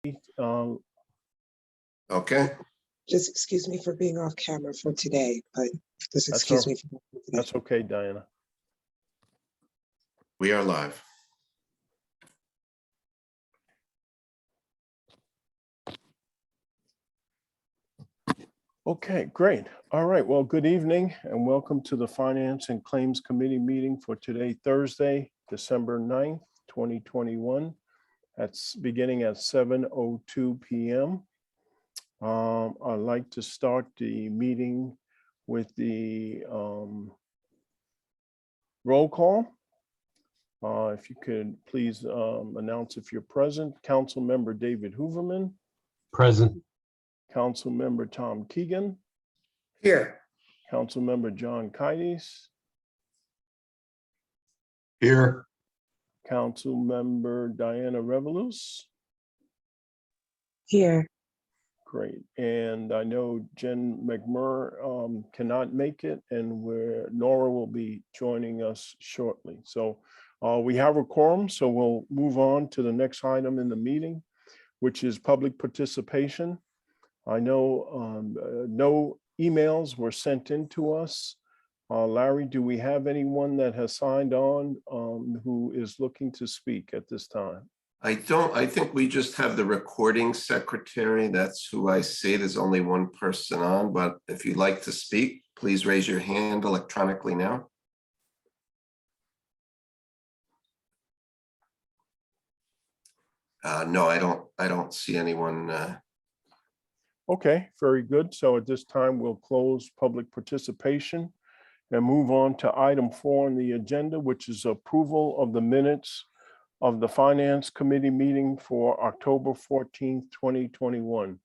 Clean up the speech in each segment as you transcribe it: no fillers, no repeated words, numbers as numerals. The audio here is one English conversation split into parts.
Okay, Just excuse me for being off camera for today, but just That's excuse all- me for today. That's okay, Diana. we are live. Okay, great. All right. Well, good evening and welcome to the Finance and Claims Committee meeting for today, Thursday, December 9th, 2021. That's beginning at 7:02 p.m. I'd like to start the meeting with the roll call. If you could please announce if you're present. Council Member David Hooverman, Present. Council Member Tom Keegan, Here. Council Member John Kides, Here. Council Member Diana Revelous. Here, Great. And I know Jen McMurr cannot make it, and Nora will be joining us shortly. So we have a quorum, so we'll move on to the next item in the meeting, which is public participation. I know no emails were sent in to us. Larry, do we have anyone that has signed on who is looking to speak at this time? I don't, I think we just have the recording secretary. That's who I see. There's only one person on, but if you'd like to speak, please raise your hand electronically now. No, I don't see anyone. Okay, very good. So at this time, we'll close public participation and move on to item 4 on the agenda, which is approval of the minutes of the Finance Committee meeting for October 14th, 2021.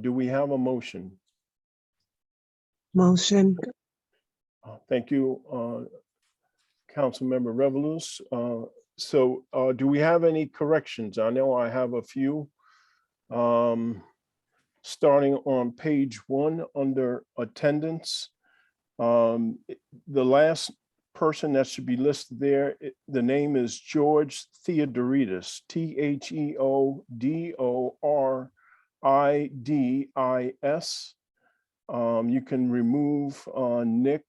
Do we have a motion? motion, Thank you, Councilmember Revelous. So do we have any corrections? I know I have a few. Starting on page 1 under attendance. The last person that should be listed there, the name is George Theodoridis, Theodoridis. You can remove Nick,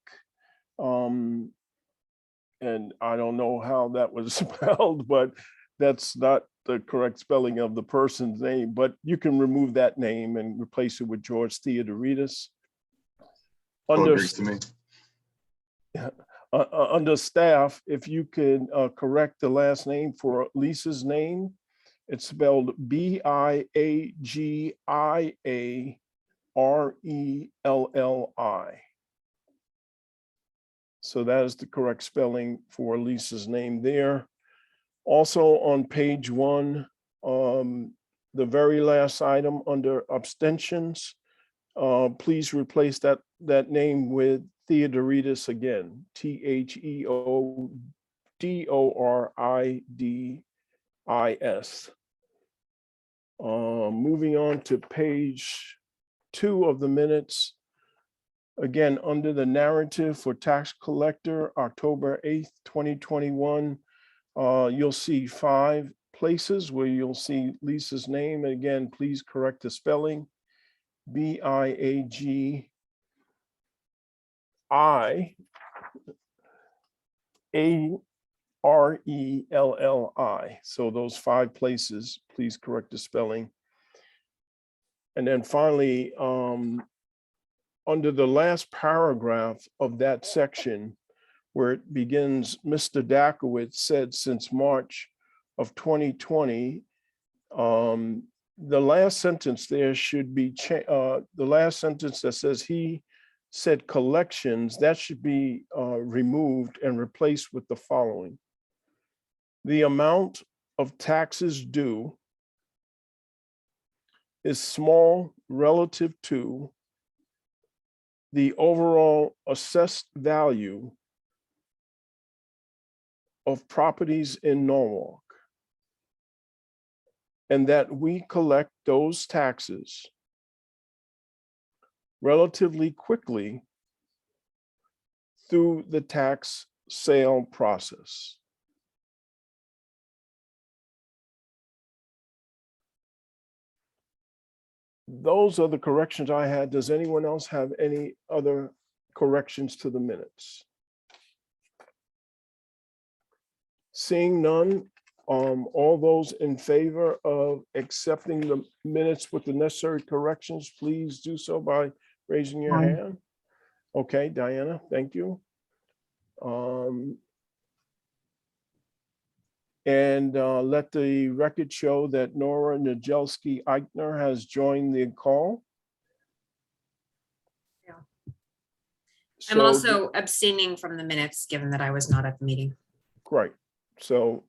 and I don't know how that was spelled, but that's not the correct spelling of the person's name, but you can remove that name and replace it with George Theodoridis. Under staff, if you can correct the last name for Lisa's name, it's spelled Biagiarelli. So that is the correct spelling for Lisa's name there. Also on page 1, the very last item under abstentions, please replace that name with Theodoridis again, Theodoridis. Moving on to page 2 of the minutes. Again, under the narrative for tax collector, October 8th, 2021, you'll see 5 places where you'll see Lisa's name. And again, please correct the spelling. Biagiarelli. So those 5 places, please correct the spelling. And then finally, under the last paragraph of that section, where it begins, Mr. Dakowitz said since March of 2020, the last sentence there should be, the last sentence that says he said collections, that should be removed and replaced with the following. The amount of taxes due is small relative to the overall assessed value of properties in Norwalk, and that we collect those taxes relatively quickly through the tax sale process. those are the corrections I had. Does anyone else have any other corrections to the minutes? Seeing none, all those in favor of accepting the minutes with the necessary corrections, please do so by raising your Aye. hand. Okay, Diana, thank you. And let the record show that Nora Najelski Eichner has joined the call. Yeah. So I'm also abstaining from the minutes, given that I was not at the meeting. great. So,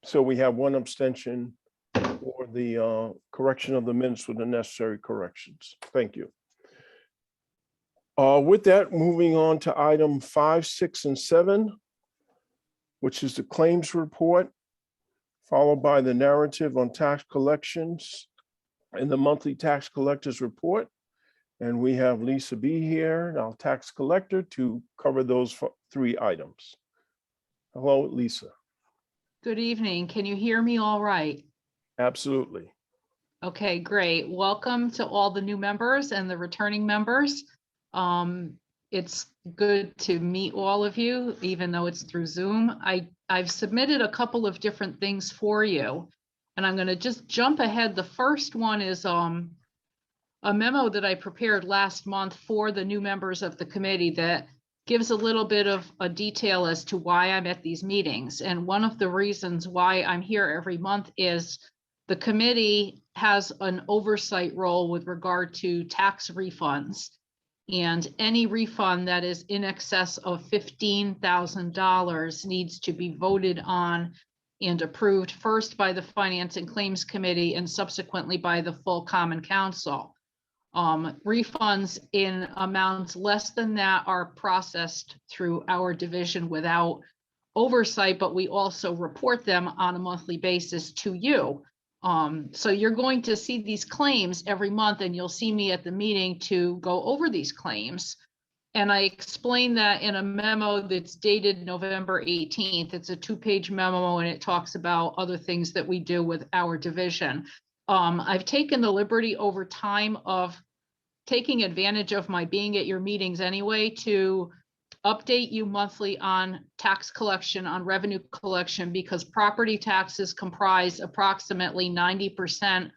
so we have one abstention for the correction of the minutes with the necessary corrections. Thank you. With that, moving on to item 5, 6, and 7, which is the claims report, followed by the narrative on tax collections and the monthly tax collectors report. And we have Lisa B here, our tax collector, to cover those 3 items. Hello, Lisa. Good evening. Can you hear me all right? Absolutely. Okay, great. Welcome to all the new members and the returning members. It's good to meet all of you, even though it's through Zoom. I've submitted a couple of different things for you, and I'm going to just jump ahead. The first one is a memo that I prepared last month for the new members of the committee that gives a little bit of a detail as to why I'm at these meetings. And one of the reasons why I'm here every month is the committee has an oversight role with regard to tax refunds. And any refund that is in excess of $15,000 needs to be voted on and approved first by the Finance and Claims Committee and subsequently by the full Common Council. Refunds in amounts less than that are processed through our division without oversight, but we also report them on a monthly basis to you. So you're going to see these claims every month, and you'll see me at the meeting to go over these claims. And I explained that in a memo that's dated November 18th. It's a 2-page memo, and it talks about other things that we do with our division. I've taken the liberty over time of taking advantage of my being at your meetings anyway to update you monthly on tax collection, on revenue collection, because property taxes comprise approximately 90%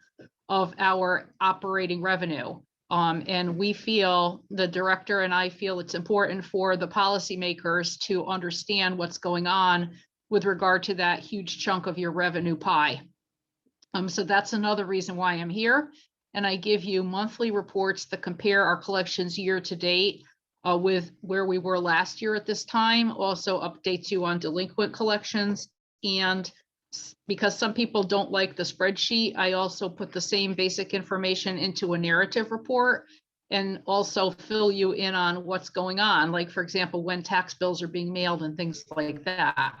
of our operating revenue. And we feel, the director and I feel, it's important for the policymakers to understand what's going on with regard to that huge chunk of your revenue pie. So that's another reason why I'm here. And I give you monthly reports that compare our collections year to date with where we were last year at this time. Also updates you on delinquent collections. And because some people don't like the spreadsheet, I also put the same basic information into a narrative report and also fill you in on what's going on. Like, for example, when tax bills are being mailed and things like that.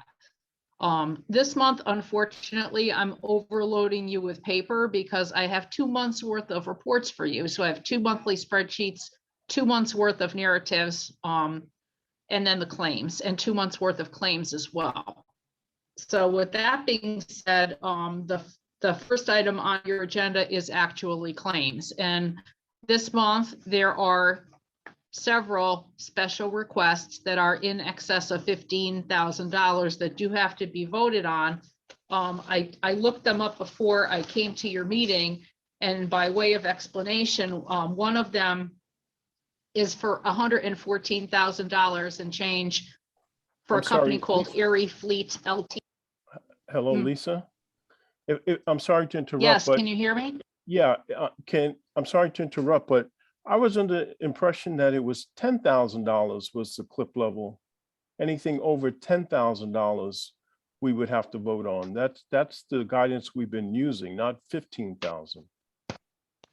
This month, unfortunately, I'm overloading you with paper because I have 2 months worth of reports for you. So I have 2 monthly spreadsheets, 2 months worth of narratives, and then the claims, and 2 months worth of claims as well. So with that being said, the first item on your agenda is actually claims. And this month there are several special requests that are in excess of $15,000 that do have to be voted on. I looked them up before I came to your meeting, and by way of explanation, one of them is for $114,000 and change for I'm a company sorry, called Erie Fleet LT. Hello, Lisa. I'm sorry to interrupt, Yes, but can you hear me? yeah, I'm sorry to interrupt, but I was under the impression that it was $10,000 was the clip level. Anything over $10,000 we would have to vote on. That's the guidance we've been using, not 15,000.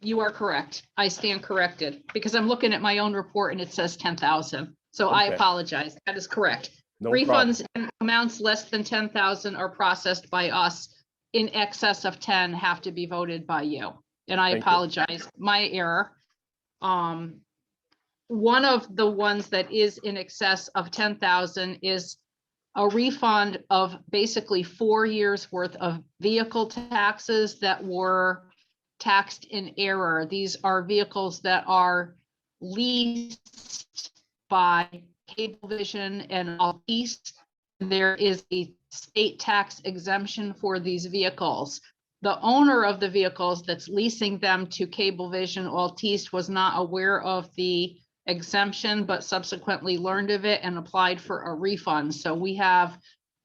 You are correct. I stand corrected because I'm looking at my own report and it says 10,000. So I Okay. apologize. That is correct. No problem. Refunds in amounts less than 10,000 are processed by us. In excess of 10 have to be voted by you. And I Thank you. apologize, my error. One of the ones that is in excess of 10,000 is a refund of basically 4 years worth of vehicle taxes that were taxed in error. These are vehicles that are leased by Cablevision and Altice. There is a state tax exemption for these vehicles. The owner of the vehicles that's leasing them to Cablevision Altice was not aware of the exemption, but subsequently learned of it and applied for a refund. So we have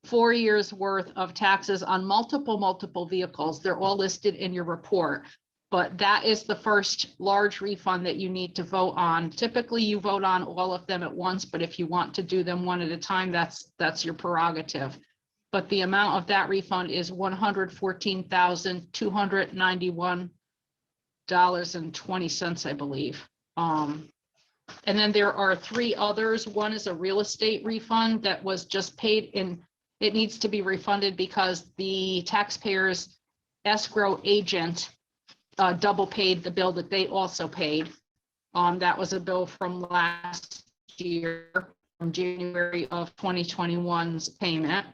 4 years worth of taxes on multiple vehicles. They're all listed in your report. But that is the first large refund that you need to vote on. Typically, you vote on all of them at once, but if you want to do them one at a time, that's your prerogative. But the amount of that refund is $114,291.20, I believe. And then there are 3 others. One is a real estate refund that was just paid in. It needs to be refunded because the taxpayer's escrow agent double paid the bill that they also paid. That was a bill from last year, from January of 2021's payment.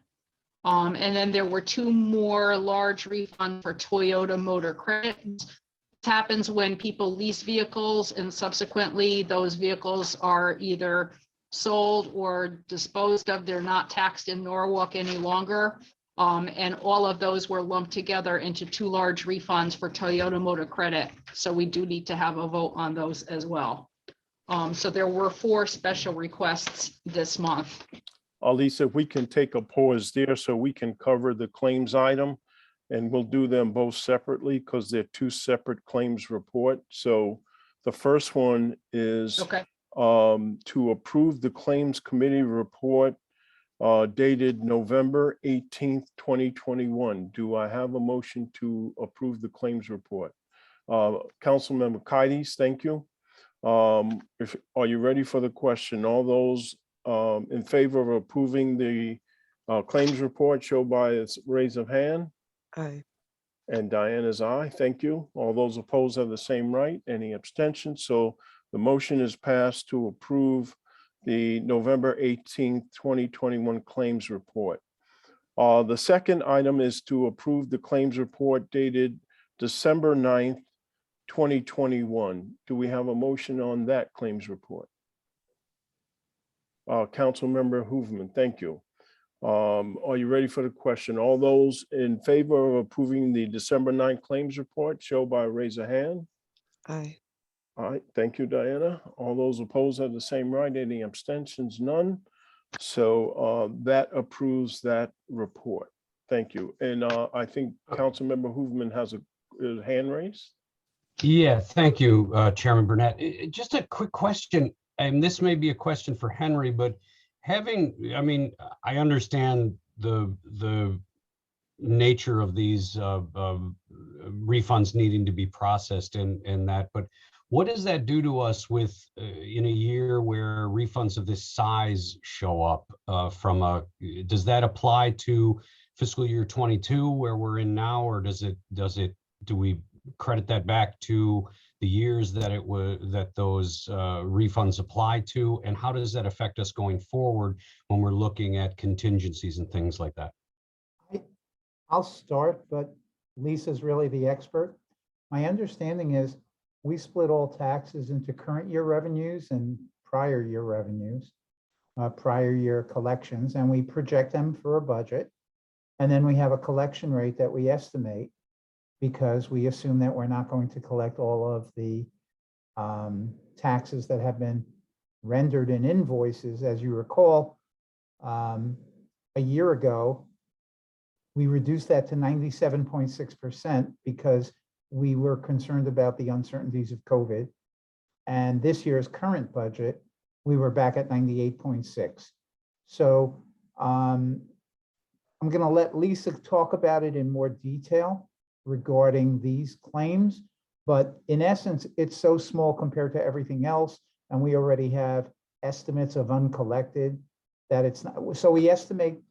And then there were 2 more large refunds for Toyota Motor Credit. This happens when people lease vehicles and subsequently those vehicles are either sold or disposed of. They're not taxed in Norwalk any longer. And all of those were lumped together into 2 large refunds for Toyota Motor Credit. So we do need to have a vote on those as well. So there were 4 special requests this month. Lisa, if we can take a pause there so we can cover the claims item, and we'll do them both separately because they're 2 separate claims report. So the first one is Okay. To approve the claims committee report dated November 18th, 2021. Do I have a motion to approve the claims report? Councilmember Kaides, thank you. Are you ready for the question? All those in favor of approving the claims report, show by a raise of hand. Aye. And Diana's aye. Thank you. All those opposed have the same right. Any abstentions? So the motion is passed to approve the November 18th, 2021 claims report. The second item is to approve the claims report dated December 9th, 2021. Do we have a motion on that claims report? Councilmember Hooverman, thank you. Are you ready for the question? All those in favor of approving the December 9th claims report, show by a raise of hand. Aye. All right, thank you, Diana. All those opposed have the same right. Any abstentions? None. So that approves that report. Thank you. And I think Councilmember Hooverman has a hand raised. Yeah, thank you, Chairman Burnett. Just a quick question, and this may be a question for Henry, but I understand the nature of these refunds needing to be processed and that, but what does that do to us with in a year where refunds of this size show up does that apply to fiscal year 22 where we're in now, or do we credit that back to the years that those refunds apply to, and how does that affect us going forward when we're looking at contingencies and things like that? I'll start, but Lisa's really the expert. My understanding is we split all taxes into current year revenues and prior year revenues, prior year collections, and we project them for a budget. And then we have a collection rate that we estimate because we assume that we're not going to collect all of the taxes that have been rendered in invoices. As you recall, a year ago, we reduced that to 97.6% because we were concerned about the uncertainties of COVID. And this year's current budget, we were back at 98.6. So I'm going to let Lisa talk about it in more detail regarding these claims. But in essence, it's so small compared to everything else. And we already have estimates of uncollected that it's not. So we estimate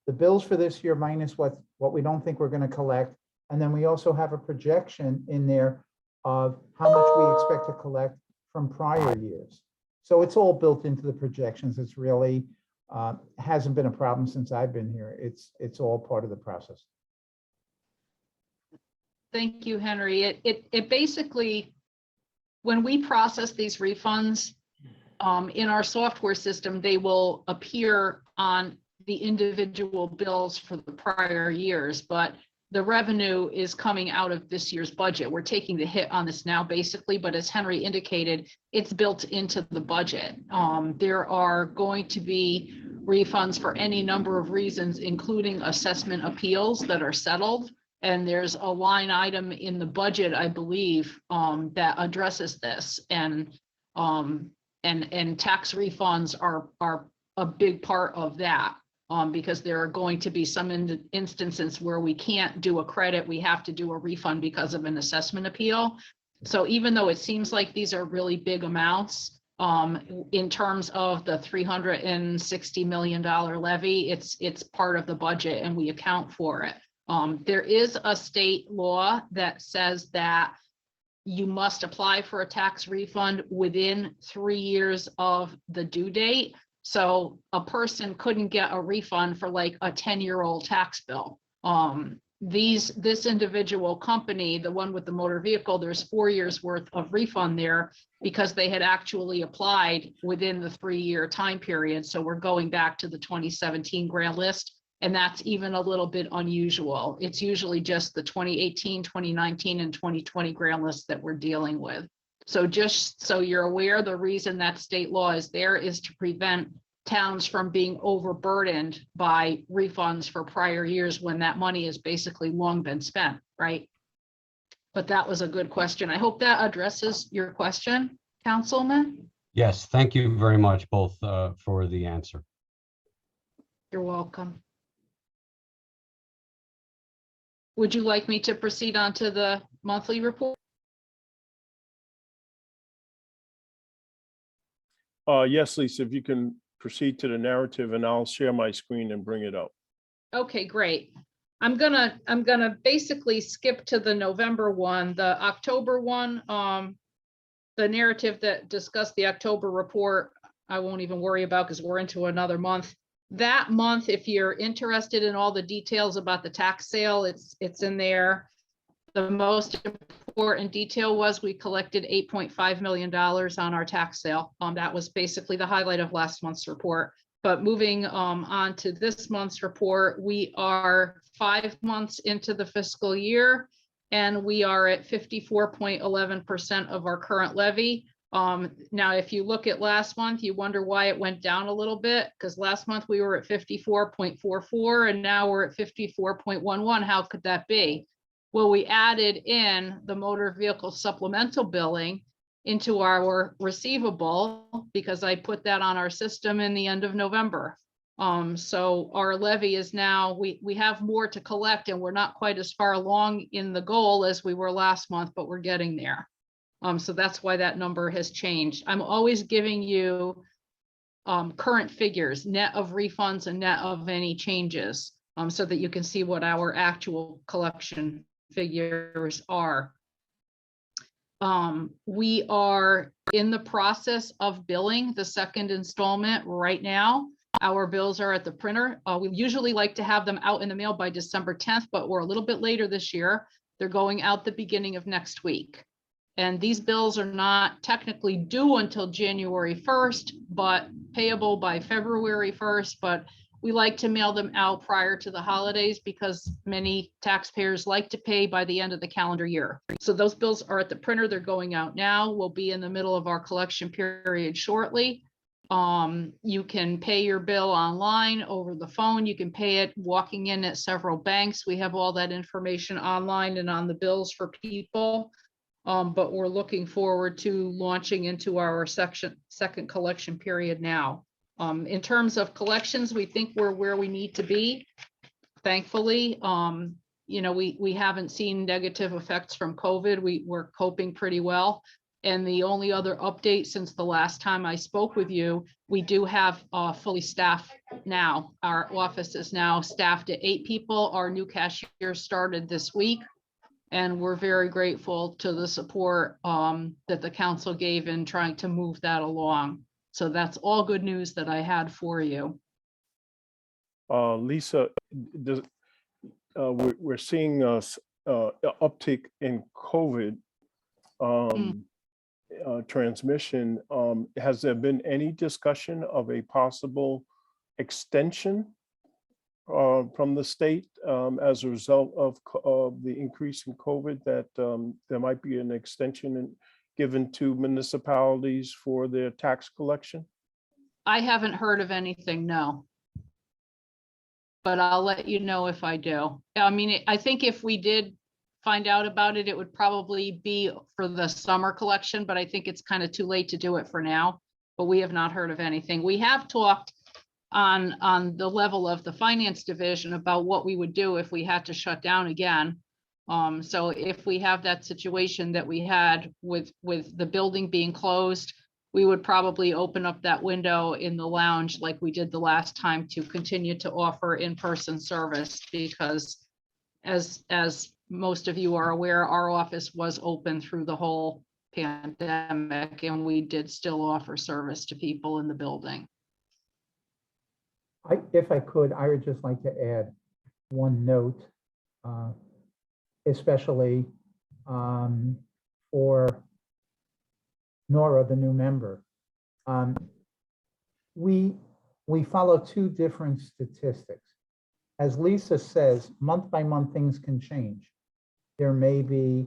the bills for this year minus what we don't think we're going to collect. And then we also have a projection in there of how much we expect to collect from prior years. So it's all built into the projections. It's really hasn't been a problem since I've been here. It's all part of the process. Thank you, Henry. It basically, when we process these refunds in our software system, they will appear on the individual bills for the prior years, but the revenue is coming out of this year's budget. We're taking the hit on this now, basically, but as Henry indicated, it's built into the budget. There are going to be refunds for any number of reasons, including assessment appeals that are settled. And there's a line item in the budget, I believe, that addresses this. And tax refunds are a big part of that. Because there are going to be some instances where we can't do a credit, we have to do a refund because of an assessment appeal. So even though it seems like these are really big amounts, in terms of the $360 million levy, it's part of the budget and we account for it. There is a state law that says that you must apply for a tax refund within 3 years of the due date. So a person couldn't get a refund for like a 10-year-old tax bill. This individual company, the one with the motor vehicle, there's 4 years worth of refund there because they had actually applied within the 3-year time period. So we're going back to the 2017 grant list. And that's even a little bit unusual. It's usually just the 2018, 2019, and 2020 grant list that we're dealing with. So just so you're aware, the reason that state law is there is to prevent towns from being overburdened by refunds for prior years when that money has basically long been spent, right? But that was a good question. I hope that addresses your question, Councilman. Yes, thank you very much, both for the answer. You're welcome. Would you like me to proceed on to the monthly report? Yes, Lisa, if you can proceed to the narrative and I'll share my screen and bring it up. Okay, great. I'm gonna basically skip to the November one. The October one, the narrative that discussed the October report, I won't even worry about because we're into another month. That month, if you're interested in all the details about the tax sale, it's in there. The most important detail was we collected $8.5 million on our tax sale. That was basically the highlight of last month's report. But moving on to this month's report, we are 5 months into the fiscal year, and we are at 54.11% of our current levy. Now, if you look at last month, you wonder why it went down a little bit, because last month we were at 54.44 and now we're at 54.11. How could that be? Well, we added in the motor vehicle supplemental billing into our receivable because I put that on our system in the end of November. So our levy is now, we have more to collect and we're not quite as far along in the goal as we were last month, but we're getting there. So that's why that number has changed. I'm always giving you current figures, net of refunds and net of any changes, so that you can see what our actual collection figures are. We are in the process of billing the second installment right now. Our bills are at the printer. We usually like to have them out in the mail by December 10th, but we're a little bit later this year. They're going out the beginning of next week. And these bills are not technically due until January 1st, but payable by February 1st. But we like to mail them out prior to the holidays because many taxpayers like to pay by the end of the calendar year. So those bills are at the printer. They're going out now. We'll be in the middle of our collection period shortly. You can pay your bill online, over the phone. You can pay it walking in at several banks. We have all that information online and on the bills for people. But we're looking forward to launching into our second collection period now. In terms of collections, we think we're where we need to be. Thankfully, you know, we haven't seen negative effects from COVID. We're coping pretty well. And the only other update since the last time I spoke with you, we do have fully staffed now. Our office is now staffed at 8 people. Our new cashier started this week. And we're very grateful to the support that the council gave in trying to move that along. So that's all good news that I had for you. Lisa, we're seeing uptick in COVID transmission, has there been any discussion of a possible extension from the state as a result of the increase in COVID, that there might be an extension given to municipalities for their tax collection? I haven't heard of anything, no. But I'll let you know if I do. I mean, I think if we did find out about it, it would probably be for the summer collection, but I think it's kind of too late to do it for now. But we have not heard of anything. We have talked on the level of the finance division about what we would do if we had to shut down again. So if we have that situation that we had with the building being closed, we would probably open up that window in the lounge like we did the last time to continue to offer in-person service, because as most of you are aware, our office was open through the whole pandemic, and we did still offer service to people in the building. If I could, I would just like to add one note, especially for Nora, the new member. We follow two different statistics. As Lisa says, month by month, things can change. There may be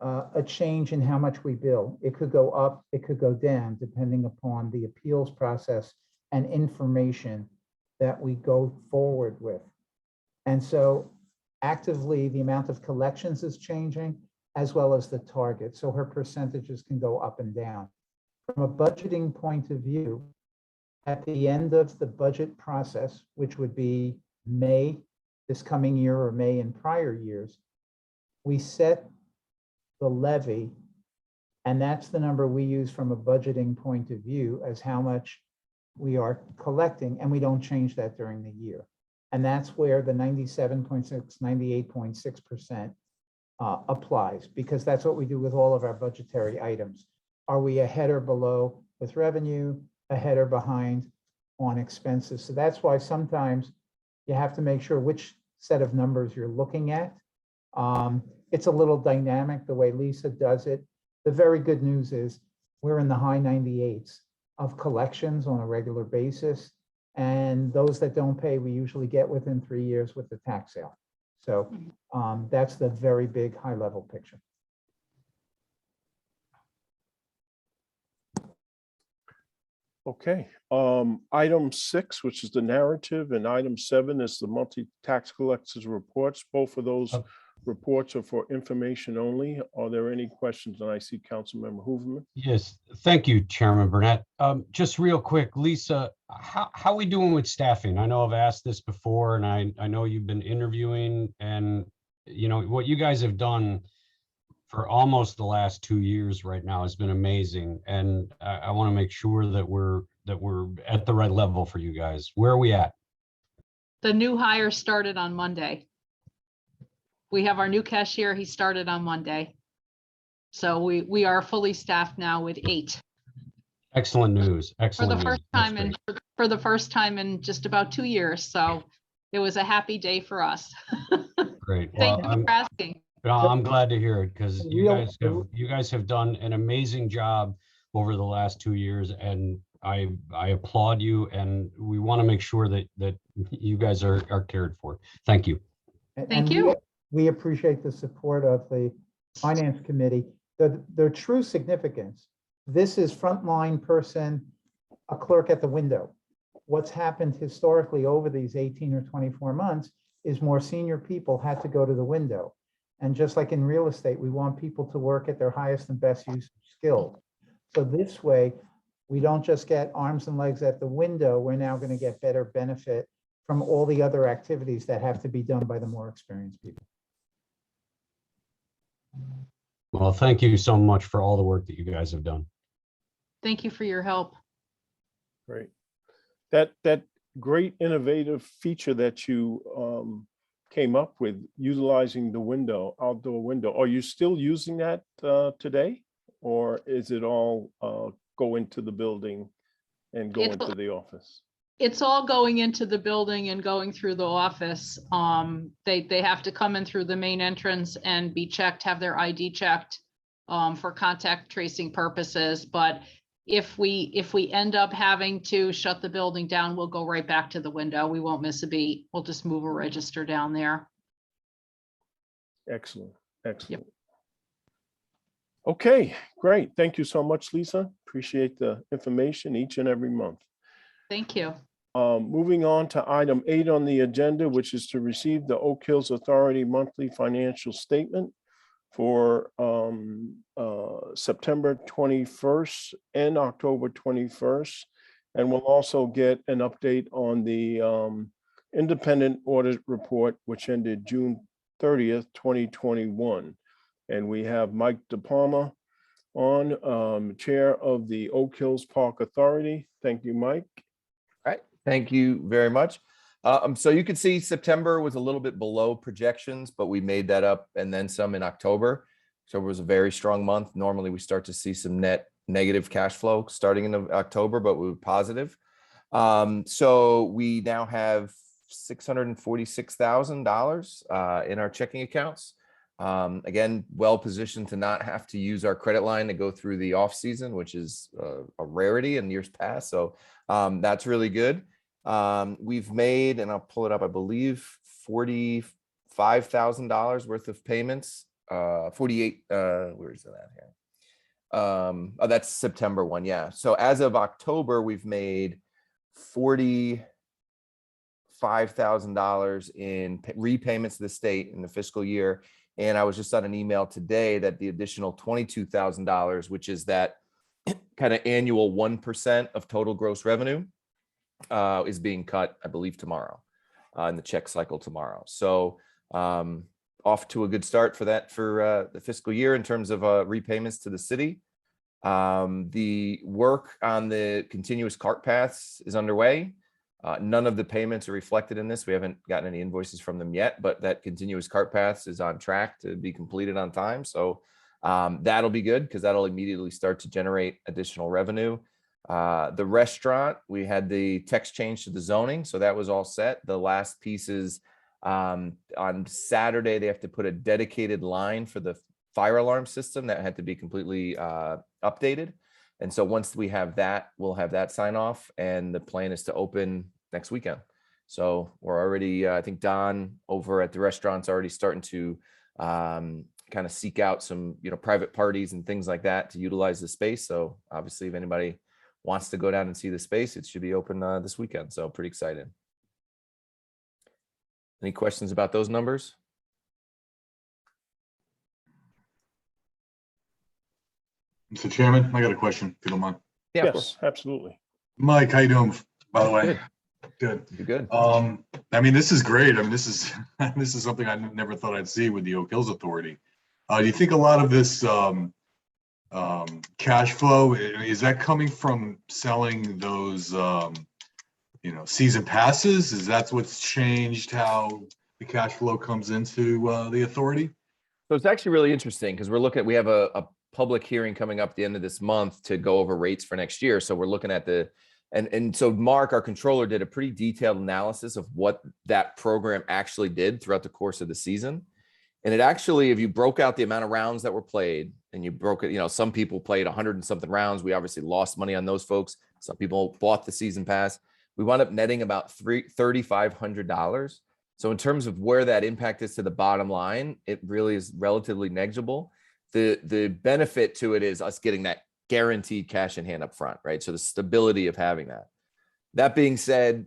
a change in how much we bill. It could go up, it could go down, depending upon the appeals process and information that we go forward with. And so actively, the amount of collections is changing, as well as the target. So her percentages can go up and down. From a budgeting point of view, at the end of the budget process, which would be May this coming year or May in prior years, we set the levy, and that's the number we use from a budgeting point of view as how much we are collecting, and we don't change that during the year. And that's where the 97.6, 98.6% applies, because that's what we do with all of our budgetary items. Are we ahead or below with revenue, ahead or behind on expenses? So that's why sometimes you have to make sure which set of numbers you're looking at. It's a little dynamic the way Lisa does it. The very good news is we're in the high 98s of collections on a regular basis. And those that don't pay, we usually get within 3 years with the tax sale. So that's the very big high level picture. Okay, item 6, which is the narrative, and item 7 is the monthly tax collectors reports. Both of those reports are for information only. Are there any questions? And I see Councilmember Hooverman. Yes, thank you, Chairman Burnett. Just real quick, Lisa, how are we doing with staffing? I know I've asked this before, and I know you've been interviewing, and you know what you guys have done for almost the last 2 years right now has been amazing, and I want to make sure that we're at the right level for you guys. Where are we at? The new hire started on Monday. We have our new cashier. He started on Monday. So we are fully staffed now with 8. Excellent news. Excellent. For the first time in just about 2 years. So it was a happy day for us. Great. Thank you for asking. I'm glad to hear it, because you guys have done an amazing job over the last 2 years, and I applaud you, and we want to make sure that you guys are cared for. Thank you. Thank you. We appreciate the support of the Finance Committee. The true significance, this is frontline person, a clerk at the window. What's happened historically over these 18 or 24 months is more senior people had to go to the window. And just like in real estate, we want people to work at their highest and best use of skills. So this way, we don't just get arms and legs at the window, we're now going to get better benefit from all the other activities that have to be done by the more experienced people. Well, thank you so much for all the work that you guys have done. Thank you for your help. Great. That great innovative feature that you came up with, utilizing the window, outdoor window. Are you still using that today, or is it all go into the building and go into the office? It's all going into the building and going through the office. They have to come in through the main entrance and be checked, have their ID checked for contact tracing purposes. But if we end up having to shut the building down, we'll go right back to the window. We won't miss a beat. We'll just move a register down there. Excellent, excellent. Okay, great. Thank you so much, Lisa. Appreciate the information each and every month. Thank you. Moving on to item 8 on the agenda, which is to receive the Oak Hills Authority monthly financial statement for September 21st and October 21st. And we'll also get an update on the independent audit report, which ended June 30th, 2021. And we have Mike DePalma on, Chair of the Oak Hills Park Authority. Thank you, Mike. All right, thank you very much. So you can see September was a little bit below projections, but we made that up and then some in October. October was a very strong month. Normally we start to see some net negative cash flow starting in October, but we were positive. So we now have $646,000 in our checking accounts. Again, well positioned to not have to use our credit line to go through the off season, which is a rarity in years past. So that's really good. We've made, and I'll pull it up, I believe $45,000 worth of payments. 48. Where is that here? Oh, that's September one. Yeah. So as of October, we've made $45,000 in repayments to the state in the fiscal year. And I was just on an email today that the additional $22,000, which is that kind of annual 1% of total gross revenue, is being cut, I believe, tomorrow in the check cycle tomorrow. So off to a good start for that for the fiscal year in terms of repayments to the city. The work on the continuous cart paths is underway. None of the payments are reflected in this. We haven't gotten any invoices from them yet, but that continuous cart paths is on track to be completed on time. So that'll be good because that'll immediately start to generate additional revenue. The restaurant, we had the text change to the zoning, so that was all set. The last piece is on Saturday, they have to put a dedicated line for the fire alarm system that had to be completely updated. And so once we have that, we'll have that sign off, and the plan is to open next weekend. So we're already, I think Don over at the restaurant's already starting to kind of seek out some, private parties and things like that to utilize the space. So obviously, if anybody wants to go down and see the space, it should be open this weekend. So pretty excited. Any questions about those numbers? Mr. Chairman, I got a question, if you don't mind. Yeah, Yes, absolutely. Mike, how you doing, by the way? Good. Good. You're good. I mean, this is great. I mean, this is something I never thought I'd see with the Oak Hills Authority. Do you think a lot of this cash flow, is that coming from selling those, season passes? Is that what's changed how the cash flow comes into the authority? So it's actually really interesting because we have a public hearing coming up at the end of this month to go over rates for next year. So we're looking at and so Mark, our controller, did a pretty detailed analysis of what that program actually did throughout the course of the season. And it actually, if you broke out the amount of rounds that were played and you broke it, some people played 100 and something rounds. We obviously lost money on those folks. Some people bought the season pass. We wound up netting about $3,500. So in terms of where that impact is to the bottom line, it really is relatively negligible. The benefit to it is us getting that guaranteed cash in hand up front, right? So the stability of having that. That being said,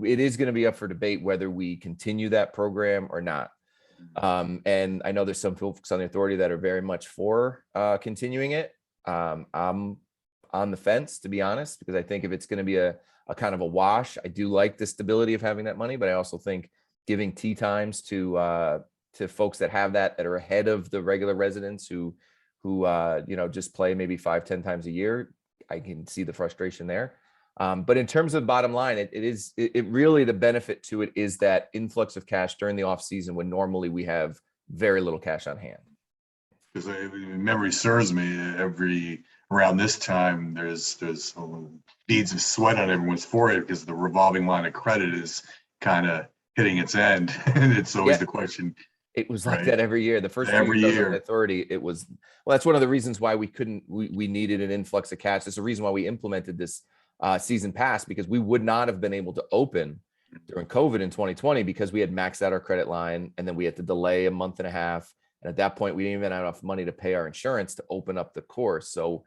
it is going to be up for debate whether we continue that program or not. And I know there's some folks on the authority that are very much for continuing it. I'm on the fence, to be honest, because I think if it's going to be a kind of a wash, I do like the stability of having that money, but I also think giving tea times to folks that have that are ahead of the regular residents who just play maybe 5-10 times a year, I can see the frustration there. But in terms of bottom line, it really, the benefit to it is that influx of cash during the off season when normally we have very little cash on hand. Because memory serves me, around this time, there's beads of sweat on everyone's forehead because the revolving line of credit is kind of hitting its end. And it's always Yeah. the question. It was like Right. that every year. The first 2 Every years I was on year. the authority, it was, well, that's one of the reasons why we needed an influx of cash. That's the reason why we implemented this season pass, because we would not have been able to open during COVID in 2020 because we had maxed out our credit line and then we had to delay a month and a half. And at that point, we didn't even have enough money to pay our insurance to open up the course. So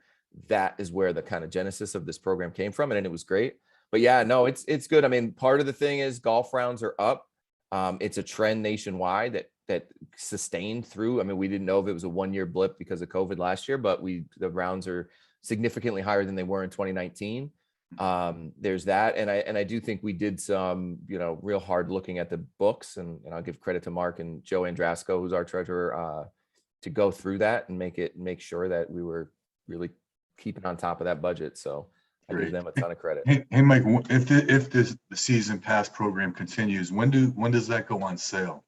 that is where the kind of genesis of this program came from. And it was great. But yeah, no, it's good. I mean, part of the thing is golf rounds are up. It's a trend nationwide that sustained through. I mean, we didn't know if it was a 1-year blip because of COVID last year, but the rounds are significantly higher than they were in 2019. There's that. And I do think we did some, real hard looking at the books, and I'll give credit to Mark and Joe Andrasco, who's our treasurer, to go through that and make sure that we were really keeping on top of that budget. So I give Great. them a ton of credit. Hey, Mike, if the season pass program continues, when does that go on sale?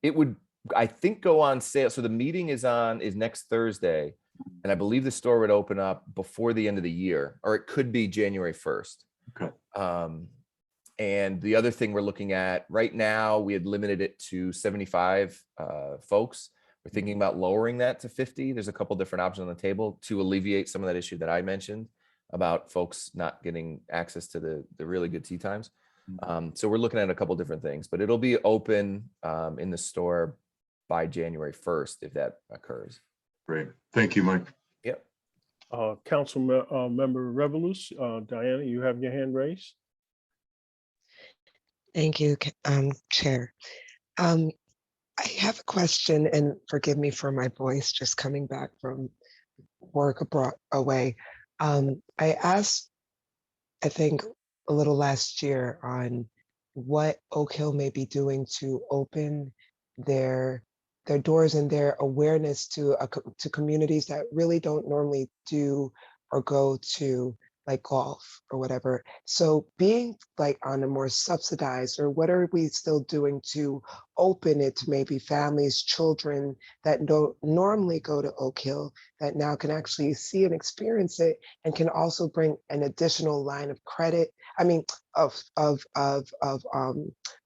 It would, I think, go on sale. So the meeting is next Thursday, and I believe the store would open up before the end of the year, or it could be January 1st. Okay. And the other thing we're looking at right now, we had limited it to 75 folks. We're thinking about lowering that to 50. There's a couple different options on the table to alleviate some of that issue that I mentioned about folks not getting access to the really good tee times. So we're looking at a couple different things, but it'll be open in the store by January 1st if that occurs. Great. Thank you, Mike. Yep. Council member Revelous, Diana, you have your hand raised. Thank you, Chair. I have a question, and forgive me for my voice just coming back from work away. I asked, I think, a little last year on what Oak Hill may be doing to open their doors and their awareness to communities that really don't normally do or go to, like golf or whatever. So being like on a more subsidized, or what are we still doing to open it to maybe families, children that don't normally go to Oak Hill, that now can actually see and experience it, and can also bring an additional line of credit, of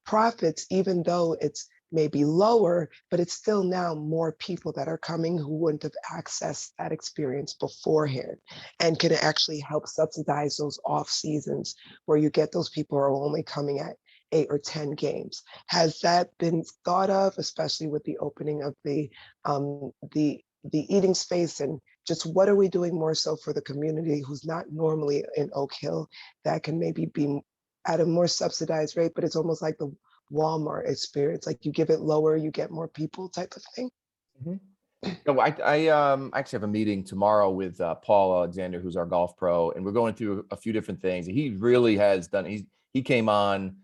profits, even though it's maybe lower, but it's still now more people that are coming who wouldn't have accessed that experience beforehand, and can actually help subsidize those off seasons where you get those people who are only coming at 8 or 10 games. Has that been thought of, especially with the opening of the eating space, and just what are we doing more so for the community who's not normally in Oak Hill that can maybe be at a more subsidized rate, but it's almost like the Walmart experience, like you give it lower, you get more people type of thing? No, I actually have a meeting tomorrow with Paul Alexander, who's our golf pro, and we're going through a few different things. He really has done. He came on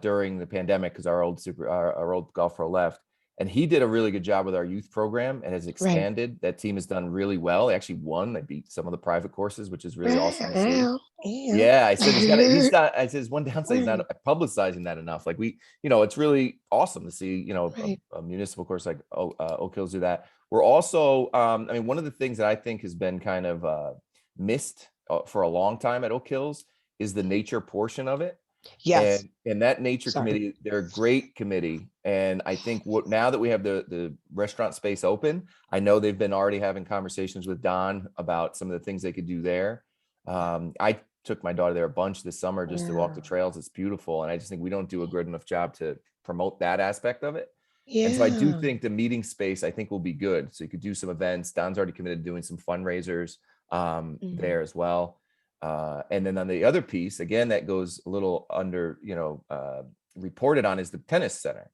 during the pandemic because our old golf pro left, and he did a really good job with our youth program and has expanded. That team has done really well. They actually won. They beat some of the private courses, which is really awesome to see. Yeah, I said I said his one downside, he's not publicizing that enough. Like it's really awesome to see, a municipal course like Oak Hills do that. We're also, one of the things that I think has been kind of missed for a long time at Oak Hills is the nature portion of it. Yes. And that nature committee, they're a great committee. And I think now that we have the restaurant space open, I know they've been already having conversations with Don about some of the things they could do there. I took my daughter there a bunch this summer just to walk the trails. It's beautiful. And I just think we don't do a good enough job to promote that aspect of it. Yeah. And so I do think the meeting space, I think, will be good. So you could do some events. Don's already committed to doing some fundraisers there as well. And then on the other piece, again, that goes a little under, reported on, is the tennis center.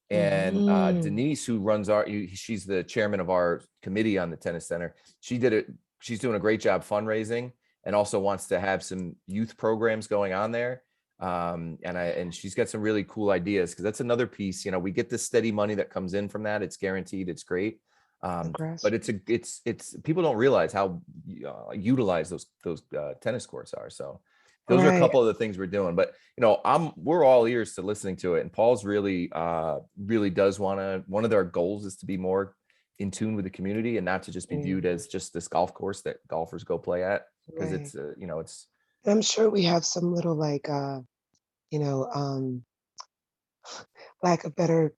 And Denise, who runs she's the chairman of our committee on the tennis center. She's doing a great job fundraising, and also wants to have some youth programs going on there. And she's got some really cool ideas, because that's another piece. We get this steady money that comes in from that. It's guaranteed. It's great. But it's people don't realize how utilized those tennis courts are. So those are a couple of the things we're doing. But we're all ears to listening to it. And Paul's really does one of their goals is to be more in tune with the community and not to just be viewed as just this golf course that golfers go play at, because Right. it's, you know, it's, I'm sure we have some little like, you know, like a better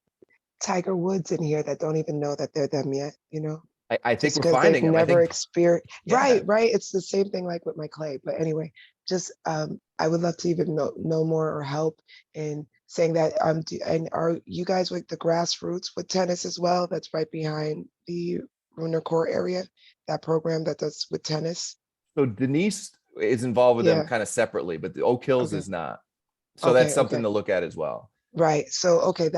Tiger Woods in here that don't even know that they're them yet, you know? I think Just we're because they've finding them. I never think, experienced. yeah. Right, right. It's the same thing like with my clay. But anyway, just I would love to even know more or help in saying that. And are you guys with the grassroots with tennis as well? That's right behind the Lunar Core area, that program that does with tennis. So Denise is involved with them Yeah. kind of separately, but the Oak Hills Okay. is not. So that's Okay, something okay. to look at as well. Right. So, okay,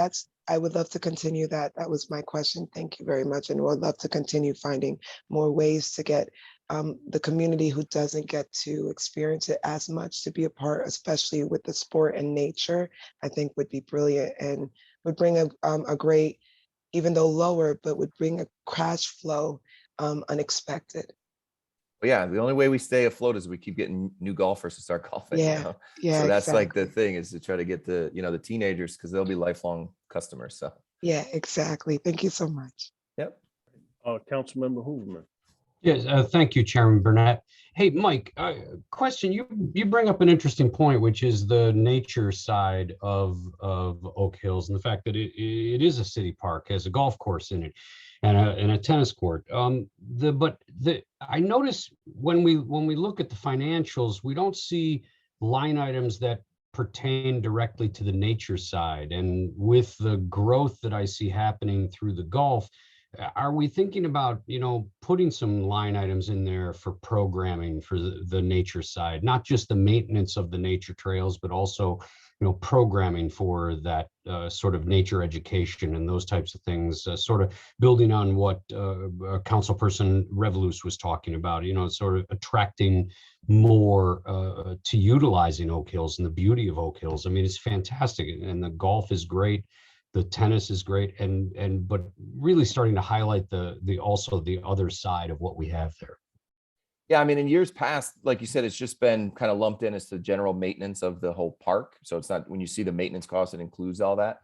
I would love to continue that. That was my question. Thank you very much. And would love to continue finding more ways to get the community who doesn't get to experience it as much to be a part, especially with the sport and nature, I think would be brilliant and would bring a great, even though lower, but would bring a cash flow unexpected. But yeah, the only way we stay afloat is we keep getting new golfers to start golfing. You Yeah, know? yeah, So that's like the exactly. thing, is to try to get the, you know, the teenagers, because they'll be lifelong customers. So, Yeah, exactly. Thank you so much. yep. Councilmember Hooverman. Yes, thank you, Chairman Burnett. Hey, Mike, question, you bring up an interesting point, which is the nature side of Oak Hills and the fact that it is a city park, has a golf course in it and a tennis court. I notice when we look at the financials, we don't see line items that pertain directly to the nature side. And with the growth that I see happening through the golf, are we thinking about, you know, putting some line items in there for programming for the nature side, not just the maintenance of the nature trails, but also, you know, programming for that sort of nature education and those types of things, sort of building on what Councilperson Revolus was talking about, you know, sort of attracting more to utilizing Oak Hills and the beauty of Oak Hills. I mean, it's fantastic, and the golf is great. The tennis is great, but really starting to highlight also the other side of what we have there. Yeah, I mean, in years past, like you said, it's just been kind of lumped in as the general maintenance of the whole park. So it's not, when you see the maintenance cost, it includes all that.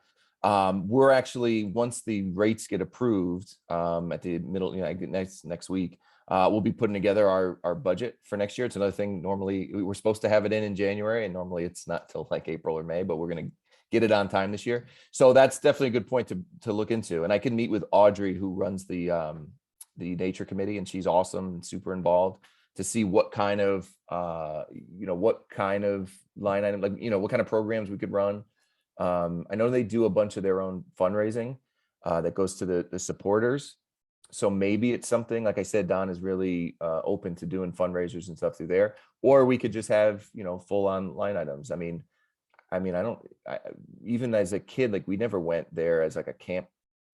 We're actually, once the rates get approved at the middle, you know, next week, we'll be putting together our budget for next year. It's another thing. Normally, we were supposed to have it in January, and normally it's not till like April or May, but we're going to get it on time this year. So that's definitely a good point to look into. And I can meet with Audrey, who runs the nature committee, and she's awesome and super involved, to see what kind of you know, what kind of line item, like, you know, what kind of programs we could run. I know they do a bunch of their own fundraising that goes to the supporters. So maybe it's something, like I said, Don is really open to doing fundraisers and stuff through there, or we could just have, you know, full on line items. I mean, even as a kid, like, we never went there as like a camp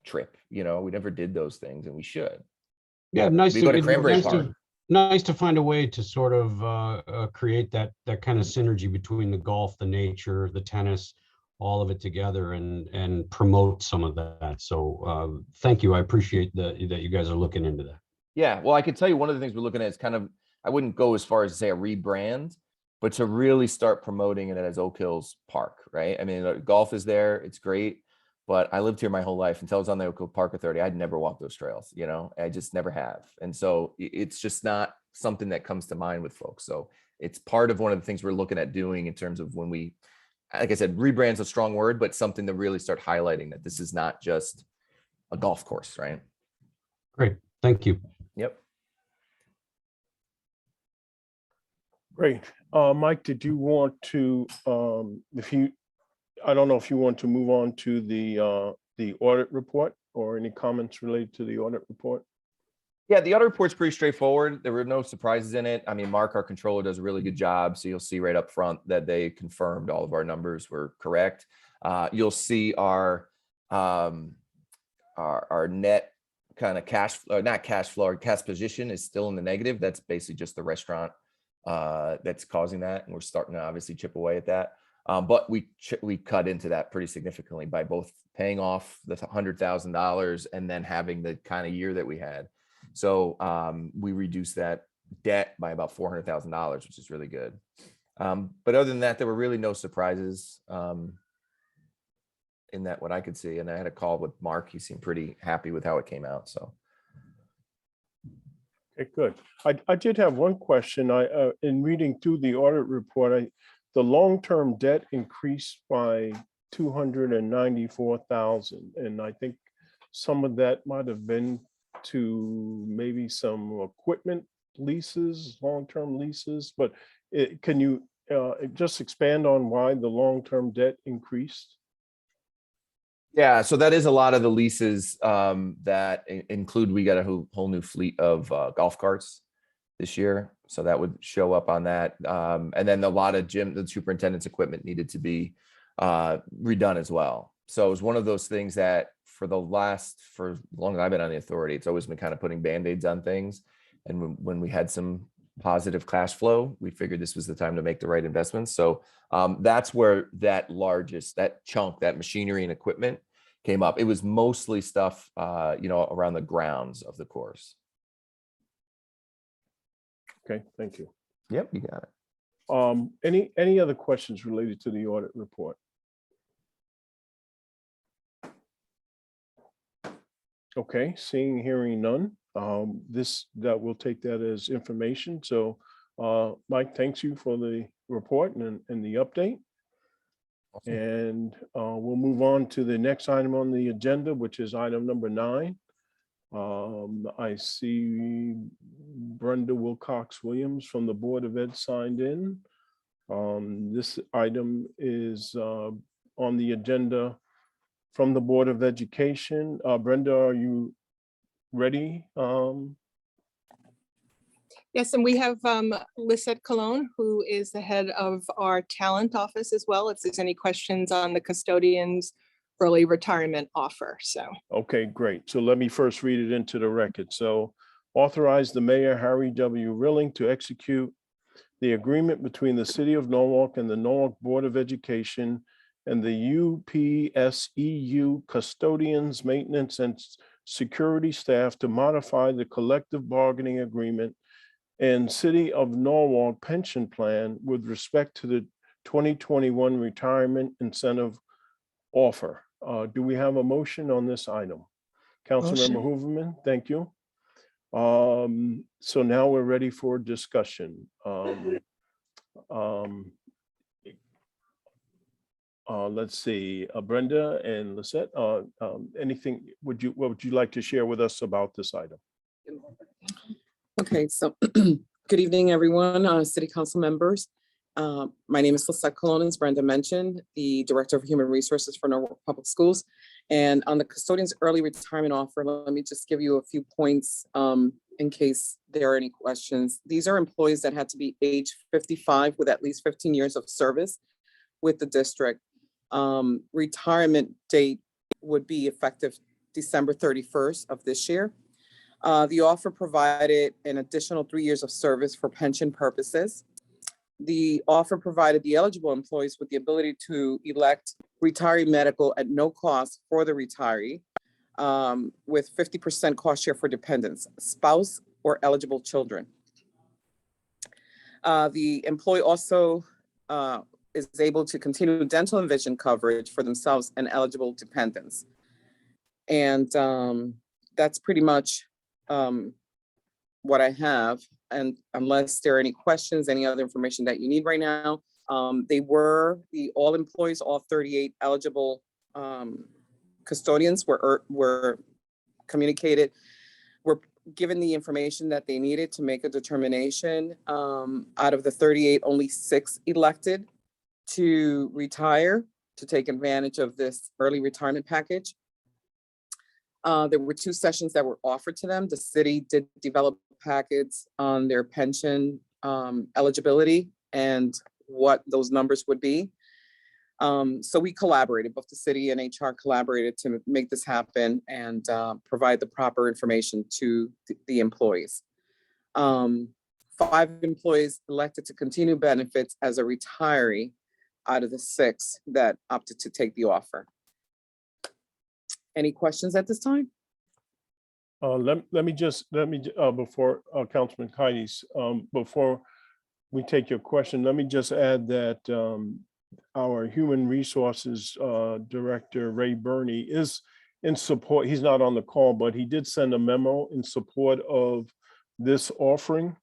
trip, you know, we never did those things, and we should. Yeah, nice We go to Cranberry nice Park. nice to find a way to sort of create that kind of synergy between the golf, the nature, the tennis, all of it together, and promote some of that. So thank you. I appreciate that you guys are looking into that. Yeah, well, I can tell you one of the things we're looking at is kind of, I wouldn't go as far as to say a rebrand, but to really start promoting it as Oak Hills Park, right? I mean, golf is there, it's great, but I lived here my whole life. Until I was on the Oak Hill Park Authority, I'd never walked those trails, you know, I just never have. And so it's just not something that comes to mind with folks. So it's part of one of the things we're looking at doing in terms of when we, like I said, rebrand's a strong word, but something to really start highlighting that this is not just a golf course, right? Great, thank you. Yep. Great. Mike, did you want to, I don't know if you want to move on to the audit report, or any comments related to the audit report? Yeah, the audit report's pretty straightforward. There were no surprises in it. I mean, Mark, our controller, does a really good job. So you'll see right up front that they confirmed all of our numbers were correct. You'll see our net kind of cash flow, not cash flow, our cash position is still in the negative. That's basically just the restaurant that's causing that. And we're starting to obviously chip away at that. But we cut into that pretty significantly by both paying off the $100,000 and then having the kind of year that we had. So we reduced that debt by about $400,000, which is really good. But other than that, there were really no surprises in that, what I could see. And I had a call with Mark. He seemed pretty happy with how it came out. So Okay, good. I did have one question. In reading through the audit report, the long-term debt increased by 294,000. And I think some of that might have been to maybe some equipment leases, long-term leases, but can you just expand on why the long-term debt increased? Yeah, so that is a lot of the leases that include, we got a whole new fleet of golf carts this year. So that would show up on that. And then a lot of the superintendent's equipment needed to be redone as well. So it was one of those things that for as long as I've been on the authority, it's always been kind of putting Band-Aids on things. And when we had some positive cash flow, we figured this was the time to make the right investments. So that's where that chunk, that machinery and equipment came up. It was mostly stuff, around the grounds of the course. Okay, thank you. Yep, you got it. Any other questions related to the audit report? Okay, seeing, hearing none. We'll take that as information. So Mike, thanks you for the report and the update. Awesome. And we'll move on to the next item on the agenda, which is item number 9. I see Brenda Wilcox-Williams from the Board of Ed signed in. This item is on the agenda from the Board of Education. Brenda, are you ready? Yes, and we have Lisette Cologne, who is the head of our talent office as well, if there's any questions on the custodian's early retirement offer, so. Okay, great. So let me first read it into the record. So authorize the mayor, Harry W. Rilling, to execute the agreement between the city of Norwalk and the Norwalk Board of Education and the UPSEU custodians, maintenance, and security staff to modify the collective bargaining agreement and City of Norwalk pension plan with respect to the 2021 retirement incentive offer. Do we have a motion on this item? Councilmember Hooverman, thank you. So now we're ready for discussion. Let's see, Brenda and Lisette, anything, what would you like to share with us about this item? Okay, so good evening, everyone, City Council members. My name is Lisette Cologne, as Brenda mentioned, the Director of Human Resources for Norwalk Public Schools. And on the custodian's early retirement offer, let me just give you a few points in case there are any questions. These are employees that had to be age 55 with at least 15 years of service with the district. Retirement date would be effective December 31st of this year. The offer provided an additional 3 years of service for pension purposes. The offer provided the eligible employees with the ability to elect retiree medical at no cost for the retiree, with 50% cost share for dependents, spouse, or eligible children. The employee also is able to continue dental and vision coverage for themselves and eligible dependents. And that's pretty much what I have. And unless there are any questions, any other information that you need right now, all employees, all 38 eligible custodians were communicated, were given the information that they needed to make a determination. Out of the 38, only 6 elected to retire, to take advantage of this early retirement package. There were 2 sessions that were offered to them. The city did develop packets on their pension eligibility and what those numbers would be. So we collaborated, both the city and HR collaborated to make this happen and provide the proper information to the employees. 5 employees elected to continue benefits as a retiree out of the 6 that opted to take the offer. Any questions at this time? Let me before Councilman Keides, before we take your question, let me just add that our Human Resources Director, Ray Burney, is in support. He's not on the call, but he did send a memo in support of this offering,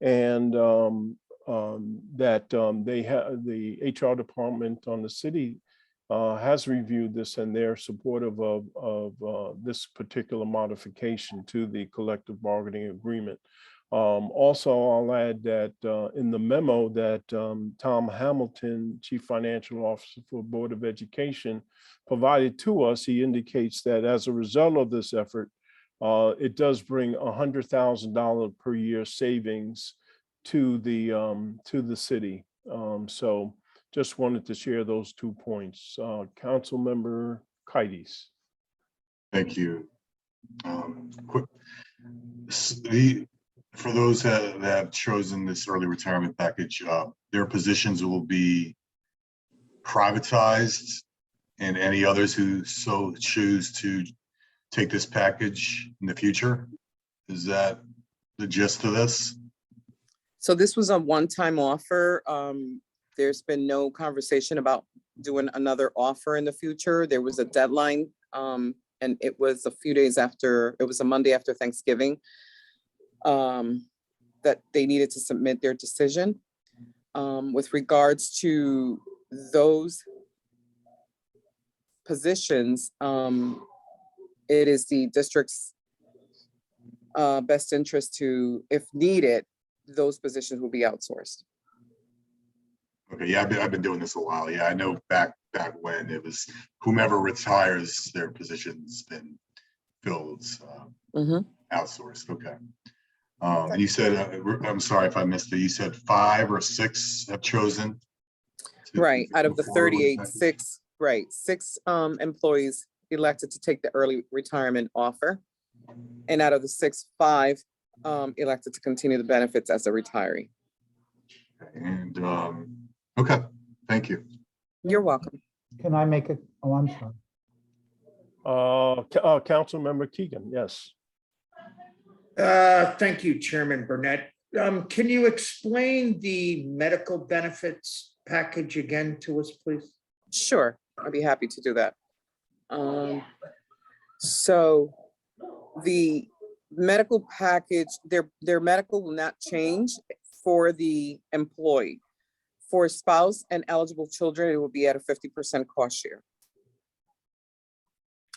and that they have the HR department on the city has reviewed this, and they're supportive of this particular modification to the collective bargaining agreement. Also, I'll add that in the memo that Tom Hamilton, Chief Financial Officer for Board of Education, provided to us, he indicates that as a result of this effort, it does bring $100,000 per year savings to the city. So just wanted to share those 2 points. Councilmember Kites. Thank you. For those that have chosen this early retirement package, their positions will be privatized, and any others who so choose to take this package in the future? Is that the gist of this? So this was a one-time offer. There's been no conversation about doing another offer in the future. There was a deadline, and it was a few days after, it was a Monday after Thanksgiving, that they needed to submit their decision. With regards to those positions, it is the district's best interest to, if needed, those positions will be outsourced. Okay, yeah, I've been doing this a while. Yeah, I know back when it was whomever retires, their position's been filled, outsourced. Okay. And you said, I'm sorry if I missed it, you said 5 or 6 have chosen? Right, out of the 38, 6, right, 6 employees elected to take the early retirement offer. And out of the 6, 5 elected to continue the benefits as a retiree. And, okay, thank you. You're welcome. Can I make it? Oh, I'm sorry. Councilmember Keegan, yes. Thank you, Chairman Burnett. Can you explain the medical benefits package again to us, please? Sure, I'd be happy to do that. So the medical package, their medical will not change for the employee. For spouse and eligible children, it will be at a 50% cost share.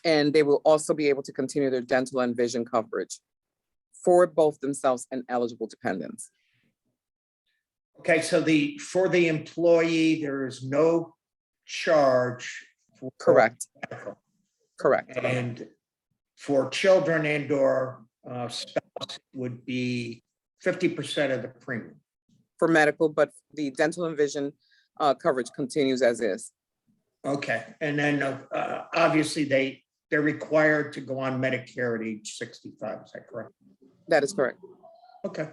And they will also be able to continue their dental and vision coverage for both themselves and eligible dependents. Okay, so for the employee, there is no charge for Correct. medical. Correct. And for children and or spouse would be 50% of the premium. For medical, but the dental and vision coverage continues as is. Okay, and then obviously they're required to go on Medicare at age 65, is that correct? That is correct. Okay.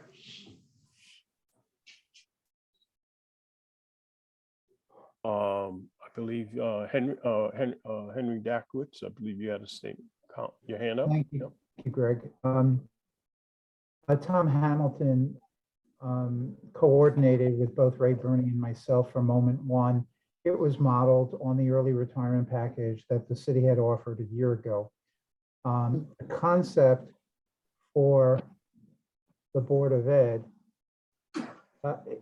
I believe Henry Dakowitz, I believe you had a statement. Your hand up. Thank you, Greg. Tom Hamilton coordinated with both Ray Burney and myself for moment one. It was modeled on the early retirement package that the city had offered a year ago. The concept for the Board of Ed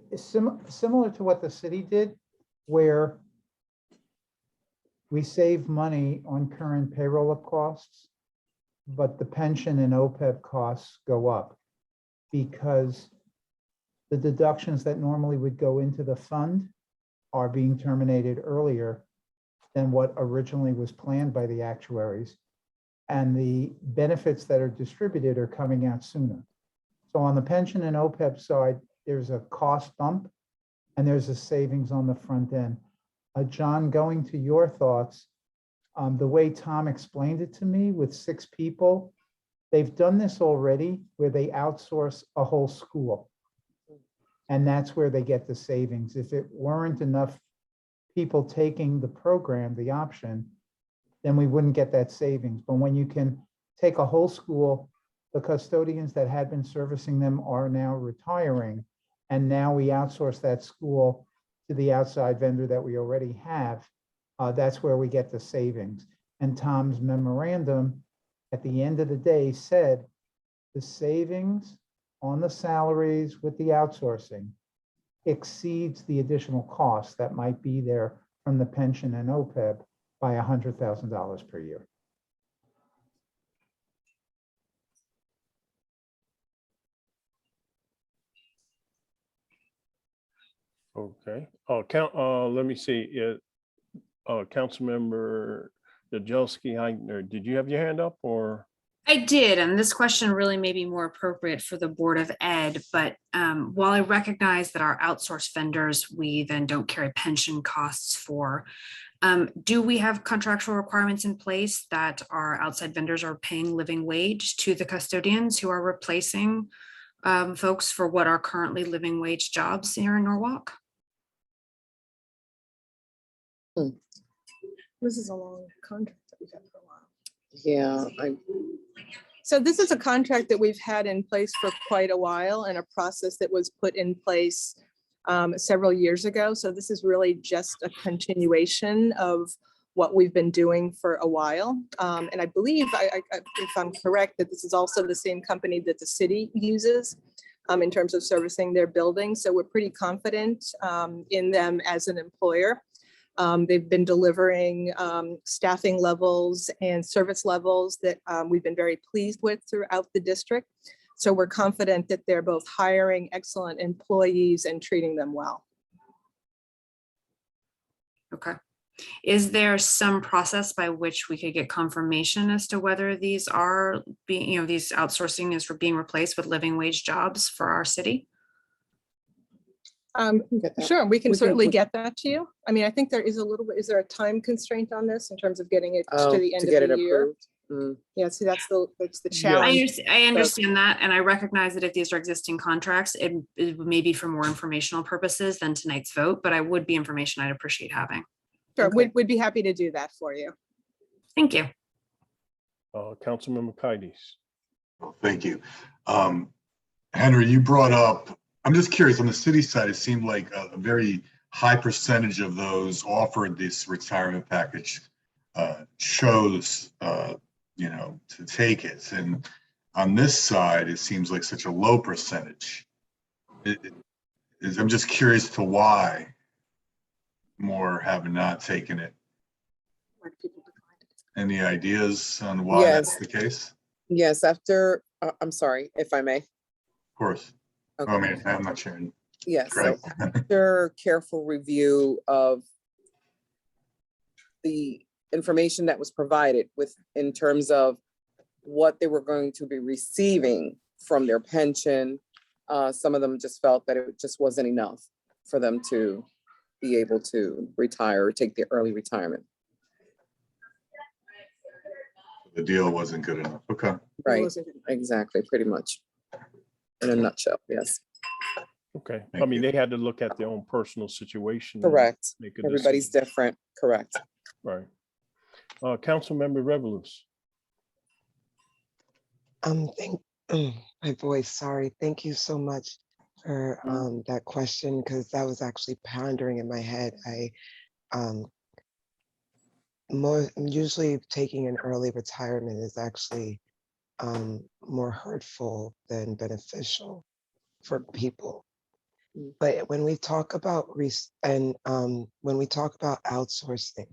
is similar to what the city did, where we save money on current payroll costs, but the pension and OPEB costs go up because the deductions that normally would go into the fund are being terminated earlier than what originally was planned by the actuaries. And the benefits that are distributed are coming out sooner. So on the pension and OPEB side, there's a cost bump and there's a savings on the front end. John, going to your thoughts, the way Tom explained it to me with 6 people, they've done this already where they outsource a whole school. And that's where they get the savings. If it weren't enough people taking the program, the option, then we wouldn't get that savings. But when you can take a whole school, the custodians that had been servicing them are now retiring. And now we outsource that school to the outside vendor that we already have. That's where we get the savings. And Tom's memorandum at the end of the day said the savings on the salaries with the outsourcing exceeds the additional costs that might be there from the pension and OPEB by $100,000 per year. Okay, let me see, Councilmember Jagelski, did you have your hand up or? I did, and this question really may be more appropriate for the Board of Ed, but while I recognize that our outsourced vendors, we then don't carry pension costs for, do we have contractual requirements in place that our outside vendors are paying living wage to the custodians who are replacing folks for what are currently living wage jobs here in Norwalk? This is a long contract that we've had for a while. Yeah, So this is a contract that we've had in place for quite a while and a process that was put in place several years ago. So this is really just a continuation of what we've been doing for a while. And I believe, if I'm correct, that this is also the same company that the city uses in terms of servicing their buildings. So we're pretty confident in them as an employer. They've been delivering staffing levels and service levels that we've been very pleased with throughout the district. So we're confident that they're both hiring excellent employees and treating them well. Okay. Is there some process by which we could get confirmation as to whether these are being, these outsourcing is for being replaced with living wage jobs for our city? Sure, we can certainly get that to you. I mean, I think there is a little bit, is there a time constraint on this in terms of getting it to the end of the year? Yeah, see, that's the challenge. I understand that, and I recognize that if these are existing contracts, it may be for more informational purposes than tonight's vote, but I would be information I'd appreciate having. Sure, we'd be happy to do that for you. Thank you. Councilmember Kaides. Well, thank you. Henry, you brought up, I'm just curious, on the city side, it seemed like a very high percentage of those offered this retirement package chose, to take it. And on this side, it seems like such a low percentage. I'm just curious to why more have not taken it. Any ideas on why that's the case? yes, after, I'm sorry, if I may. Of course. Okay. I mean, I'm not sharing. Yes, so after careful review of the information that was provided in terms of what they were going to be receiving from their pension, some of them just felt that it just wasn't enough for them to be able to retire or take their early retirement. The deal wasn't good enough. Okay. Right, exactly, pretty much. In a nutshell, yes. Okay, Thank I mean, you. they had to look at their own personal situation. and Correct. make a Everybody's decision. different, correct. Right. Councilmember Revelous. My voice, sorry. Thank you so much for that question, because that was actually pondering in my head. Usually taking an early retirement is actually more hurtful than beneficial for people. But when we talk about when we talk about outsourcing,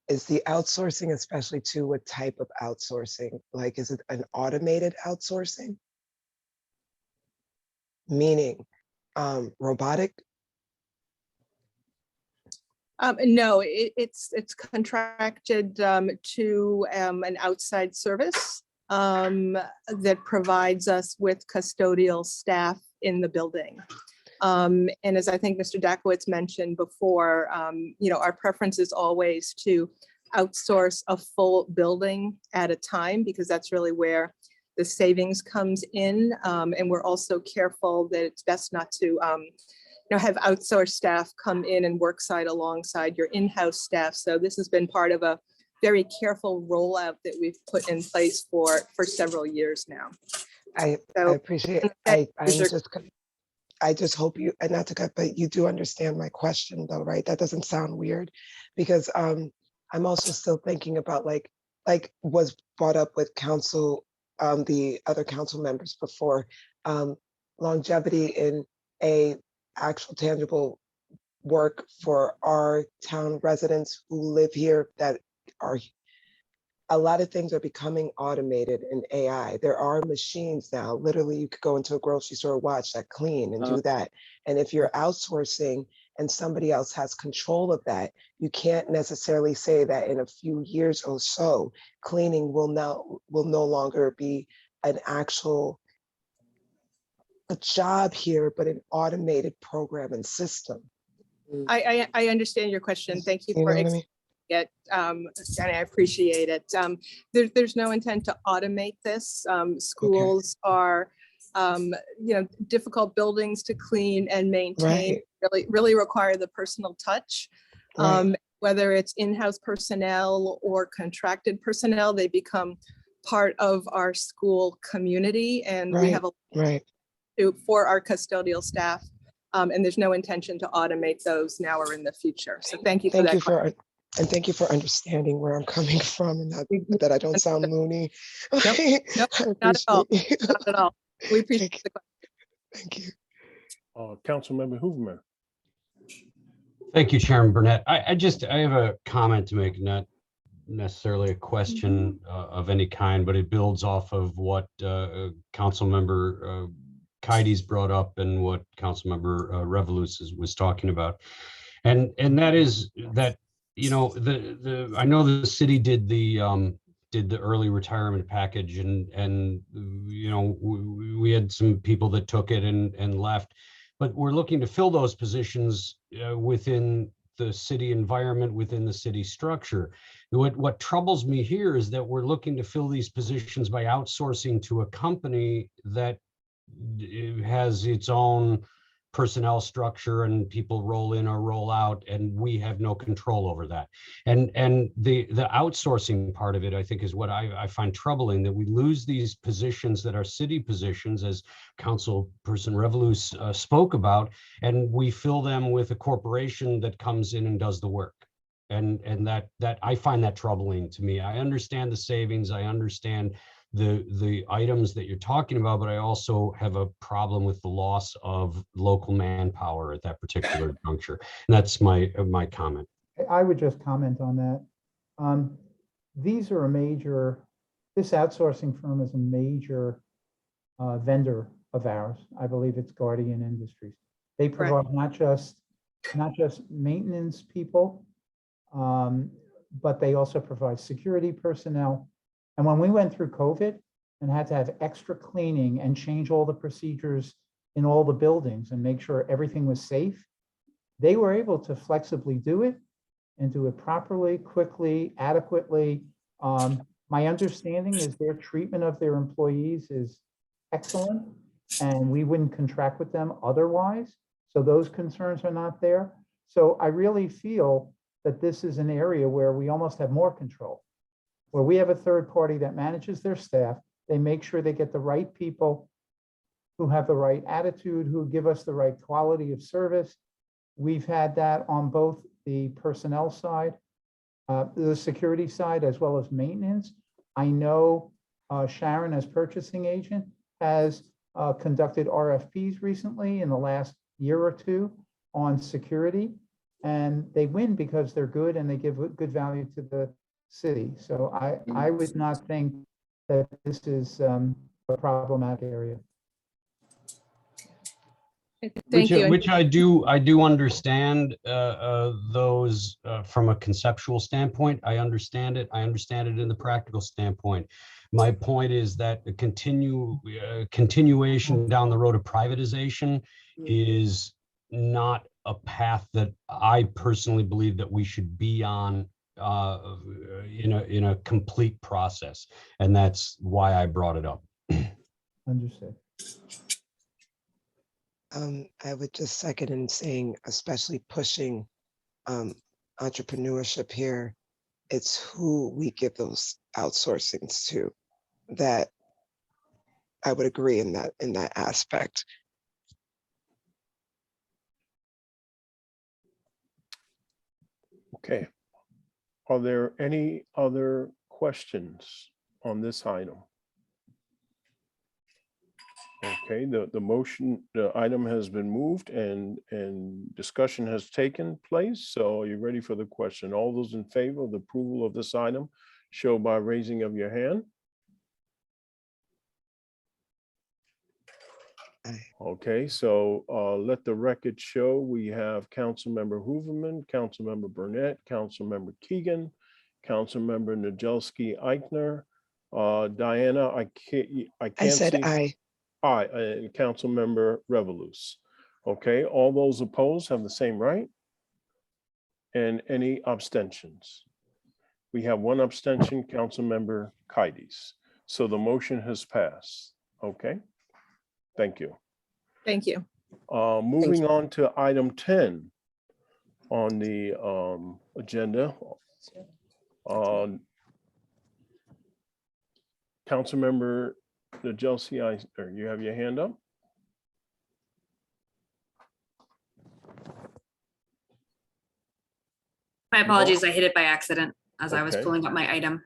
is the outsourcing, especially to what type of outsourcing? Like, is it an automated outsourcing? Meaning robotic? No, it's contracted to an outside service that provides us with custodial staff in the building. And as I think Mr. Dakowitz mentioned before, our preference is always to outsource a full building at a time, because that's really where the savings comes in. And we're also careful that it's best not to have outsourced staff come in and work side alongside your in-house staff. So this has been part of a very careful rollout that we've put in place for several years now. I appreciate it. I just hope you, and not to cut, but you do understand my question though, right? That doesn't sound weird, because I'm also still thinking about like was brought up with Council the other council members before, longevity in a actual tangible work for our town residents who live here, that are, a lot of things are becoming automated in AI. There are machines now, literally you could go into a grocery store, watch that clean and do that. And if you're outsourcing and somebody else has control of that, you can't necessarily say that in a few years or so, cleaning will no longer be an actual a job here, but an automated program and system. I understand your question. Thank you You for know what I mean? it, and I appreciate it. There's no intent to automate this. Schools are, difficult buildings to clean and maintain. Right. Really require the personal touch. Right. Whether it's in-house personnel or contracted personnel, they become part of our school community, and we have a Right. for our custodial staff. And there's no intention to automate those now or in the future. So thank you for that. And thank you for understanding where I'm coming from, and that I don't sound loony. Nope, not at all. Not at all. We appreciate the question. Thank you. Councilmember Hooverman. Thank you, Chairman Burnett. I have a comment to make, not necessarily a question of any kind, but it builds off of what Councilmember Keides brought up and what Councilmember Revolus was talking about. And that is that, I know the city did the early retirement package, and we had some people that took it and left, but we're looking to fill those positions within the city environment, within the city structure. What troubles me here is that we're looking to fill these positions by outsourcing to a company that has its own personnel structure, and people roll in or roll out, and we have no control over that. And the outsourcing part of it, I think, is what I find troubling, that we lose these positions that are city positions, as Councilperson Revolus spoke about, and we fill them with a corporation that comes in and does the work. And that I find that troubling to me. I understand the savings, I understand the items that you're talking about, but I also have a problem with the loss of local manpower at that particular juncture. And that's my comment. I would just comment on that. These are this outsourcing firm is a major vendor of ours. I believe it's Guardian Industries. They provide not just maintenance people, but they also provide security personnel. And when we went through COVID and had to have extra cleaning and change all the procedures in all the buildings and make sure everything was safe, they were able to flexibly do it and do it properly, quickly, adequately. My understanding is their treatment of their employees is excellent, and we wouldn't contract with them otherwise. So those concerns are not there. So I really feel that this is an area where we almost have more control, where we have a third party that manages their staff. They make sure they get the right people who have the right attitude, who give us the right quality of service. We've had that on both the personnel side, the security side, as well as maintenance. I know Sharon, as purchasing agent, has conducted RFPs recently in the last year or two on security, and they win because they're good and they give good value to the city. So I would not think that this is a problematic area. Thank you. Which I do understand those from a conceptual standpoint. I understand it. I understand it in the practical standpoint. My point is that the continuation down the road of privatization is not a path that I personally believe that we should be on in a complete process, and that's why I brought it up. Understood. I would just second in saying, especially pushing entrepreneurship here, it's who we give those outsourcings to, that I would agree in that aspect. Okay. Are there any other questions on this item? Okay, the motion, the item has been moved and discussion has taken place. So are you ready for the question? All those in favor of the approval of this item, show by raising of your hand. Aye. Okay, so let the record show we have Councilmember Hooverman, Councilmember Burnett, Councilmember Keegan, Councilmember Najelski Eichner, Diana, I I can't said see. aye. Aye, and Councilmember Revelous. Okay, all those opposed have the same right? And any abstentions? We have one abstention, Councilmember Kides. So the motion has passed. Okay, thank you. Thank you. Moving on to item 10 on the agenda. Councilmember Najelsi, you have your hand up? My apologies, I hit it by accident as I was Okay. pulling up my item.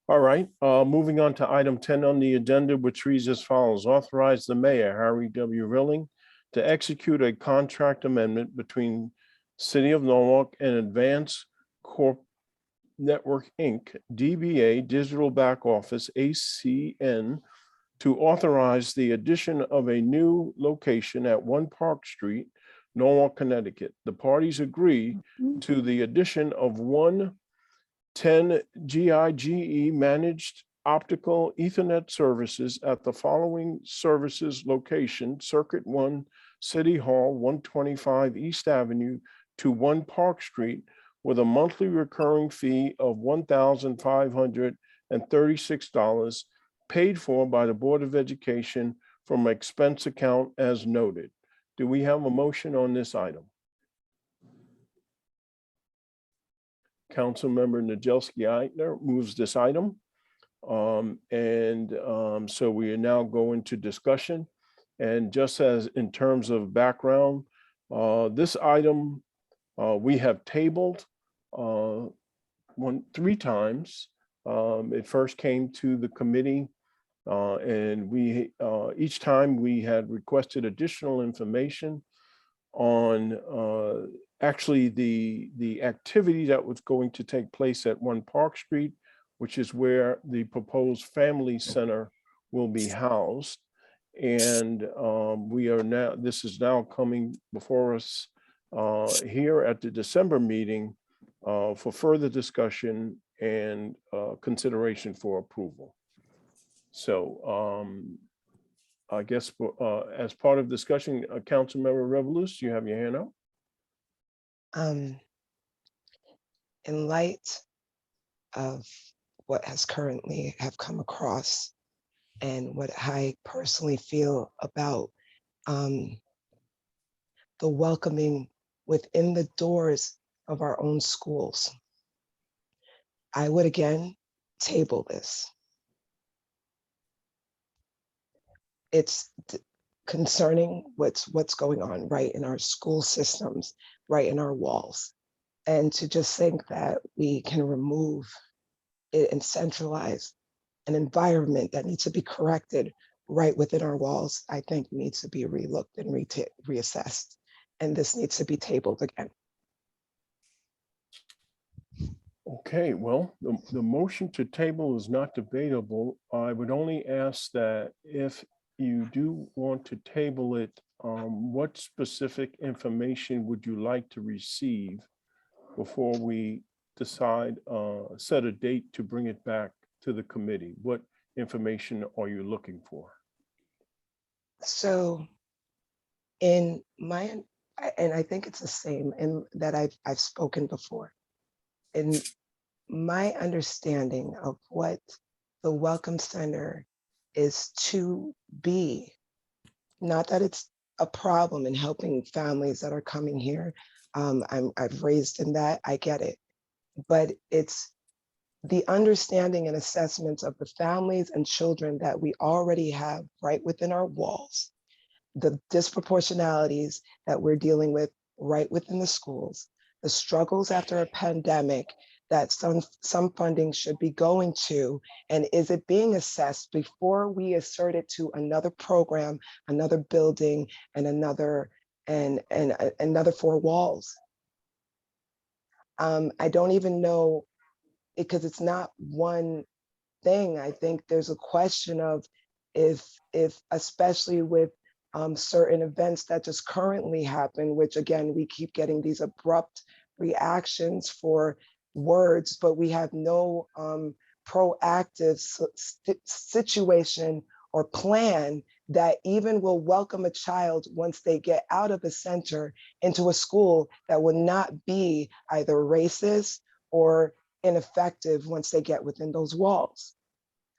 All right, moving on to item 10 on the agenda, which reads as follows. Authorize the mayor, Harry W. Rilling, to execute a contract amendment between City of Norwalk and Advanced Corp Network, Inc., DBA Digital Back Office, ACN, to authorize the addition of a new location at 1 Park Street, Norwalk, Connecticut. The parties agree to the addition of 110 GIGE managed optical Ethernet services at the following services location: Circuit 1, City Hall, 125 East Avenue to 1 Park Street, with a monthly recurring fee of $1,536 paid for by the Board of Education from expense account as noted. Do we have a motion on this item? Councilmember Najelski Eichner moves this item. So we are now going to discussion. And just as in terms of background, this item we have tabled 3 times. It first came to the committee and we each time we had requested additional information on actually the activity that was going to take place at 1 Park Street, which is where the proposed family center will be housed. And we are now, this is now coming before us here at the December meeting for further discussion and consideration for approval. So I guess as part of discussion, Councilmember Revelous, you have your hand up. In light of what has currently have come across and what I personally feel about the welcoming within the doors of our own schools, I would again table this. It's concerning what's going on right in our school systems, right in our walls. And to just think that we can remove it and centralize an environment that needs to be corrected right within our walls, I think needs to be relooked and reassessed. And this needs to be tabled again. Okay, well, the motion to table is not debatable. I would only ask that if you do want to table it, what specific information would you like to receive before we decide, set a date to bring it back to the committee? What information are you looking for? So in my, and I think it's the same in that I've spoken before. In my understanding of what the Welcome Center is to be, not that it's a problem in helping families that are coming here. I've raised in that, I get it. But it's the understanding and assessments of the families and children that we already have right within our walls, the disproportionalities that we're dealing with right within the schools, the struggles after a pandemic that some funding should be going to? And is it being assessed before we assert it to another program, another building, and another four walls? I don't even know, because it's not one thing. I think there's a question of if especially with certain events that just currently happen, which again, we keep getting these abrupt reactions for words, but we have no proactive situation or plan that even will welcome a child once they get out of a center into a school that will not be either racist or ineffective once they get within those walls.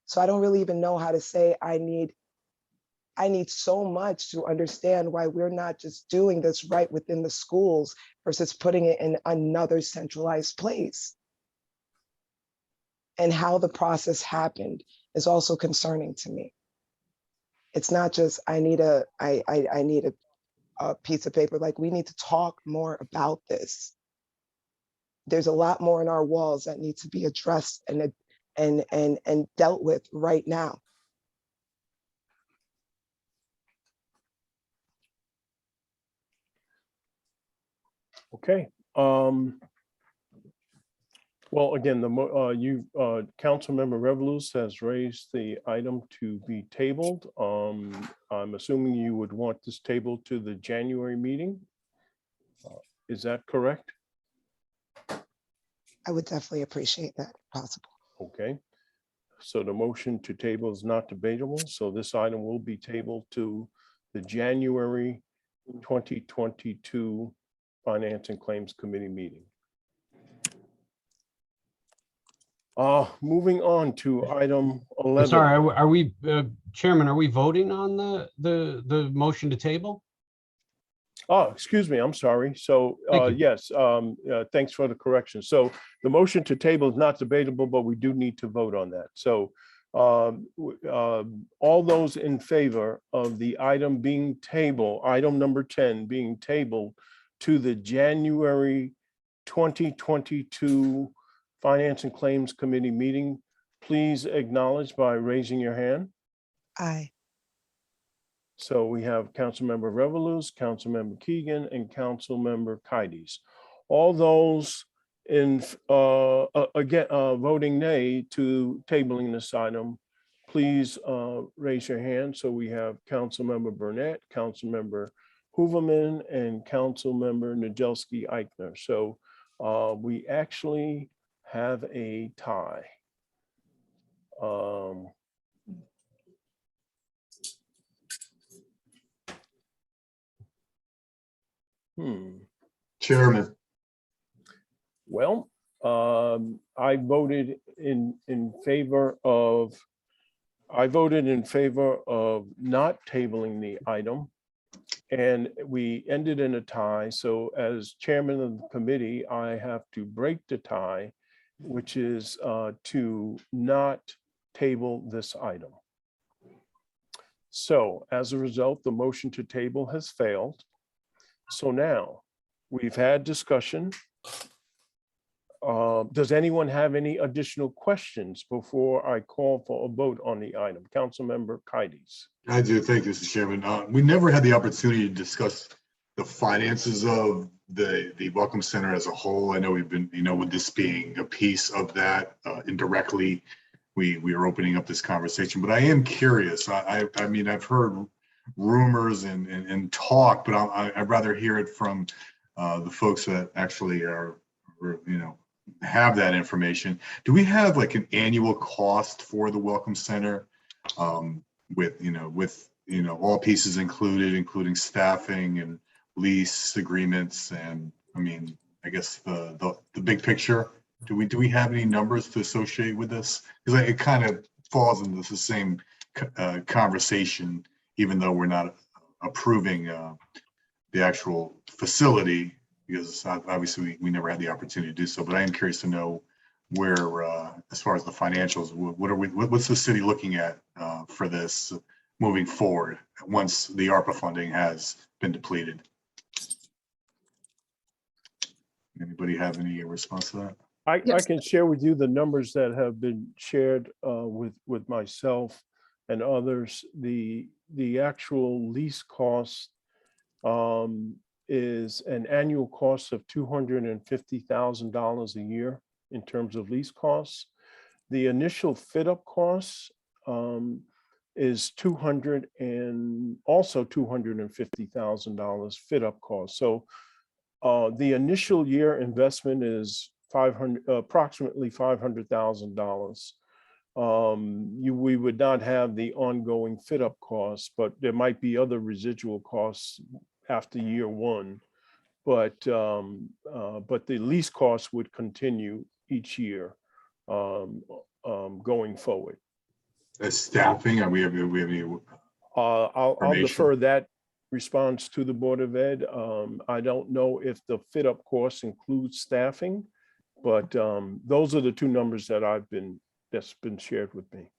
So I don't really even know how to say I need so much to understand why we're not just doing this right within the schools versus putting it in another centralized place. And how the process happened is also concerning to me. It's not just I need a piece of paper. Like, we need to talk more about this. There's a lot more in our walls that need to be addressed and dealt with right now. Okay. Well, again, Councilmember Revelous has raised the item to be tabled. I'm assuming you would want this table to the January meeting. Is that correct? I would definitely appreciate that if possible. Okay. So the motion to table is not debatable. So this item will be tabled to the January 2022 Finance and Claims Committee meeting. Moving on to item 11. Sorry, are we, Chairman, are we voting on the motion to table? Oh, excuse me, I'm sorry. So yes, thanks for the correction. So the motion to table is not debatable, but we do need to vote on that. So all those in favor of the item being tabled, item number 10 being tabled to the January 2022 Finance and Claims Committee meeting, please acknowledge by raising your hand. Aye. So we have Councilmember Revelous, Councilmember Keegan, and Councilmember Kides. All those in voting nay to tabling this item, please raise your hand. So we have Councilmember Burnett, Councilmember Hooverman, and Councilmember Najelski Eichner. So we actually have a tie. Chairman. Well, I voted in favor of not tabling the item, and we ended in a tie. So as chairman of the committee, I have to break the tie, which is to not table this item. So as a result, the motion to table has failed. So now we've had discussion. Does anyone have any additional questions before I call for a vote on the item? Councilmember Kides. I do. Thank you, Mr. Chairman. We never had the opportunity to discuss the finances of the Welcome Center as a whole. I know we've been, with this being a piece of that indirectly, we are opening up this conversation, but I am curious. I mean, I've heard rumors and talk, but I'd rather hear it from the folks that actually are, have that information. Do we have like an annual cost for the Welcome Center with all pieces included, including staffing and lease agreements? And I mean, I guess the big picture, do we have any numbers to associate with this? Because it kind of falls into the same conversation, even though we're not approving the actual facility, because obviously we never had the opportunity to do so. But I am curious to know where, as far as the financials, what's the city looking at for this moving forward once the ARPA funding has been depleted? Anybody have any response to that? I Yes. can share with you the numbers that have been shared with myself and others. The actual lease cost is an annual cost of $250,000 a year in terms of lease costs. The initial fit up costs is $250,000 fit up costs. So the initial year investment is approximately $500,000. We would not have the ongoing fit up costs, but there might be other residual costs after year one. But the lease costs would continue each year going forward. Staffing, we have any? I'll Information. defer that response to the Board of Ed. I don't know if the fit up costs include staffing, but those are the two numbers that that's been shared with me.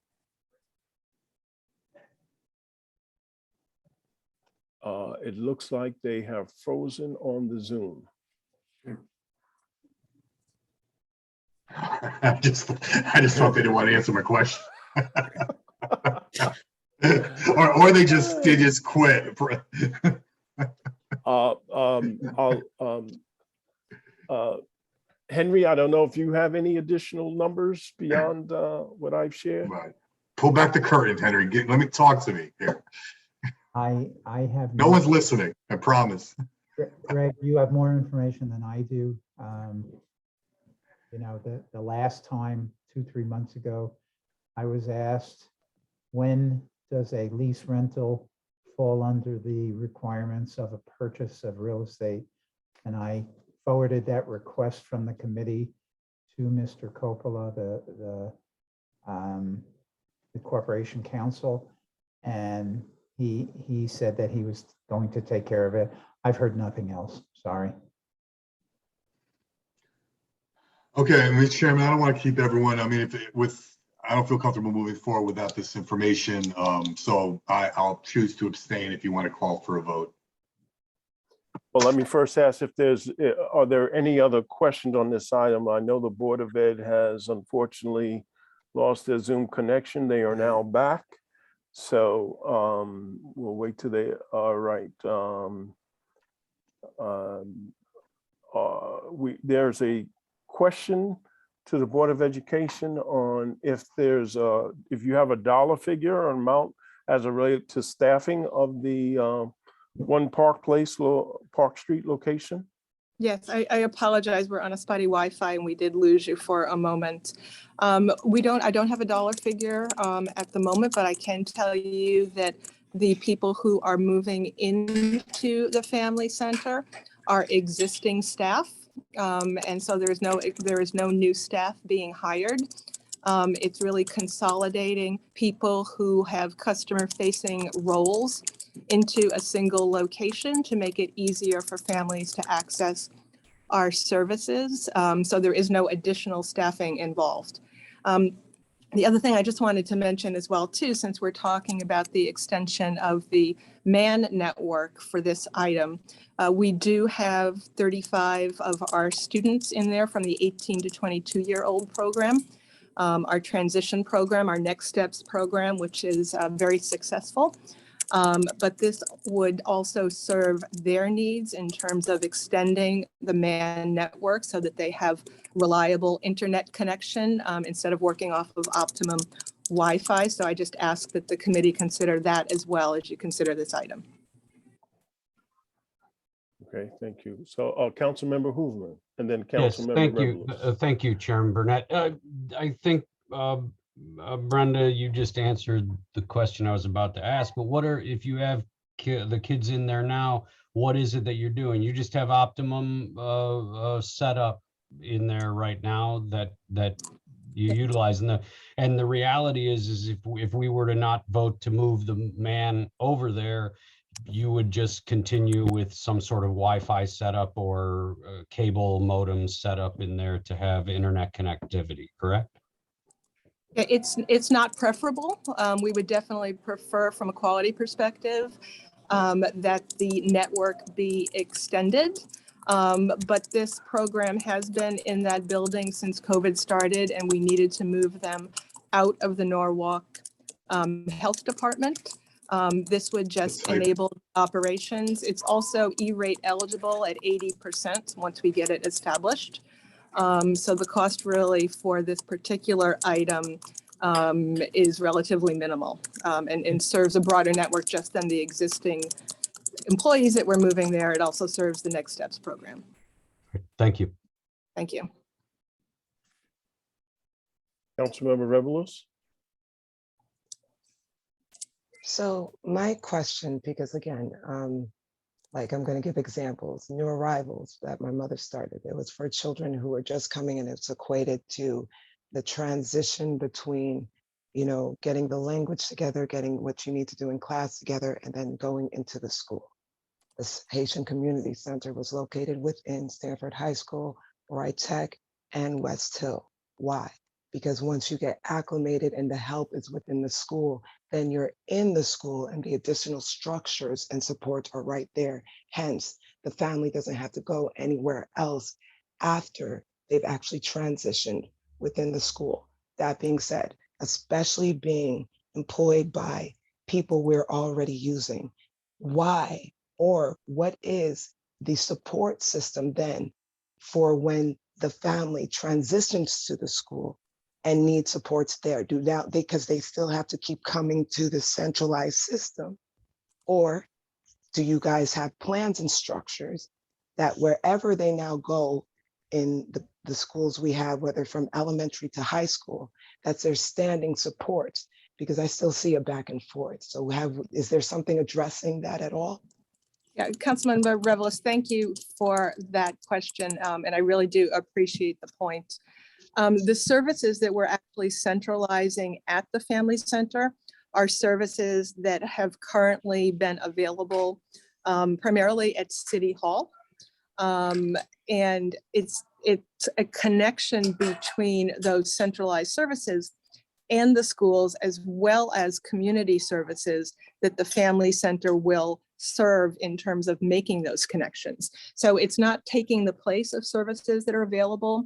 It looks like they have frozen on the Zoom. I just thought they didn't want to answer my question. or they just quit. Henry, I don't know if you have any additional numbers beyond what I've shared. Right. Pull back the curtain, Henry. Let me talk to me here. I have. No one's listening, I promise. Greg, you have more information than I do. You know, the last time, 2-3 months ago, I was asked, when does a lease rental fall under the requirements of a purchase of real estate? And I forwarded that request from the committee to Mr. Coppola, the corporation counsel, and he said that he was going to take care of it. I've heard nothing else. Sorry. Okay, Mr. Chairman, I don't want to keep everyone. I mean, I don't feel comfortable moving forward without this information. So I'll choose to abstain if you want to call for a vote. Well, let me first ask if are there any other questions on this item? I know the Board of Ed has unfortunately lost their Zoom connection. They are now back. So we'll wait till they are right. There's a question to the Board of Education on if you have a dollar figure or amount as it relates to staffing of the One Park Street location. Yes, I apologize. We're on a spotty Wi-Fi and we did lose you for a moment. I don't have a dollar figure at the moment, but I can tell you that the people who are moving into the family center are existing staff. And so there is no new staff being hired. It's really consolidating people who have customer-facing roles into a single location to make it easier for families to access our services. So there is no additional staffing involved. The other thing I just wanted to mention as well, too, since we're talking about the extension of the MAN network for this item, we do have 35 of our students in there from the 18 to 22-year-old program. Our transition program, our Next Steps program, which is very successful. But this would also serve their needs in terms of extending the MAN network so that they have reliable internet connection instead of working off of Optimum Wi-Fi. So I just ask that the committee consider that as well as you consider this item. Okay, thank you. So Councilmember Hooverman and then Yes, Councilmember thank you. Revelous. Thank you, Chairman Burnett. I think Brenda, you just answered the question I was about to ask, but if you have the kids in there now, what is it that you're doing? You just have Optimum set up in there right now that you utilize, and the reality is if we were to not vote to move the MAN over there, you would just continue with some sort of Wi-Fi setup or cable modem setup in there to have internet connectivity, correct? It's not preferable. We would definitely prefer, from a quality perspective, that the network be extended. But this program has been in that building since COVID started, and we needed to move them out of the Norwalk Health Department. This would just That's right. enable operations. It's also E-rate eligible at 80% once we get it established. So the cost really for this particular item is relatively minimal, and serves a broader network just than the existing employees that we're moving there. It also serves the Next Steps program. Thank you. Thank you. Councilmember Revelous? So my question, because again, like I'm going to give examples, new arrivals that my mother started. It was for children who were just coming in. It's equated to the transition between, you know, getting the language together, getting what you need to do in class together, and then going into the school. The Haitian Community Center was located within Stanford High School, Wright Tech, and West Hill. Why? Because once you get acclimated and the help is within the school, then you're in the school and the additional structures and supports are right there. Hence, the family doesn't have to go anywhere else after they've actually transitioned within the school. That being said, especially being employed by people we're already using, why or what is the support system then for when the family transitions to the school and need supports there? Do now because they still have to keep coming to the centralized system? Or do you guys have plans and structures that wherever they now go in the schools we have, whether from elementary to high school, that's their standing supports? Because I still see a back and forth. So is there something addressing that at all? Yeah, Councilmember Revelous, thank you for that question. And I really do appreciate the point. The services that we're actually centralizing at the Family Center are services that have currently been available primarily at City Hall. And it's a connection between those centralized services and the schools, as well as community services that the Family Center will serve in terms of making those connections. So it's not taking the place of services that are available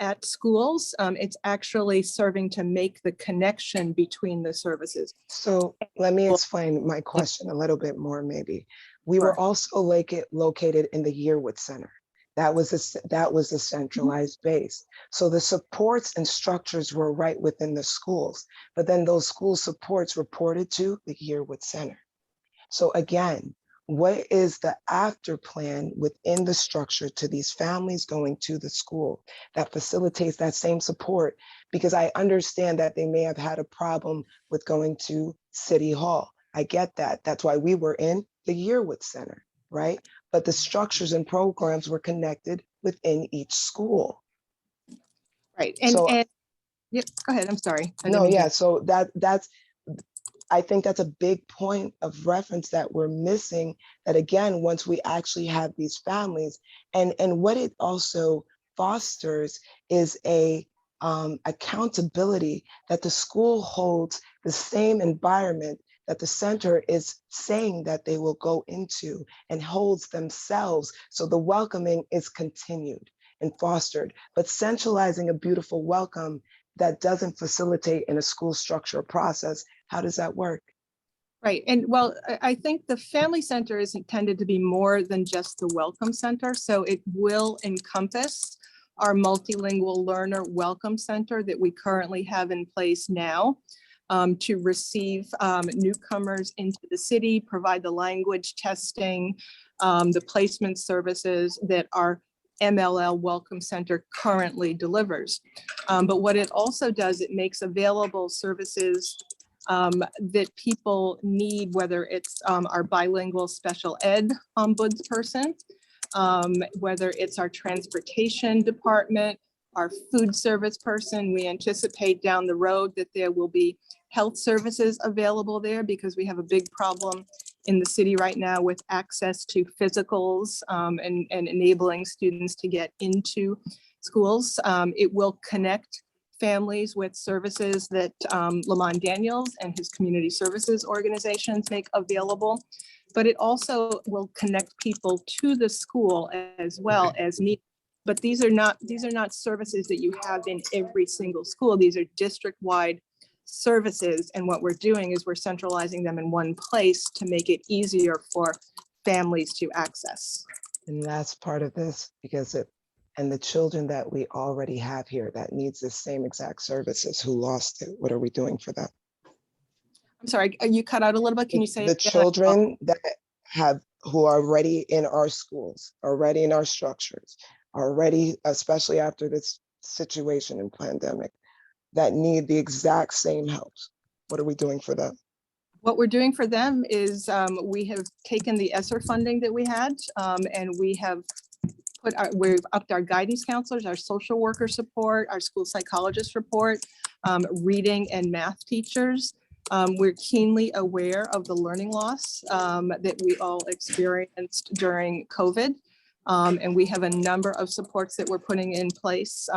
at schools. It's actually serving to make the connection between the services. So let me explain my question a little bit more, maybe. We were also located in the Yearwood Center. That was a centralized base. So the supports and structures were right within the schools, but then those school supports reported to the Yearwood Center. So again, what is the after plan within the structure to these families going to the school that facilitates that same support? Because I understand that they may have had a problem with going to City Hall. I get that. That's why we were in the Yearwood Center, right? But the structures and programs were connected within each school. Right. And yep, go ahead. I'm sorry. No, yeah. So that's I think that's a big point of reference that we're missing, that again, once we actually have these families, and what it also fosters is a accountability that the school holds the same environment that the center is saying that they will go into, and holds themselves. So the welcoming is continued and fostered, but centralizing a beautiful welcome that doesn't facilitate in a school structure or process, how does that work? Right. And well, I think the Family Center is intended to be more than just the Welcome Center. So it will encompass our multilingual learner Welcome Center that we currently have in place now to receive newcomers into the city, provide the language testing, the placement services that our MLL Welcome Center currently delivers. But what it also does, it makes available services that people need, whether it's our bilingual special ed ombudsperson, whether it's our transportation department, our food service person. We anticipate down the road that there will be health services available there, because we have a big problem in the city right now with access to physicals and enabling students to get into schools. It will connect families with services that Lamont Daniels and his community services organizations make available. but it also will connect people to the school as well as need. But these are not services that you have in every single school. These are district-wide services. And what we're doing is we're centralizing them in one place to make it easier for families to access. And that's part of this, because and the children that we already have here that needs the same exact services who lost it, what are we doing for them? I'm sorry, you cut out a little bit. Can you say The it again? children that who are already in our schools, already in our structures, already, especially after this situation and pandemic, that need the exact same help. What are we doing for them? What we're doing for them is we have taken the ESSER funding that we had and we've upped our guidance counselors, our social worker support, our school psychologist support, reading and math teachers. We're keenly aware of the learning loss that we all experienced during COVID. And we have a number of supports that we're putting in place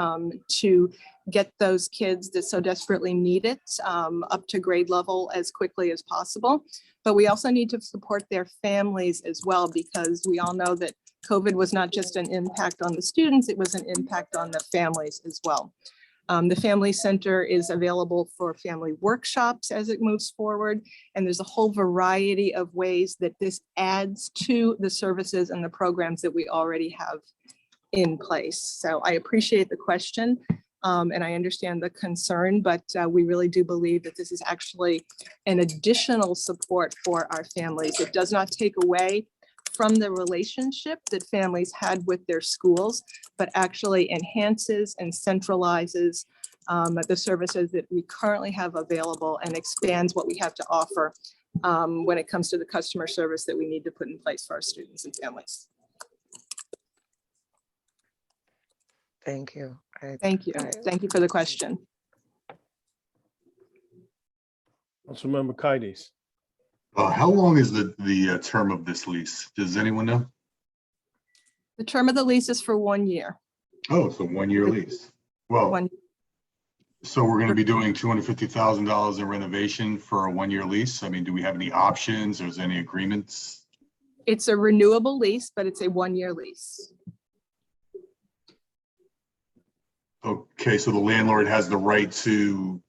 to get those kids that so desperately need it up to grade level as quickly as possible. But we also need to support their families as well, because we all know that COVID was not just an impact on the students, it was an impact on the families as well. The Family Center is available for family workshops as it moves forward. And there's a whole variety of ways that this adds to the services and the programs that we already have in place. So I appreciate the question and I understand the concern, but we really do believe that this is actually an additional support for our families. It does not take away from the relationship that families had with their schools, but actually enhances and centralizes the services that we currently have available and expands what we have to offer when it comes to the customer service that we need to put in place for our students and families. Thank you. Thank you. Thank you for the question. Councilmember Kaides. How long is the term of this lease? Does anyone know? The term of the lease is for 1 year. Oh, it's a 1 year lease. Well, so we're going to be doing $250,000 in renovation for a 1 year lease. I mean, do we have any options or is there any agreements? It's a renewable lease, but it's a 1 year lease. Okay, so the landlord has the right to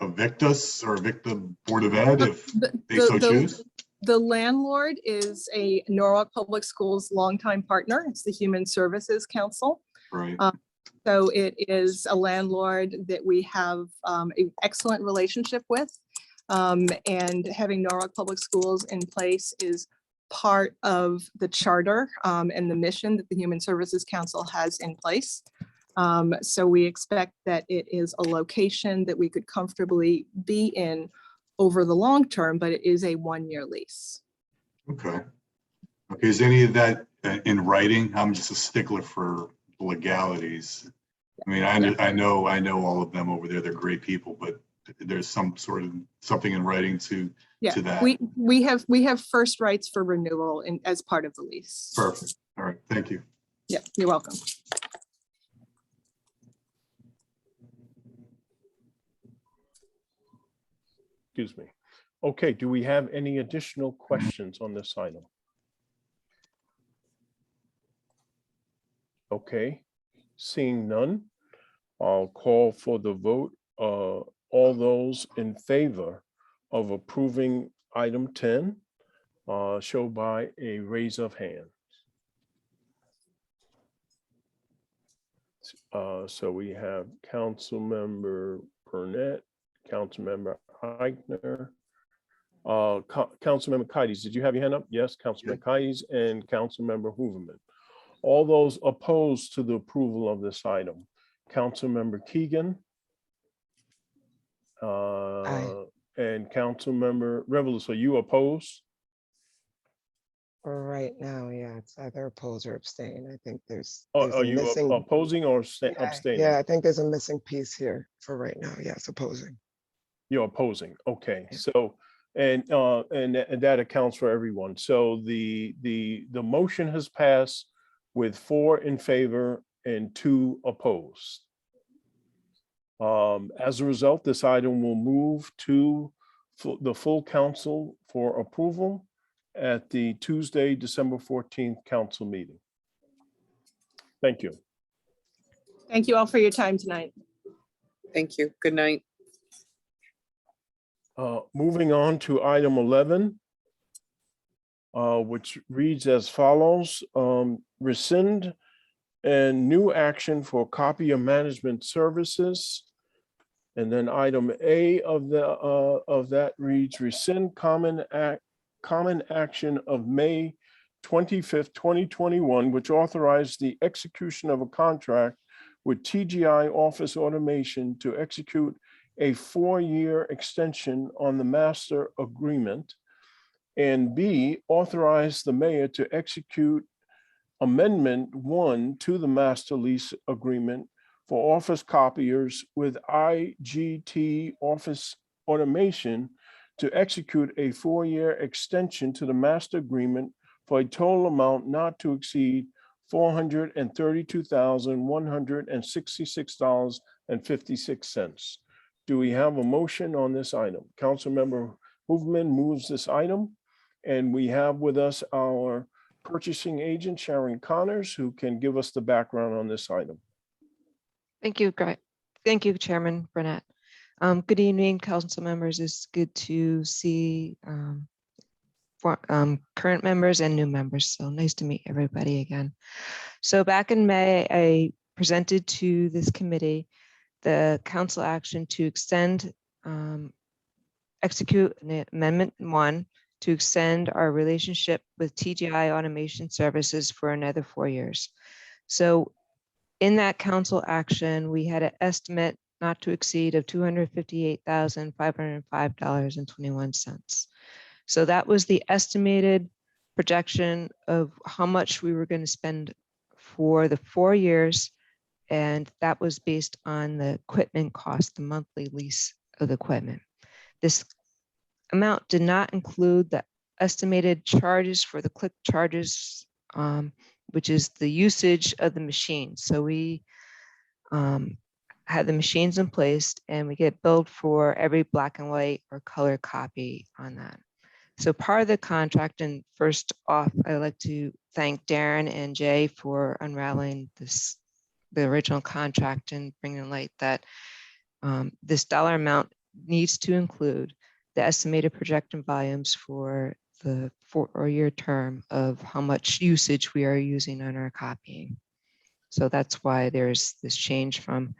evict us or evict the Board of Ed if they so choose? The landlord is a Norwalk Public Schools longtime partner. It's the Human Services Council. Right. So it is a landlord that we have an excellent relationship with. And having Norwalk Public Schools in place is part of the charter and the mission that the Human Services Council has in place. So we expect that it is a location that we could comfortably be in over the long term, but it is a 1 year lease. Okay. Okay, is any of that in writing? I'm just a stickler for legalities. I mean, I know all of them over there. They're great people, but there's some sort of something in writing to that. We have first rights for renewal as part of the lease. Perfect. All right. Thank you. Yeah, you're welcome. Excuse me. Okay, do we have any additional questions on this item? Okay, seeing none, I'll call for the vote. All those in favor of approving item 10, show by a raise of hands. So we have Councilmember Burnett, Councilmember Eichner, Councilmember Kaides, did you have your hand up? Yes, Councilmember Kaides and Councilmember Hooverman. All those opposed to the approval of this item, Councilmember Keegan and Councilmember Revelous, are you opposed? Right now, yeah, it's either oppose or abstain. I think there's Are you missing, opposing or abstaining? Yeah, I think there's a missing piece here for right now. Yes, opposing. You're opposing. Okay, so and that accounts for everyone. So the motion has passed with 4 in favor and 2 opposed. As a result, this item will move to the full council for approval, at the Tuesday, December 14th council meeting. Thank you. Thank you all for your time tonight. Thank you. Good night. Moving on to item 11, which reads as follows: rescind and new action for copier management services. And then item A of that reads rescind common action of May 25th, 2021, which authorized the execution of a contract with TGI Office Automation to execute a 4-year extension on the master agreement. And B, authorize the mayor to execute Amendment 1 to the master lease agreement for office copiers with IGT Office Automation to execute a 4-year extension to the master agreement for a total amount not to exceed $432,166.56. Do we have a motion on this item? Councilmember Hoofman moves this item, and we have with us our purchasing agent, Sharon Connors, who can give us the background on this item. Thank you, thank you, Chairman Burnett. Good evening, council members. It's good to see current members and new members. So nice to meet everybody again. So back in May, I presented to this committee the council action to execute Amendment 1 to extend our relationship with TGI Automation Services for another 4 years. So in that council action, we had an estimate not to exceed of $258,505.21. So that was the estimated projection of how much we were going to spend for the 4 years. And that was based on the equipment cost, the monthly lease of the equipment. This amount did not include the estimated charges for the click charges, which is the usage of the machine. So we had the machines in place and we get billed for every black and white or color copy on that. So part of the contract, and first off, I'd like to thank Darren and Jay for unraveling the original contract and bringing to light that this dollar amount needs to include the estimated projected volumes for the 4-year term of how much usage we are using on our copying. So that's why there's this change from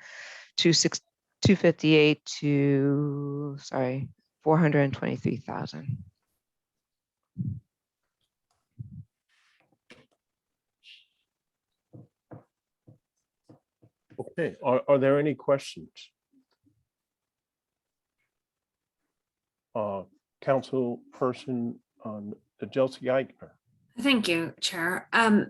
258 to, sorry, 423,000. Okay, are there any questions? Councilperson Jelsi Eichner. Thank you, Chair. I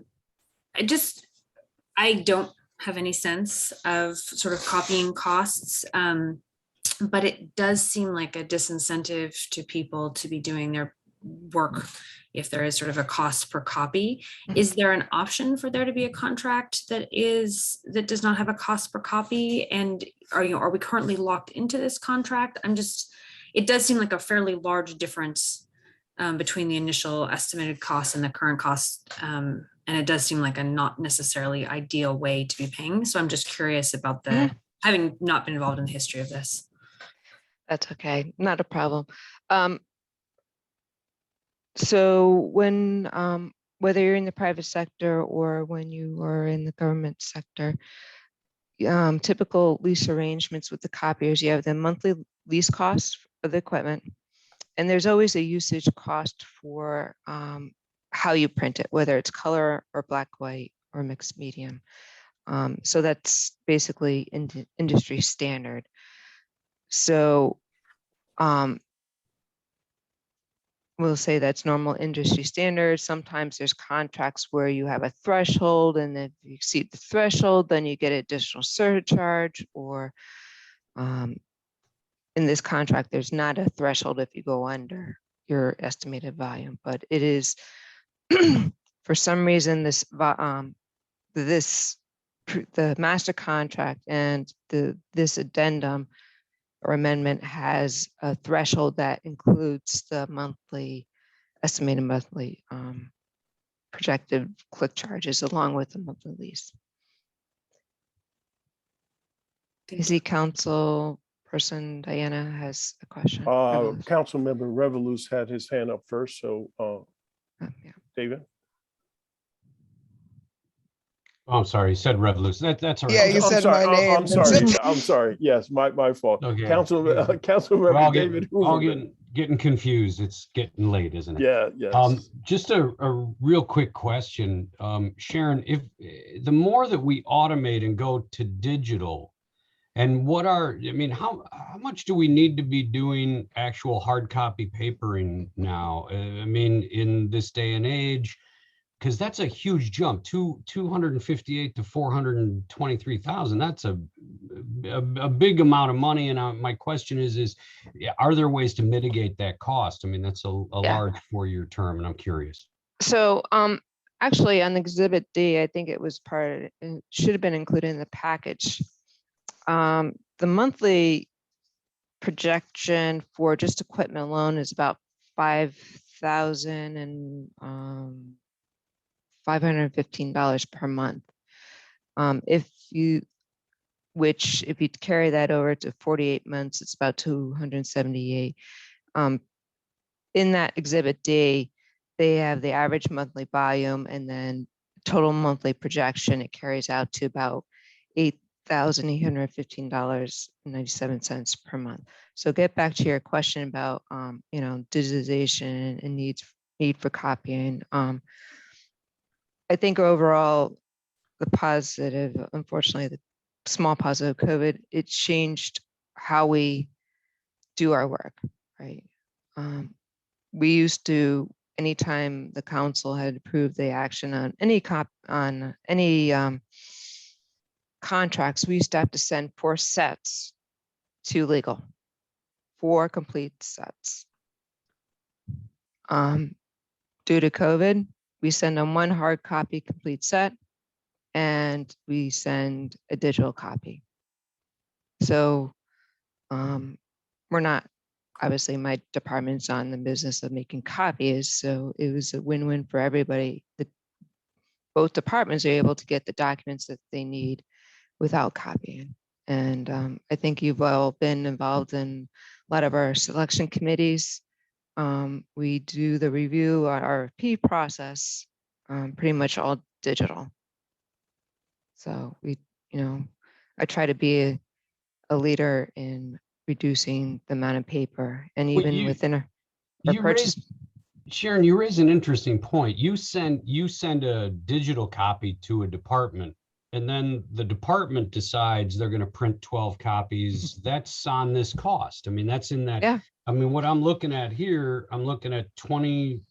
don't have any sense of sort of copying costs, but it does seem like a disincentive to people to be doing their work if there is sort of a cost per copy. Is there an option for there to be a contract that does not have a cost per copy? And are we currently locked into this contract? It does seem like a fairly large difference between the initial estimated cost and the current cost. And it does seem like a not necessarily ideal way to be paying. So I'm just curious about having not been involved in the history of this. That's okay, not a problem. So when, whether you're in the private sector or when you are in the government sector, typical lease arrangements with the copiers, you have the monthly lease costs of the equipment, and there's always a usage cost for how you print it, whether it's color or black, white, or mixed medium. So that's basically industry standard. So we'll say that's normal industry standard. Sometimes there's contracts where you have a threshold, and if you exceed the threshold, then you get additional surcharge, or in this contract, there's not a threshold if you go under your estimated volume, but it is, for some reason, the master contract and this addendum or amendment has a threshold that includes the monthly estimated monthly projected click charges along with the monthly lease. I see council person Diana has a question. Revelous. Councilmember Revolus had his hand up first, so Yeah. David. Oh, I'm sorry, you said Revolus. That's all right. Yeah, you said my name. I'm sorry. I'm sorry. Yes, my fault. Okay. We're Councilmember all David all Hooverman. getting confused. It's getting late, isn't it? Yeah, yes. Just a real quick question. Sharon, if the more that we automate and go to digital, and how much do we need to be doing actual hard copy papering now? I mean, in this day and age, because that's a huge jump, 258 to 423,000. That's a big amount of money. And my question is, are there ways to mitigate that cost? I mean, that's a large 4-year term, and I'm curious. So actually on Exhibit D, I think it was it should have been included in the package. The monthly projection for just equipment alone is about $5,515 per month. If you carry that over to 48 months, it's about 278. In that Exhibit D, they have the average monthly volume and then total monthly projection. It carries out to about $8,815.97 per month. So get back to your question about digitization and need for copying. I think overall the positive, unfortunately, the small positive COVID, it changed how we do our work, right? We used to, anytime the council had approved the action on any contracts, we used to have to send 4 sets to legal, 4 complete sets. Due to COVID, we send them 1 hard copy complete set and we send a digital copy. So we're not, obviously my department's on the business of making copies, so it was a win-win for everybody. Both departments are able to get the documents that they need without copying. And I think you've all been involved in a lot of our selection committees. We do the review, our RFP process, pretty much all digital. So I try to be a leader in reducing the amount of paper, and even within our purchase. Sharon, you raise an interesting point. You send a digital copy to a department, and then the department decides they're going to print 12 copies. That's on this cost. I mean, that's in that. Yeah. I mean, what I'm looking at here, I'm looking at 29.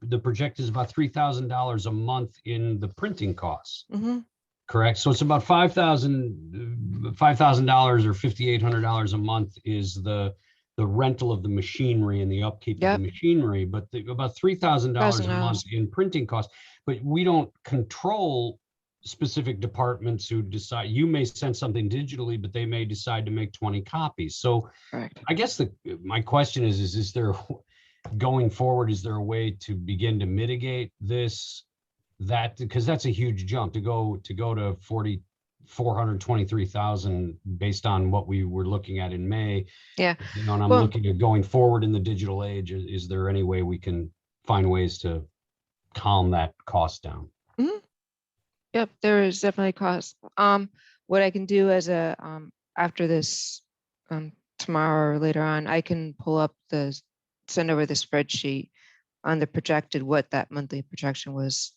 The project is about $3,000 a month in the printing costs. Mm-hmm. Correct. So it's about $5,000 or $5,800 a month is the rental of the machinery and the upkeep of the machinery, but about $3,000 a month in printing costs. But we don't control specific departments who decide. You may send something digitally, but they may decide to make 20 copies. So correct. I guess my question is there, going forward, is there a way to begin to mitigate this? Because that's a huge jump to go to 423,000 based on what we were looking at in May. Yeah. And I'm looking at going forward in the digital age. Is there any way we can find ways to calm that cost down? Mm-hmm. Yep, there is definitely cost. What I can do as after this tomorrow or later on, I can send over the spreadsheet on the projected, what that monthly projection was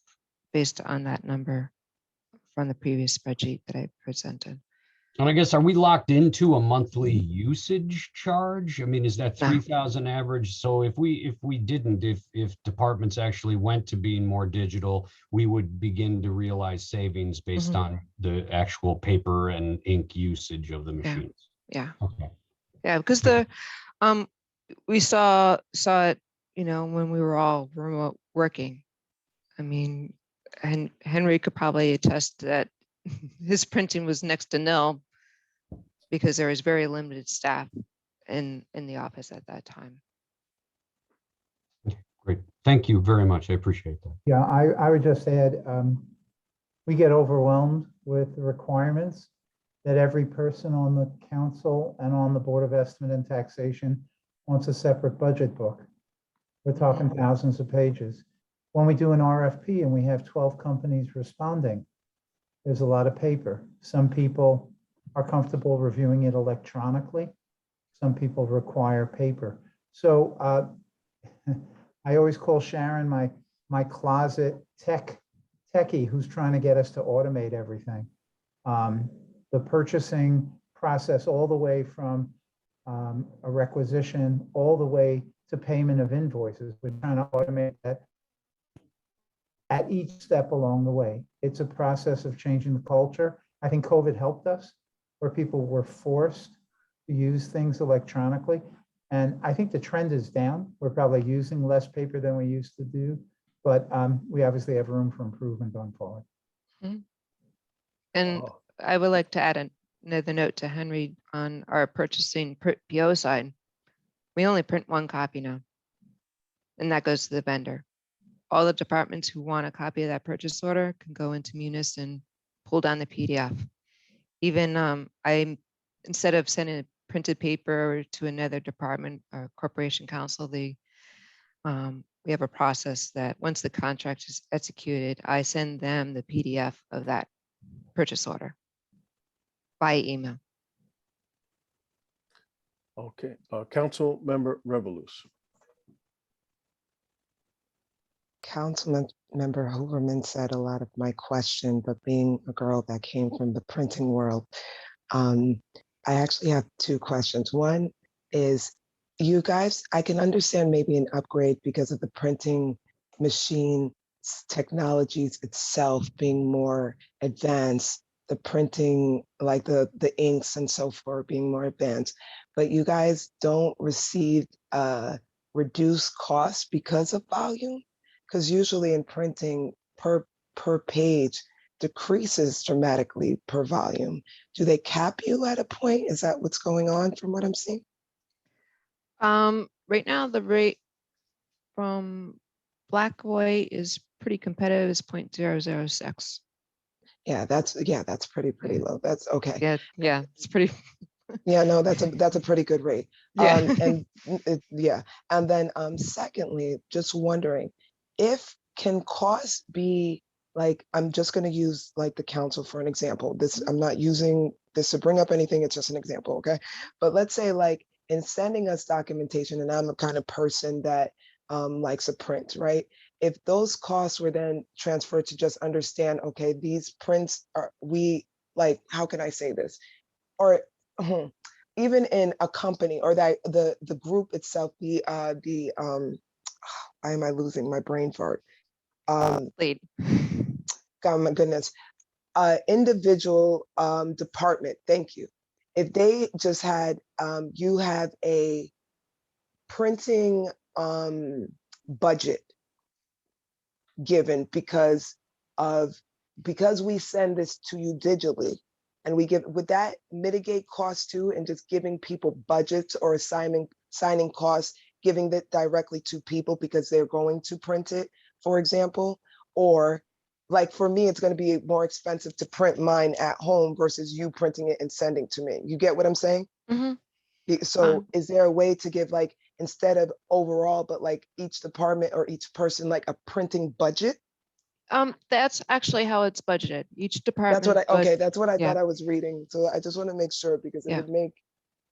based on that number from the previous spreadsheet that I presented. And I guess, are we locked into a monthly usage charge? I mean, is that 3,000 average? So if departments actually went to being more digital, we would begin to realize savings based on the actual paper and ink usage of the machines. Yeah. Okay. Yeah, because we saw it, when we were all remote working. I mean, and Henry could probably attest that his printing was next to nil because there was very limited staff in the office at that time. Thank you very much. I appreciate that. Yeah, I would just add, we get overwhelmed with the requirements that every person on the council and on the Board of Estimate and Taxation wants a separate budget book. We're talking thousands of pages. When we do an RFP and we have 12 companies responding, there's a lot of paper. Some people are comfortable reviewing it electronically. Some people require paper. So I always call Sharon my closet techie who's trying to get us to automate everything. The purchasing process all the way from a requisition all the way to payment of invoices. We're trying to automate that at each step along the way. It's a process of changing the culture. I think COVID helped us, where people were forced to use things electronically. And I think the trend is down. We're probably using less paper than we used to do, but we obviously have room for improvement going forward. And I would like to add another note to Henry on our purchasing PO side. We only print one copy now, and that goes to the vendor. All the departments who want a copy of that purchase order can go into Munis and pull down the PDF. Even instead of sending a printed paper to another department or corporation counsel, we have a process that once the contract is executed, I send them the PDF of that purchase order by email. Okay, Council Member Revelous. Councilman Member Hooverman said a lot of my question, but being a girl that came from the printing world, I actually have two questions. One is, you guys, I can understand maybe an upgrade because of the printing machine technologies itself being more advanced, the printing, like the inks and so forth being more advanced, but you guys don't receive reduced costs because of volume? Because usually in printing, per page decreases dramatically per volume. Do they cap you at a point? Is that what's going on from what I'm seeing? Right now, the rate from black white is pretty competitive, is 0.006. Yeah, that's pretty low. That's okay. Yeah, it's pretty. Yeah, no, that's a pretty good rate. Yeah. And then secondly, just wondering, can costs be, like, I'm just going to use like the council for an example. I'm not using this to bring up anything, it's just an example, okay? But let's say, like, in sending us documentation, and I'm the kind of person that likes to print, right? If those costs were then transferred to just understand, okay, these prints are, how can I say this? Or even in a company or that the group itself, why am I losing my brain fart? Lead. God, my goodness. Individual department, thank you. If they just had, you have a printing budget given because we send this to you digitally, and would that mitigate costs too, and just giving people budgets or signing costs, giving that directly to people because they're going to print it, for example? Or, like, for me, it's going to be more expensive to print mine at home versus you printing it and sending to me. You get what I'm saying? So is there a way to give, like, instead of overall, but like each department or each person, like a printing budget? That's actually how it's budgeted. Each department. That's what I thought I was reading. So I just want to make sure, because it would make,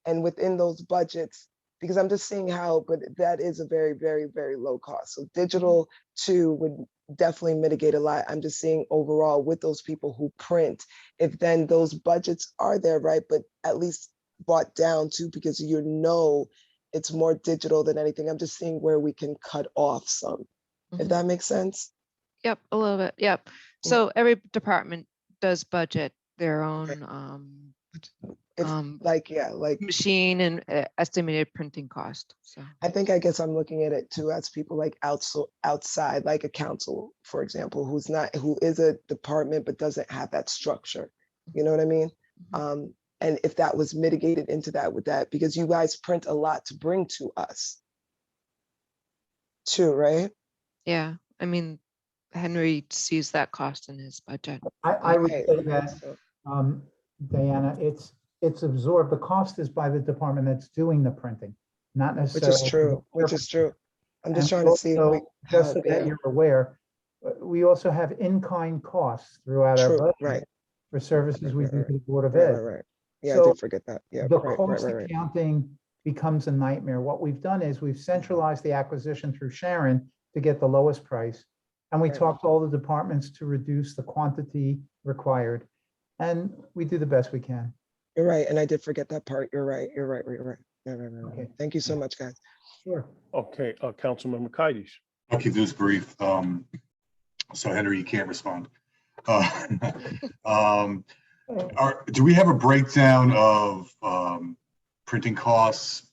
and within those budgets, because I'm just seeing how, but that is a very, very, very low cost. So digital too would definitely mitigate a lot. I'm just seeing overall with those people who print, if then those budgets are there, right? But at least brought down too, because it's more digital than anything. I'm just seeing where we can cut off some, if that makes sense. Yep, a little bit. Yep. So every department does budget their own machine and estimated printing cost. So I guess I'm looking at it too as people like outside, like a council, for example, who is a department but doesn't have that structure. You know what I mean? And if that was mitigated into that with that, because you guys print a lot to bring to us too, right? Yeah, I mean, Henry sees that cost in his budget. I would Okay, say that, so- Diana, it's absorbed, the cost is by the department that's doing the printing, not Which necessarily. is true, which is true. I'm just And trying to see if we also, just so help, that yeah, you're aware, we also have in-kind costs throughout our true, budget right, for services we right, do right, to the Board of right, Ed. right. Yeah, I So did forget that, yeah, the right, cost right. accounting becomes a nightmare. What we've done is we've centralized the acquisition through Sharon to get the lowest price. And we Right. talked to all the departments to reduce the quantity required. And we do the best we can. You're right, and I did forget that part, you're right, you're right, you're right. Right. Okay. Thank you so much, guys. Sure. Okay, Councilmember Kaidish. I'll keep this brief. So Henry, you can't respond. Do we have a breakdown of printing costs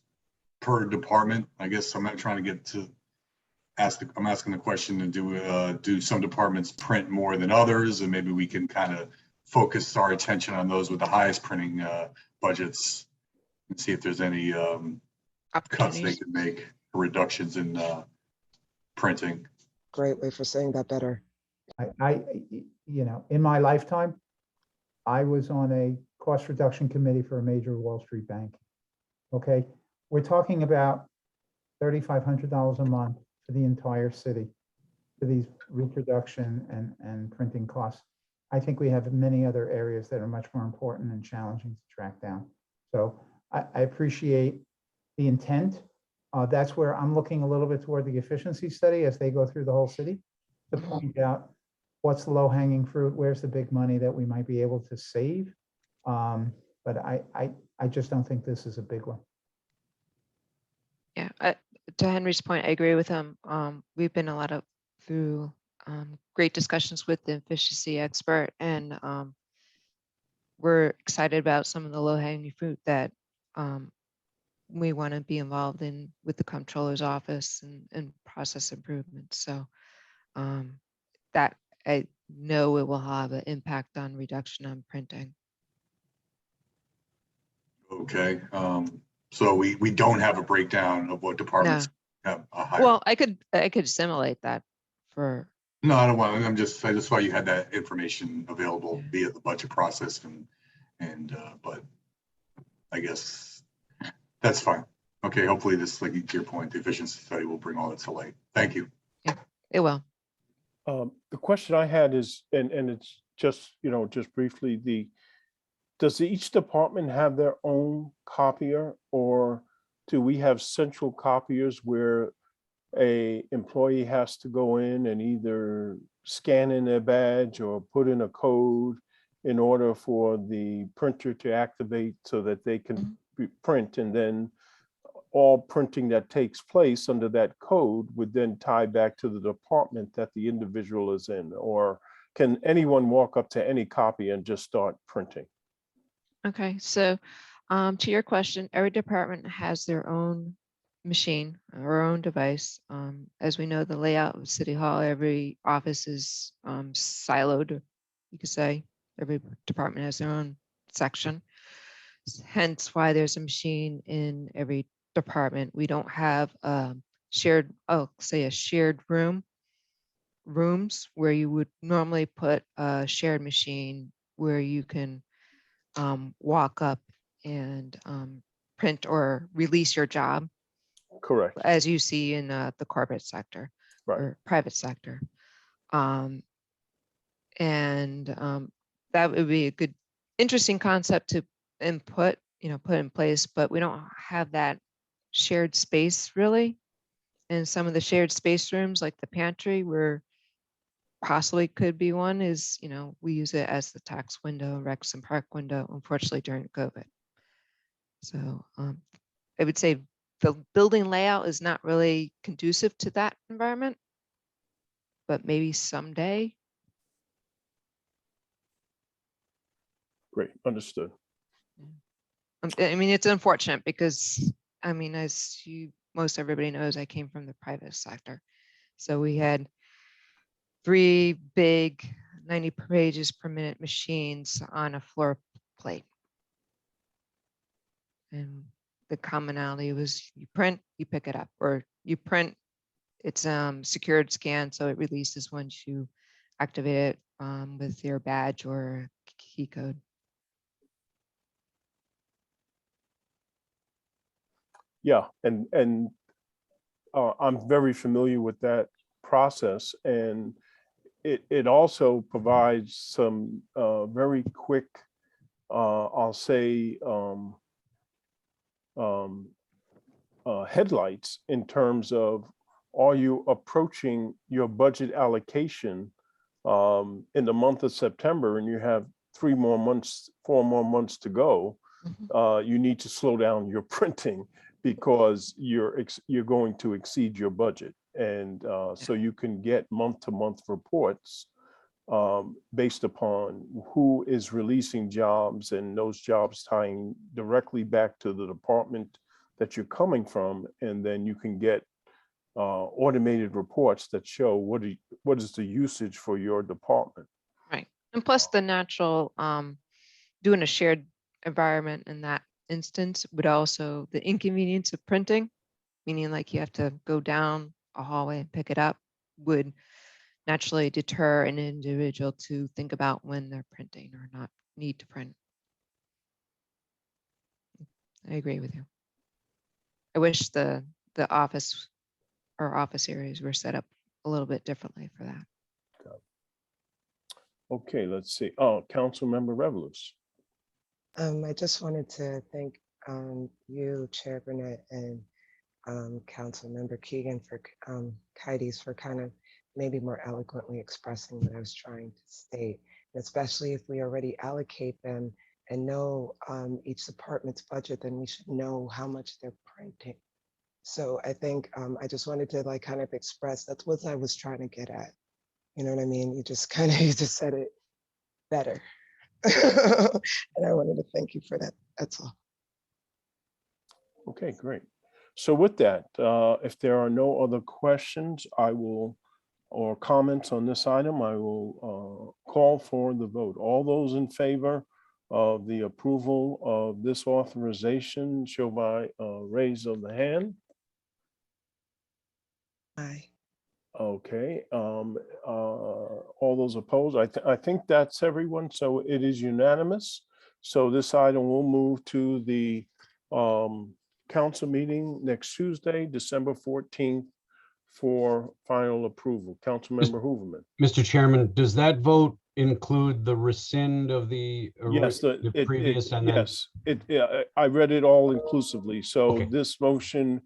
per department? I guess I'm not trying to get to I'm asking the question to do some departments print more than others, and maybe we can kind of focus our attention on those with the highest printing budgets and see if there's any cuts they can make, reductions in printing. Great way for saying that better. In my lifetime, I was on a cost reduction committee for a major Wall Street bank. Okay, we're talking about $3,500 a month for the entire city for these reproduction and printing costs. I think we have many other areas that are much more important and challenging to track down. So I appreciate the intent. That's where I'm looking a little bit toward the efficiency study as they go through the whole city to point out what's the low hanging fruit, where's the big money that we might be able to save. But I just don't think this is a big one. Yeah, to Henry's point, I agree with him. We've been through great discussions with the efficiency expert, and we're excited about some of the low-hanging fruit that we want to be involved in with the comptroller's office and process improvements. So that I know it will have an impact on reduction on printing. Okay, so we don't have a breakdown of what departments have a higher. Well, I could simulate that for. No, I don't want. I just thought you had that information available via the budget process, but I guess that's fine. Okay, hopefully this, like to your point, the efficiency study will bring all that to light. Thank you. Yeah, it will. The question I had is, and it's just, just briefly, does each department have their own copier, or do we have central copiers where a employee has to go in and either scan in their badge or put in a code in order for the printer to activate so that they can print, and then all printing that takes place under that code would then tie back to the department that the individual is in? Or can anyone walk up to any copy and just start printing? Okay, so to your question, every department has their own machine, our own device. As we know, the layout of City Hall, every office is siloed, you could say. Every department has their own section. Hence why there's a machine in every department. We don't have shared, say a shared rooms where you would normally put a shared machine where you can walk up and print or release your job. Correct. As you see in the corporate sector or private sector. That would be a good, interesting concept to put in place, but we don't have that shared space really. And some of the shared space rooms like the pantry where possibly could be one is, we use it as the tax window, Rex and Park window, unfortunately during COVID. So I would say the building layout is not really conducive to that environment, but maybe someday. Great, understood. I mean, it's unfortunate because, as most everybody knows, I came from the private sector. So we had 3 big 90 pages per minute machines on a floor plate. And the commonality was you print, you pick it up, or you print it's secured scan, so it releases once you activate it with your badge or key code. Yeah, and I'm very familiar with that process, and it also provides some very quick, I'll say, headlights in terms of, are you approaching your budget allocation in the month of September, and you have 4 more months to go. You need to slow down your printing because you're going to exceed your budget. And so you can get month-to-month reports based upon who is releasing jobs, and those jobs tying directly back to the department that you're coming from. And then you can get automated reports that show what is the usage for your department. Right. And plus the natural, doing a shared environment in that instance would also, the inconvenience of printing, meaning like you have to go down a hallway and pick it up, would naturally deter an individual to think about when they're printing or not need to print. I agree with you. I wish the office or office areas were set up a little bit differently for that. Okay, let's see. Oh, Councilmember Revelous. I just wanted to thank you, Chair Burnett, and Councilmember Keegan for Kites for kind of maybe more eloquently expressing what I was trying to state, and especially if we already allocate them and know each department's budget, then we should know how much they're printing. So I think I just wanted to like kind of express, that's what I was trying to get at. You know what I mean? You just said it better. And I wanted to thank you for that. That's all. Okay, great. So with that, if there are no other questions, or comments on this item, I will call for the vote. All those in favor of the approval of this authorization, show by raise of the hand. Aye. Okay, all those opposed, I think that's everyone, so it is unanimous. So this item will move to the council meeting next Tuesday, December 14th, for final approval. Councilmember Hooverman. Mr. Chairman, does that vote include the rescind of the Yes, the previous and then? yes, I read it all inclusively. So Okay. this motion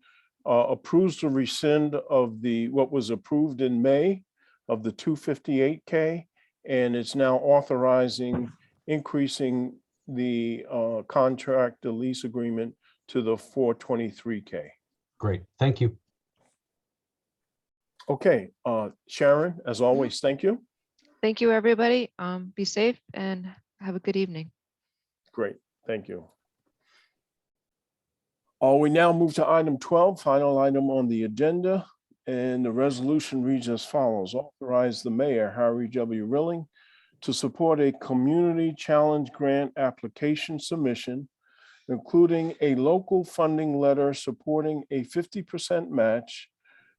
approves the rescind of what was approved in May of the 258K, and it's now authorizing increasing the contract, the lease agreement to the 423K. Great, thank you. Okay, Sharon, as always, thank you. Thank you, everybody. Be safe and have a good evening. Great, thank you. We now move to item 12, final item on the agenda, and the resolution reads as follows. Authorize the mayor, Harry W. Rilling, to support a community challenge grant application submission, including a local funding letter supporting a 50% match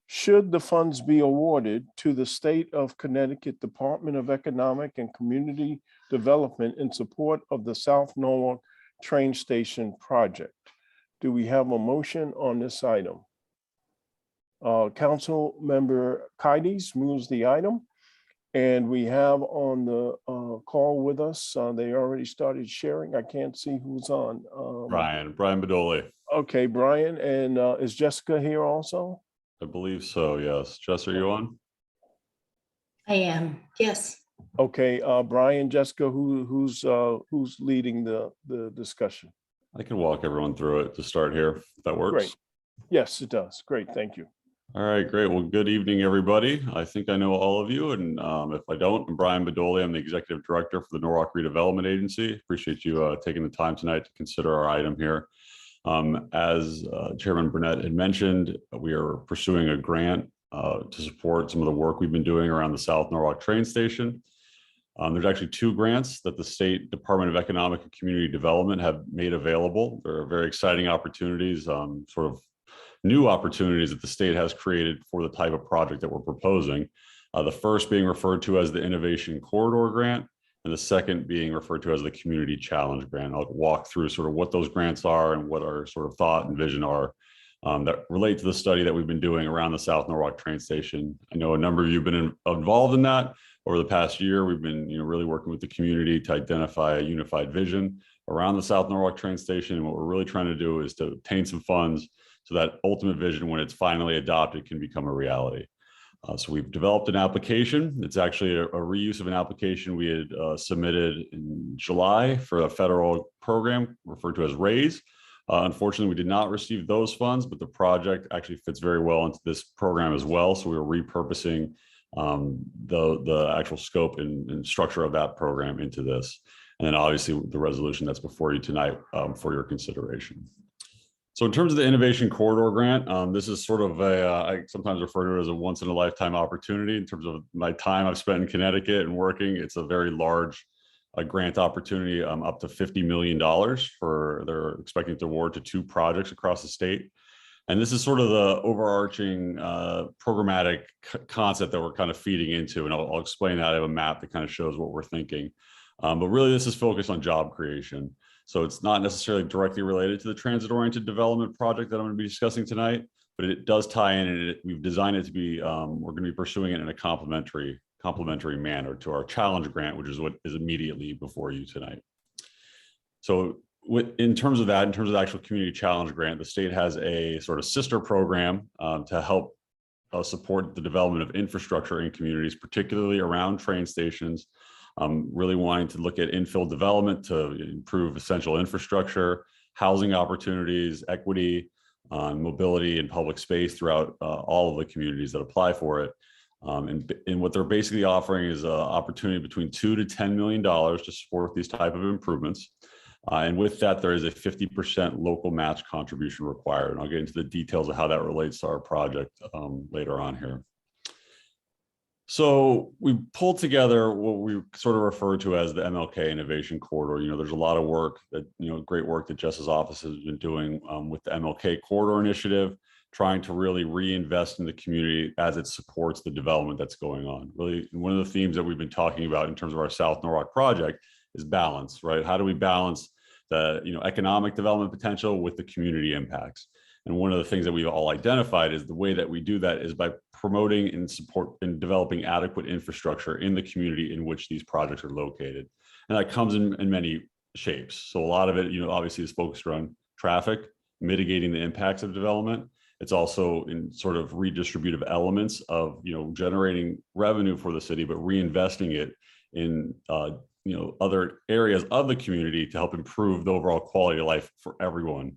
should the funds be awarded to the State of Connecticut Department of Economic and Community Development in support of the South Norwalk Train Station project. Do we have a motion on this item? Council Member Kites moves the item, and we have on the call with us, they already started sharing. I can't see who's on. Brian Bedoli. Okay, Brian, and is Jessica here also? I believe so, yes. Jess, are you on? I am, yes. Okay, Brian, Jessica, who's leading the discussion? I can walk everyone through it to start here, if that works. Great. Yes, it does. Great, thank you. All right, great. Well, good evening, everybody. I think I know all of you, and if I don't, I'm Brian Bedoli. I'm the Executive Director for the Norwalk Redevelopment Agency. Appreciate you taking the time tonight to consider our item here. As Chairman Burnett had mentioned, we are pursuing a grant to support some of the work we've been doing around the South Norwalk train station. There's actually 2 grants that the State Department of Economic and Community Development have made available. They're very exciting opportunities, sort of new opportunities that the state has created for the type of project that we're proposing. The first being referred to as the Innovation Corridor Grant, and the second being referred to as the Community Challenge Grant. I'll walk through sort of what those grants are and what our sort of thought and vision are that relate to the study that we've been doing around the South Norwalk train station. I know a number of you have been involved in that. Over the past year, we've been really working with the community to identify a unified vision around the South Norwalk train station. And what we're really trying to do is to obtain some funds so that ultimate vision, when it's finally adopted, can become a reality. So we've developed an application. It's actually a reuse of an application we had submitted in July for a federal program referred to as RAISE. Unfortunately, we did not receive those funds, but the project actually fits very well into this program as well. So we were repurposing the actual scope and structure of that program into this. And then obviously the resolution that's before you tonight for your consideration. So in terms of the Innovation Corridor Grant, this is sort of I sometimes refer to it as a once in a lifetime opportunity in terms of my time I've spent in Connecticut and working. It's a very large grant opportunity, up to $50 million they're expecting to award to 2 projects across the state. And this is sort of the overarching programmatic concept that we're kind of feeding into. And I'll explain that. I have a map that kind of shows what we're thinking. But really, this is focused on job creation. So it's not necessarily directly related to the transit-oriented development project that I'm going to be discussing tonight, but it does tie in, and we've designed it to be, we're going to be pursuing it in a complementary manner to our challenge grant, which is what is immediately before you tonight. So in terms of that, in terms of the actual community challenge grant, the state has a sort of sister program to help support the development of infrastructure in communities, particularly around train stations, really wanting to look at infill development to improve essential infrastructure, housing opportunities, equity, mobility and public space throughout all of the communities that apply for it. And what they're basically offering is an opportunity between $2 to $10 million to support these type of improvements. And with that, there is a 50% local match contribution required. And I'll get into the details of how that relates to our project later on here. So we pulled together what we sort of refer to as the MLK Innovation Corridor. There's a lot of work that, great work that Jess's office has been doing with the MLK Corridor Initiative, trying to really reinvest in the community as it supports the development that's going on. Really, one of the themes that we've been talking about in terms of our South Norwalk project is balance, right? How do we balance the economic development potential with the community impacts? And one of the things that we've all identified is the way that we do that is by promoting and support and developing adequate infrastructure in the community in which these projects are located. And that comes in many shapes. So a lot of it, obviously is focused around traffic, mitigating the impacts of development. It's also in sort of redistributive elements of, generating revenue for the city, but reinvesting it in, other areas of the community to help improve the overall quality of life for everyone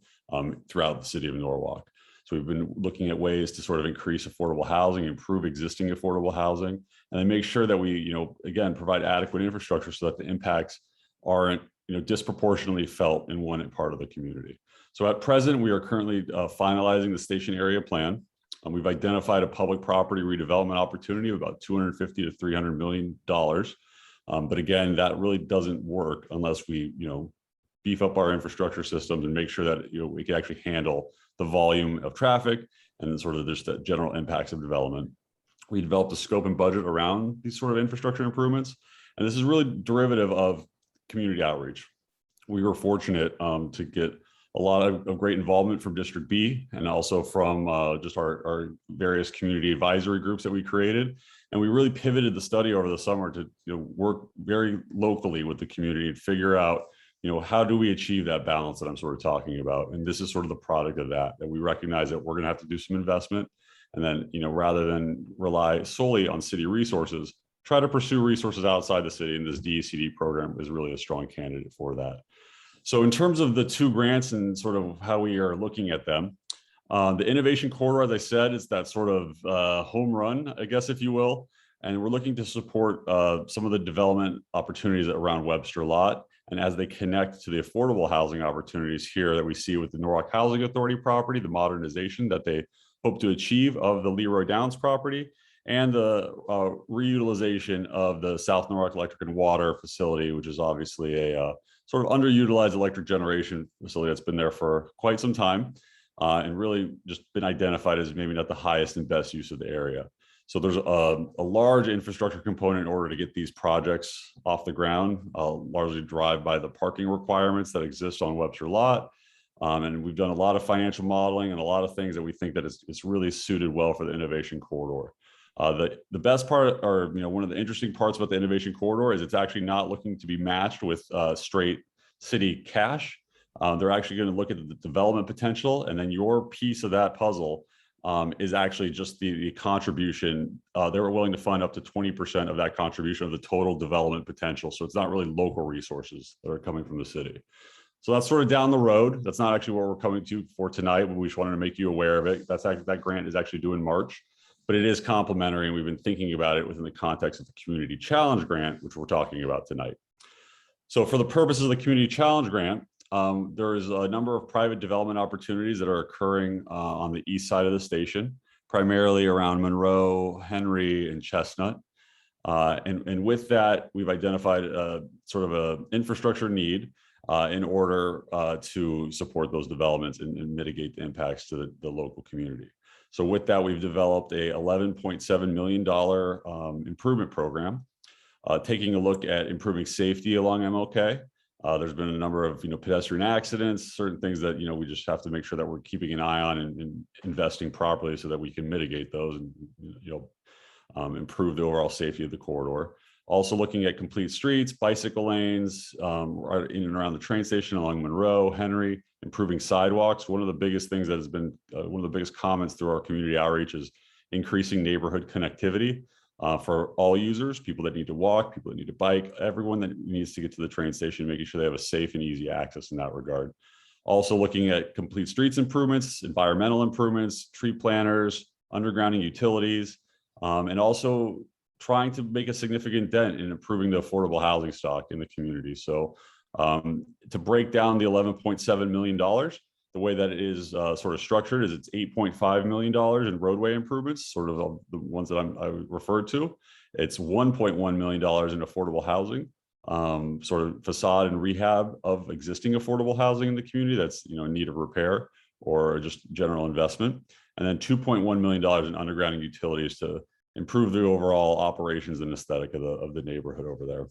throughout the city of Norwalk. So we've been looking at ways to sort of increase affordable housing, improve existing affordable housing, and then make sure that we, again, provide adequate infrastructure so that the impacts aren't, disproportionately felt in one part of the community. So at present, we are currently finalizing the station area plan. We've identified a public property redevelopment opportunity of about $250 to $300 million. But again, that really doesn't work unless we, beef up our infrastructure systems and make sure that, we can actually handle the volume of traffic and sort of just the general impacts of development. We developed a scope and budget around these sort of infrastructure improvements. And this is really derivative of community outreach. We were fortunate to get a lot of great involvement from District B and also from just our various community advisory groups that we created. And we really pivoted the study over the summer to work very locally with the community and figure out, how do we achieve that balance that I'm sort of talking about? And this is sort of the product of that we recognize that we're going to have to do some investment. And then, rather than rely solely on city resources, try to pursue resources outside the city. And this DECD program is really a strong candidate for that. So in terms of the 2 grants and sort of how we are looking at them, the Innovation Corridor, as I said, is that sort of home run, I guess, if you will. And we're looking to support some of the development opportunities around Webster Lot. And as they connect to the affordable housing opportunities here that we see with the Norwalk Housing Authority property, the modernization that they hope to achieve of the Leroy Downs property, and the reutilization of the South Norwalk Electric and Water facility, which is obviously a sort of underutilized electric generation facility that's been there for quite some time. and really just been identified as maybe not the highest and best use of the area. So there's a large infrastructure component in order to get these projects off the ground, largely driven by the parking requirements that exist on Webster Lot. And we've done a lot of financial modeling and a lot of things that we think that it's really suited well for the innovation corridor. The best part, or one of the interesting parts about the innovation corridor is it's actually not looking to be matched with straight city cash. They're actually going to look at the development potential, and then your piece of that puzzle is actually just the contribution. They were willing to fund up to 20% of that contribution of the total development potential. So it's not really local resources that are coming from the city. So that's sort of down the road. That's not actually what we're coming to for tonight, but we just wanted to make you aware of it. That grant is actually due in March, but it is complementary, and we've been thinking about it within the context of the Community Challenge Grant, which we're talking about tonight. So for the purposes of the Community Challenge Grant, there is a number of private development opportunities that are occurring on the east side of the station, primarily around Monroe, Henry, and Chestnut. And with that, we've identified sort of an infrastructure need in order to support those developments and mitigate the impacts to the local community. So with that, we've developed a $11.7 million improvement program, taking a look at improving safety along MLK. There's been a number of pedestrian accidents, certain things that we just have to make sure that we're keeping an eye on and investing properly so that we can mitigate those and improve the overall safety of the corridor. Also looking at complete streets, bicycle lanes, right in and around the train station along Monroe, Henry, improving sidewalks. One of the biggest things that has been one of the biggest comments through our community outreach is increasing neighborhood connectivity for all users, people that need to walk, people that need to bike, everyone that needs to get to the train station, making sure they have a safe and easy access in that regard. Also looking at complete streets improvements, environmental improvements, tree planters, undergrounding utilities, and also trying to make a significant dent in improving the affordable housing stock in the community. So to break down the $11.7 million, the way that it is sort of structured is it's $8.5 million in roadway improvements, sort of the ones that I referred to. It's $1.1 million in affordable housing, sort of facade and rehab of existing affordable housing in the community that's in need of repair or just general investment. And then $2.1 million in undergrounding utilities to improve the overall operations and aesthetic of the neighborhood over there.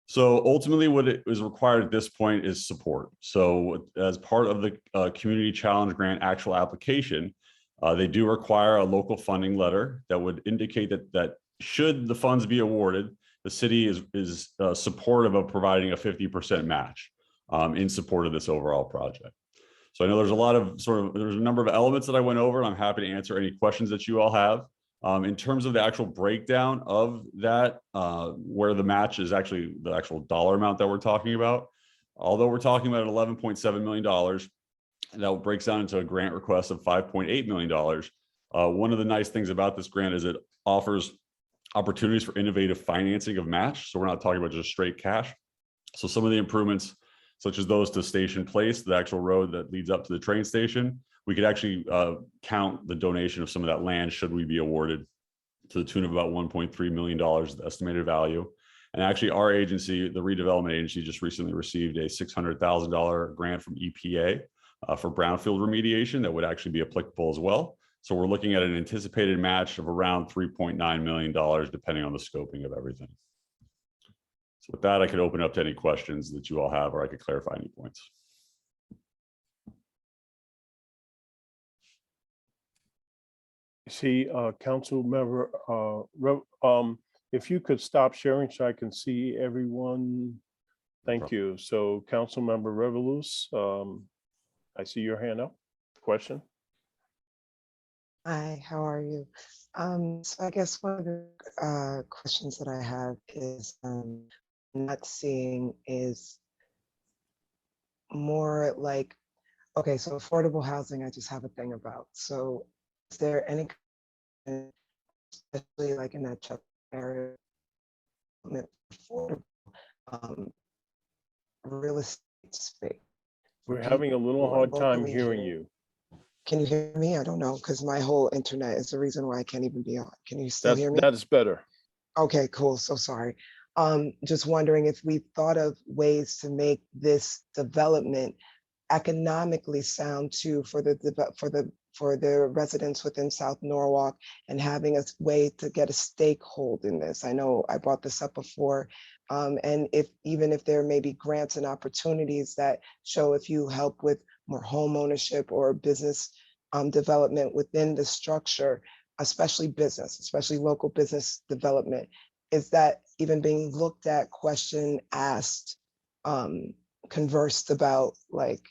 So ultimately what is required at this point is support. So as part of the Community Challenge Grant actual application, they do require a local funding letter that would indicate that should the funds be awarded, the city is supportive of providing a 50% match in support of this overall project. So I know there's a lot of there's a number of elements that I went over, and I'm happy to answer any questions that you all have. In terms of the actual breakdown of that, where the match is actually the actual dollar amount that we're talking about, although we're talking about $11.7 million, that breaks down into a grant request of $5.8 million. One of the nice things about this grant is it offers opportunities for innovative financing of match. So we're not talking about just straight cash. So some of the improvements, such as those to Station Place, the actual road that leads up to the train station, we could actually count the donation of some of that land should we be awarded to the tune of about $1.3 million, the estimated value. And actually our agency, the redevelopment agency, just recently received a $600,000 grant from EPA for brownfield remediation that would actually be applicable as well. So we're looking at an anticipated match of around $3.9 million, depending on the scoping of everything. So with that, I could open up to any questions that you all have, or I could clarify any points. See, council member, if you could stop sharing so I can see everyone. Thank you. So council member Revolus, I see your hand up. Question? Hi, how are you? So I guess one of the questions that I have is not seeing is more like, okay, so affordable housing, I just have a thing about. So is there any, especially like in that Chuck area, affordable real estate space? We're having a little hard time hearing you. Can you hear me? I don't know, because my whole internet is the reason why I can't even be on. Can you still hear me? That is better. Okay, cool. So sorry. Just wondering if we thought of ways to make this development economically sound too for the residents within South Norwalk, and having a way to get a stakehold in this. I know I brought this up before. And even if there may be grants and opportunities that show if you help with more home ownership or business development within the structure, especially local business development, is that even being looked at, questioned, asked, conversed about, like,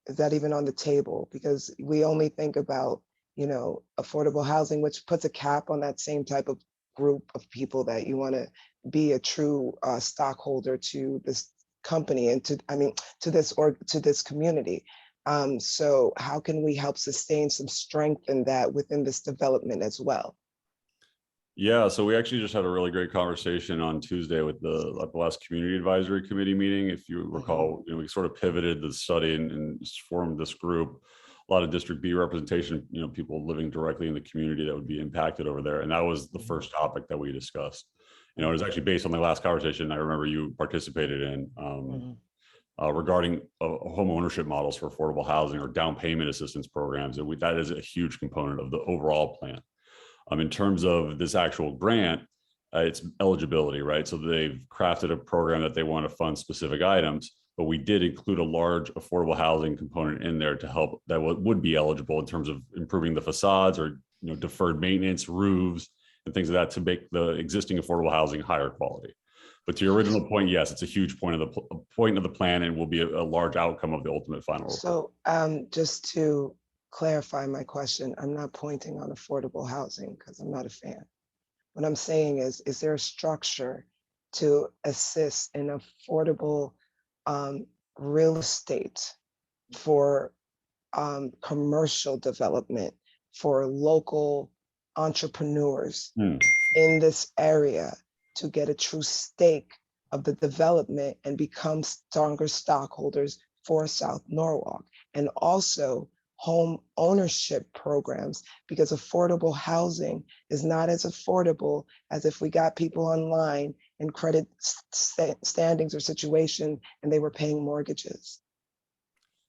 is that even on the table? Because we only think about, affordable housing, which puts a cap on that same type of group of people that you want to be a true stockholder to this company and to this community. So how can we help sustain some strength in that within this development as well? Yeah, so we actually just had a really great conversation on Tuesday with the last community advisory committee meeting. If you recall, we sort of pivoted the study and formed this group. A lot of District B representation, people living directly in the community that would be impacted over there. And that was the first topic that we discussed. It was actually based on the last conversation I remember you participated in regarding home ownership models for affordable housing or down payment assistance programs. And that is a huge component of the overall plan. In terms of this actual grant, it's eligibility, right? So they've crafted a program that they want to fund specific items, but we did include a large affordable housing component in there to help that would be eligible in terms of improving the facades or deferred maintenance, roofs, and things like that to make the existing affordable housing higher quality. But to your original point, yes, it's a huge point of the plan and will be a large outcome of the ultimate final report. So just to clarify my question, I'm not pointing on affordable housing because I'm not a fan. What I'm saying is there a structure to assist in affordable real estate for commercial development for local entrepreneurs in this area to get a true stake of the development and become stronger stockholders for South Norwalk, and also home ownership programs, because affordable housing is not as affordable as if we got people online in credit standings or situation and they were paying mortgages.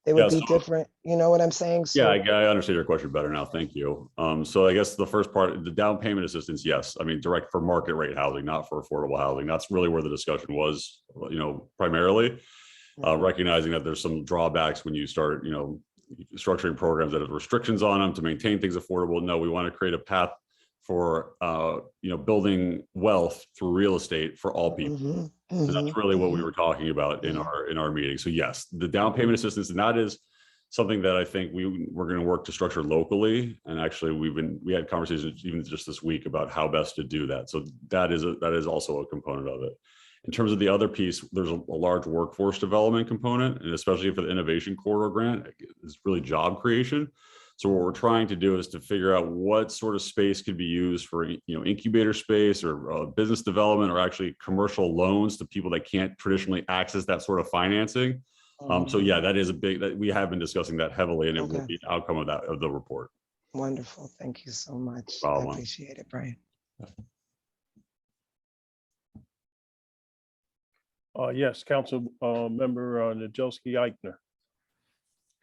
They would be different. You know what I'm saying? So, yeah, I understand your question better now. Thank you. So I guess the first part, the down payment assistance, yes. I mean, direct for market rate housing, not for affordable housing. That's really where the discussion was, primarily. Recognizing that there's some drawbacks when you start, structuring programs that have restrictions on them to maintain things affordable. No, we want to create a path for, building wealth through real estate for all people. So that's really what we were talking about in our meeting. So yes, the down payment assistance, and that is something that I think we're going to work to structure locally. And actually, we had conversations even just this week about how best to do that. So that is also a component of it. In terms of the other piece, there's a large workforce development component, and especially for the Innovation Corridor grant, is really job creation. So what we're trying to do is to figure out what sort of space could be used for, incubator space or business development, or actually commercial loans to people that can't traditionally access that sort of financing. So yeah, that is that we have been discussing that heavily, and it will be an outcome of the report. Wonderful. Thank you so much. I appreciate it, Brian. Yes, Council Member Najelski-Eichner.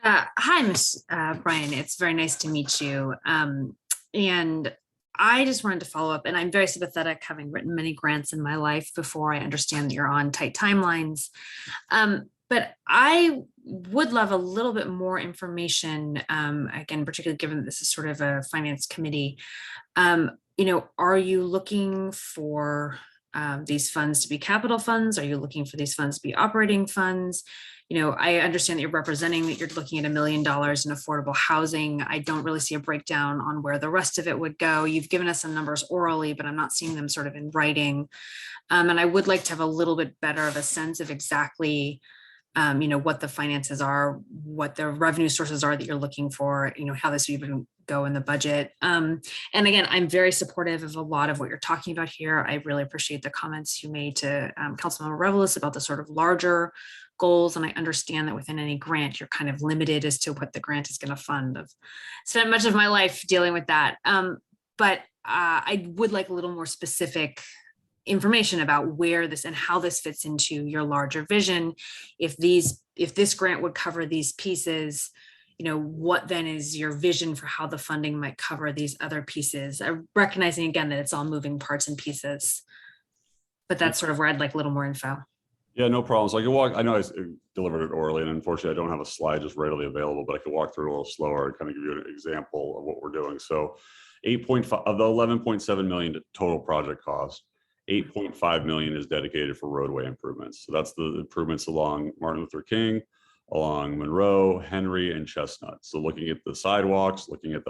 Hi, Ms. Brian. It's very nice to meet you. And I just wanted to follow up, and I'm very sympathetic, having written many grants in my life before. I understand that you're on tight timelines. But I would love a little bit more information, again, particularly given that this is sort of a finance committee. Are you looking for these funds to be capital funds? Are you looking for these funds to be operating funds? I understand that you're representing that you're looking at $1 million in affordable housing. I don't really see a breakdown on where the rest of it would go. You've given us some numbers orally, but I'm not seeing them sort of in writing. And I would like to have a little bit better of a sense of exactly what the finances are, what the revenue sources are that you're looking for, how this would even go in the budget. And again, I'm very supportive of a lot of what you're talking about here. I really appreciate the comments you made to Councilmember Revelis about the sort of larger goals. And I understand that within any grant, you're kind of limited as to what the grant is going to fund. I've spent much of my life dealing with that. But I would like a little more specific information about where this and how this fits into your larger vision. If this grant would cover these pieces, what then is your vision for how the funding might cover these other pieces? Recognizing again that it's all moving parts and pieces, but that's sort of where I'd like a little more info. Yeah, no problem. So I know I delivered it orally, and unfortunately I don't have a slide just readily available, but I could walk through it a little slower and kind of give you an example of what we're doing. So 8.5 of the 11.7 million total project cost, 8.5 million is dedicated for roadway improvements. So that's the improvements along Martin Luther King, along Monroe, Henry, and Chestnut. So looking at the sidewalks, looking at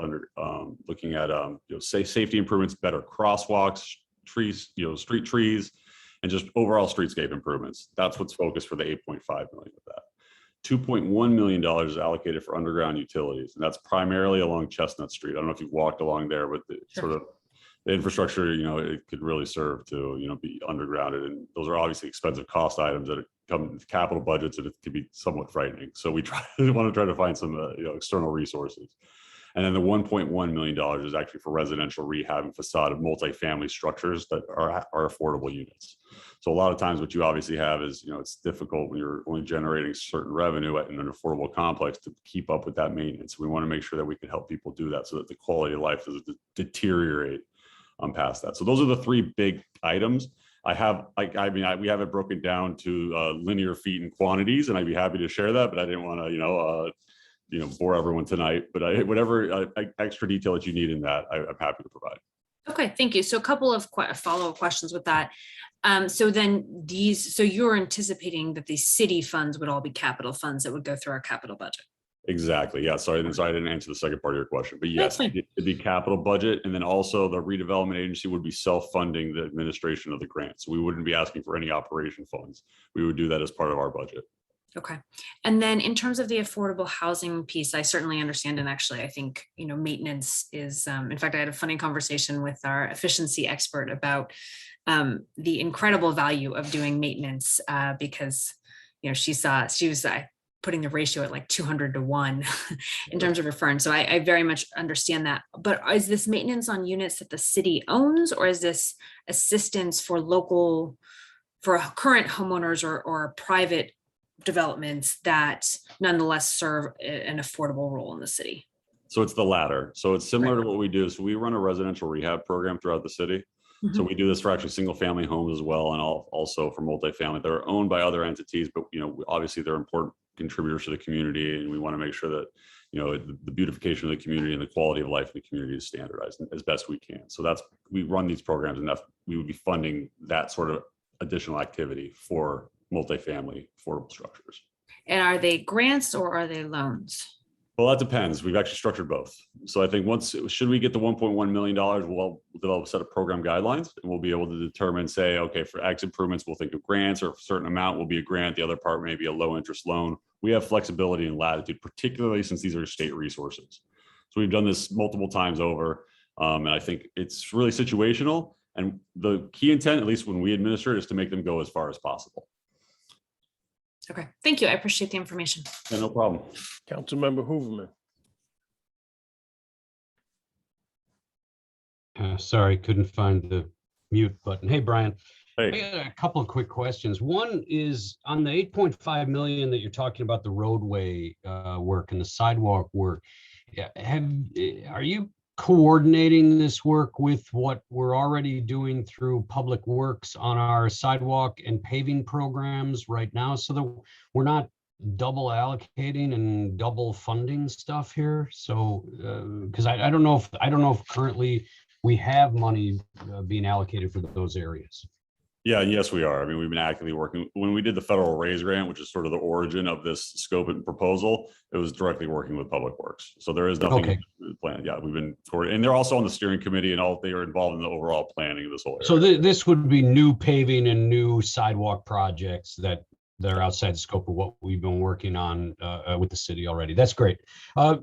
safety improvements, better crosswalks, trees, street trees, and just overall streetscape improvements. That's what's focused for the 8.5 million of that. $2.1 million is allocated for underground utilities, and that's primarily along Chestnut Street. I don't know if you've walked along there, but the infrastructure, it could really serve to, be undergrounded. And those are obviously expensive cost items that come with capital budgets, and it can be somewhat frightening. So we want to try to find some, external resources. And then the $1.1 million is actually for residential rehab and facade of multifamily structures that are affordable units. So a lot of times what you obviously have is, it's difficult when you're only generating certain revenue in an affordable complex to keep up with that maintenance. We want to make sure that we can help people do that so that the quality of life doesn't deteriorate past that. So those are the three big items. We have it broken down to linear feet and quantities, and I'd be happy to share that, but I didn't want to, bore everyone tonight. But whatever extra detail that you need in that, I'm happy to provide. Okay, thank you. So a couple of follow-up questions with that. So you're anticipating that these city funds would all be capital funds that would go through our capital budget? Exactly. Yeah. Sorry, I didn't answer the second part of your question, but yes, it'd be capital budget. And then also the redevelopment agency would be self-funding the administration of the grant. So we wouldn't be asking for any operation funds. We would do that as part of our budget. Okay. And then in terms of the affordable housing piece, I certainly understand. And actually, I think, maintenance is, in fact, I had a funny conversation with our efficiency expert about the incredible value of doing maintenance because, she was putting the ratio at like 200 to 1 in terms of referring. So I very much understand that. But is this maintenance on units that the city owns, or is this assistance for current homeowners or private developments that nonetheless serve an affordable role in the city? So it's the latter. So it's similar to what we do. So we run a residential rehab program throughout the city. So we do this for actually single family homes as well, and also for multifamily. They're owned by other entities, but obviously they're important contributors to the community, and we want to make sure that the beautification of the community and the quality of life in the community is standardized as best we can. So we run these programs, and we would be funding that sort of additional activity for multifamily affordable structures. And are they grants or are they loans? Well, that depends. We've actually structured both. So I think should we get the $1.1 million, we'll develop a set of program guidelines, and we'll be able to determine, say, okay, for X improvements, we'll think of grants, or a certain amount will be a grant. The other part may be a low interest loan. We have flexibility and latitude, particularly since these are state resources. So we've done this multiple times over. And I think it's really situational. And the key intent, at least when we administer it, is to make them go as far as possible. Okay, thank you. I appreciate the information. Yeah, no problem. Councilmember Hooverman. Sorry, couldn't find the mute button. Hey, Brian. Hey. I got a couple of quick questions. One is on the 8.5 million that you're talking about, the roadway work and the sidewalk work. Are you coordinating this work with what we're already doing through Public Works on our sidewalk and paving programs right now, so that we're not double allocating and double funding stuff here? So because I don't know if currently we have money being allocated for those areas. Yeah, yes, we are. I mean, we've been actively working. When we did the federal raise grant, which is sort of the origin of this scope and proposal, it was directly working with Public Works. So there is nothing planned. Yeah, we've been, and they're also on the steering committee, and they are involved in the overall planning of this whole area. So this would be new paving and new sidewalk projects that are outside the scope of what we've been working on with the city already. That's great.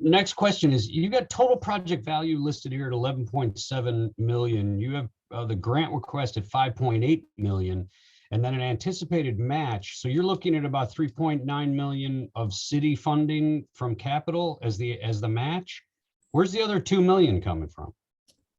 Next question is, you got total project value listed here at 11.7 million. You have the grant request at 5.8 million, and then an anticipated match. So you're looking at about 3.9 million of city funding from capital as the match. Where's the other 2 million coming from?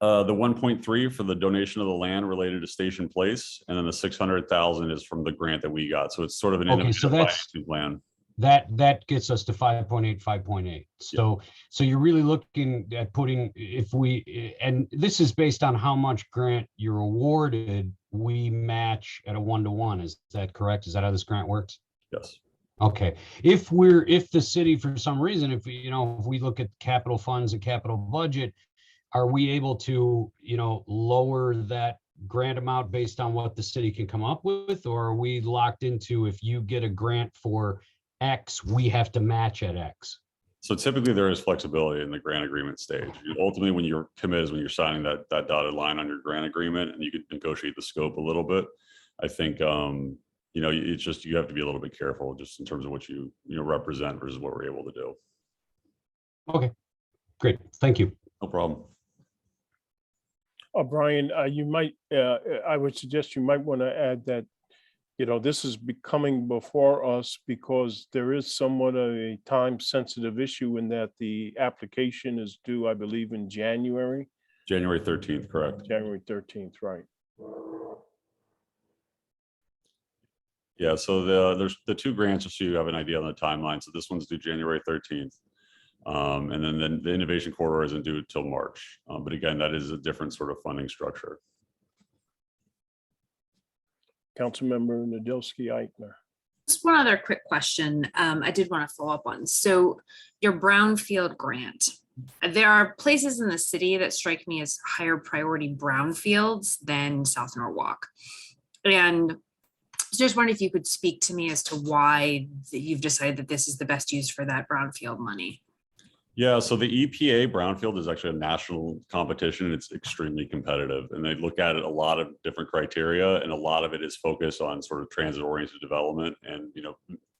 The 1.3 for the donation of the land related to Station Place, and then the 600,000 is from the grant that we got. So it's sort of an Okay, so innovative that's- financing plan. That gets us to 5.8, 5.8. So you're really looking at putting, if we, and this is based on how much grant you're awarded, we match at a 1-to-1. Is that correct? Is that how this grant works? Yes. Okay, if the city, for some reason, if we look at capital funds and capital budget, are we able to, lower that grant amount based on what the city can come up with? Or are we locked into, if you get a grant for X, we have to match at X? So typically there is flexibility in the grant agreement stage. Ultimately, when you're committed is when you're signing that dotted line on your grant agreement, and you can negotiate the scope a little bit. I think, it's just, you have to be a little bit careful just in terms of what you represent versus what we're able to do. Okay, great. Thank you. No problem. Brian, you might, I would suggest you might want to add that, this is becoming before us because there is somewhat of a time-sensitive issue in that the application is due, I believe, in January. January 13th, correct. January 13th, right. Yeah, so there's the two grants, just so you have an idea on the timeline. So this one's due January 13th. And then the innovation corridor isn't due until March. But again, that is a different sort of funding structure. Councilmember Nadilski-Eichner. Just one other quick question I did want to follow up on. So your brownfield grant, there are places in the city that strike me as higher priority brownfields than South Norwalk. And just wondering if you could speak to me as to why you've decided that this is the best use for that brownfield money. Yeah, so the EPA brownfield is actually a national competition. And it's extremely competitive, and they look at it a lot of different criteria, and a lot of it is focused on sort of transit-oriented development. And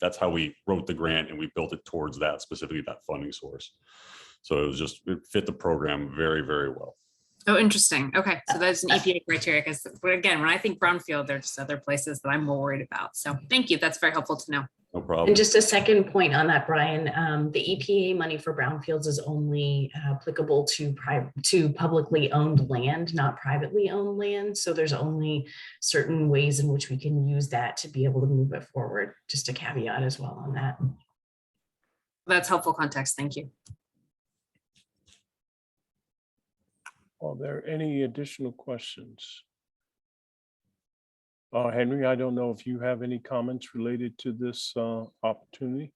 that's how we wrote the grant, and we built it towards that, specifically that funding source. So it fit the program very, very well. Oh, interesting. Okay, so that's an EPA criteria, because again, when I think brownfield, there's just other places that I'm more worried about. So thank you. That's very helpful to know. No problem. And just a second point on that, Brian, the EPA money for brownfields is only applicable to publicly owned land, not privately owned land. So there's only certain ways in which we can use that to be able to move it forward. Just a caveat as well on that. That's helpful context. Thank you. Are there any additional questions? Henry, I don't know if you have any comments related to this opportunity.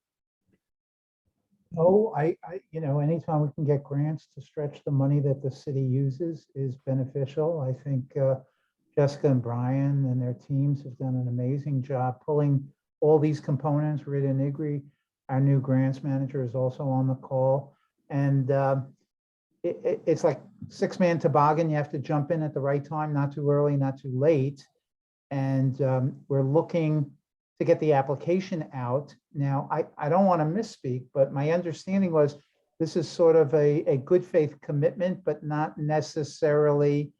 No, anytime we can get grants to stretch the money that the city uses is beneficial. I think Jessica and Brian and their teams have done an amazing job pulling all these components. Rita Nigri, our new grants manager, is also on the call. And it's like six-man toboggan. You have to jump in at the right time, not too early, not too late. And we're looking to get the application out. Now, I don't want to misspeak, but my understanding was this is sort of a good faith commitment, but not necessarily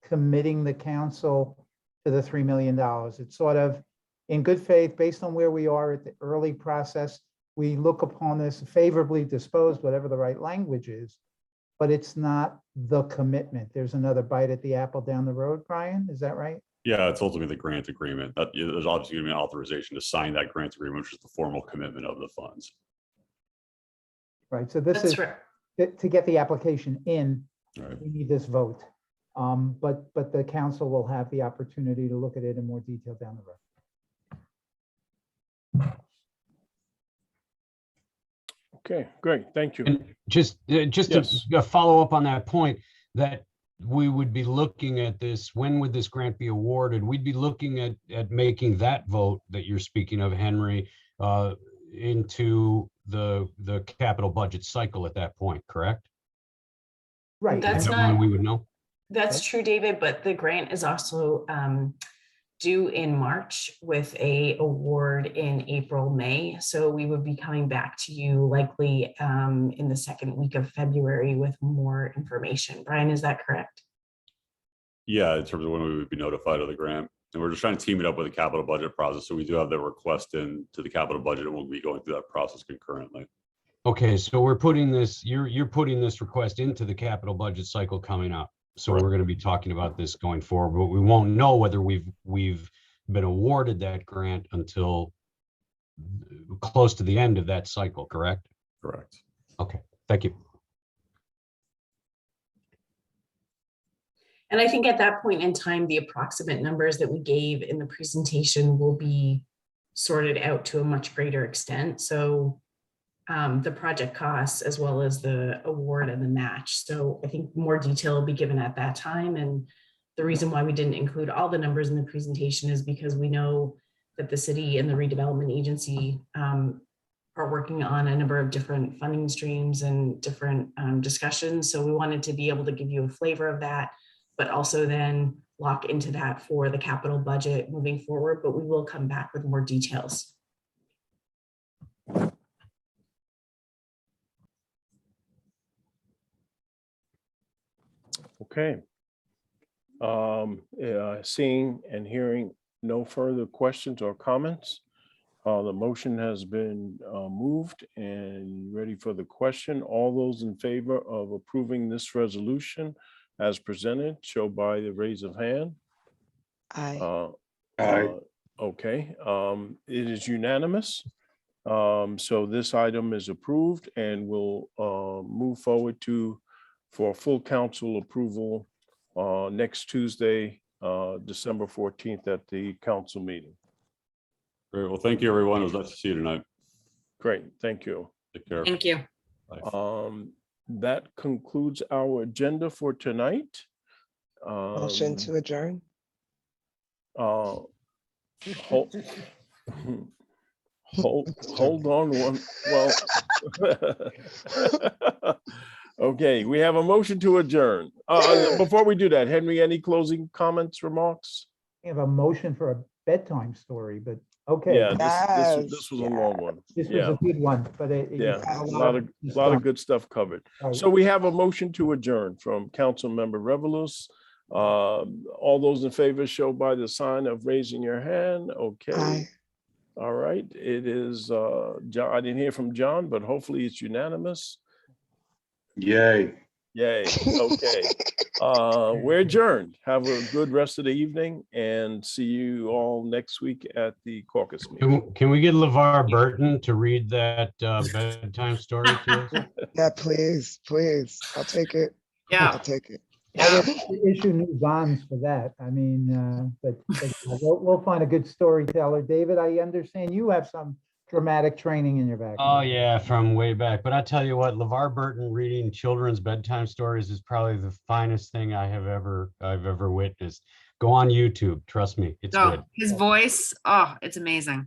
committing the council to the $3 million. It's sort of in good faith, based on where we are at the early process. We look upon this favorably disposed, whatever the right language is, but it's not the commitment. There's another bite at the apple down the road, Brian, is that right? Yeah, it's ultimately the grant agreement. There's obviously going to be an authorization to sign that grant agreement, which is the formal commitment of the funds. Right, so this That's is right. to get the application in, Right. we need this vote. But the council will have the opportunity to look at it in more detail down the road. Okay, great, thank you. And just Yes. to follow up on that point, that we would be looking at this, when would this grant be awarded? We'd be looking at making that vote that you're speaking of, Henry, into the capital budget cycle at that point, correct? Right. That's Is that not- when we would know? That's true, David, but the grant is also due in March with a award in April, May. So we would be coming back to you likely in the second week of February with more information. Brian, is that correct? Yeah, in terms of when we would be notified of the grant. And we're just trying to team it up with the capital budget process. So we do have the request in to the capital budget, and we'll be going through that process concurrently. Okay, so we're putting this, you're putting this request into the capital budget cycle coming up. So we're going to be talking about this going forward, but we won't know whether we've been awarded that grant until close to the end of that cycle, correct? Correct. Okay, thank you. And I think at that point in time, the approximate numbers that we gave in the presentation will be sorted out to a much greater extent. So the project costs as well as the award and the match. So I think more detail will be given at that time. And the reason why we didn't include all the numbers in the presentation is because we know that the city and the redevelopment agency are working on a number of different funding streams and different discussions. So we wanted to be able to give you a flavor of that, but also then lock into that for the capital budget moving forward. But we will come back with more details. Okay. Seeing and hearing no further questions or comments, the motion has been moved and ready for the question. All those in favor of approving this resolution as presented, show by the raise of hand. Aye. Okay, it is unanimous. So this item is approved and will move forward for full council approval next Tuesday, December 14th at the council meeting. Great. Well, thank you, everyone. It was nice to see you tonight. Great, thank you. Take care. Thank you. Bye. That concludes our agenda for tonight. Motion to adjourn. Hold on one, well. Okay, we have a motion to adjourn. Before we do that, Henry, any closing comments, remarks? We have a motion for a bedtime story, but okay. Yeah, this was a long one. This was Yeah, a good one, but yeah, a lot of good stuff covered. So we have a motion to adjourn from Councilmember Revelous. All those in favor show by the sign of raising your hand. Okay. Aye. All right, it is, John, I didn't hear from John, but hopefully it's unanimous. Yay. Yay, okay. We're adjourned. Have a good rest of the evening and see you all next week at the caucus meeting. Can we get LeVar Burton to read that bedtime story to us? Yeah, please, please. I'll take it. Yeah. I'll take it. I'll issue new bonds for that. I mean, but we'll find a good storyteller. David, I understand you have some dramatic training in your back. Oh yeah, from way back. But I tell you what, LeVar Burton reading children's bedtime stories is probably the finest thing I've ever witnessed. Go on YouTube. Trust me, it's good. His voice, oh, it's amazing.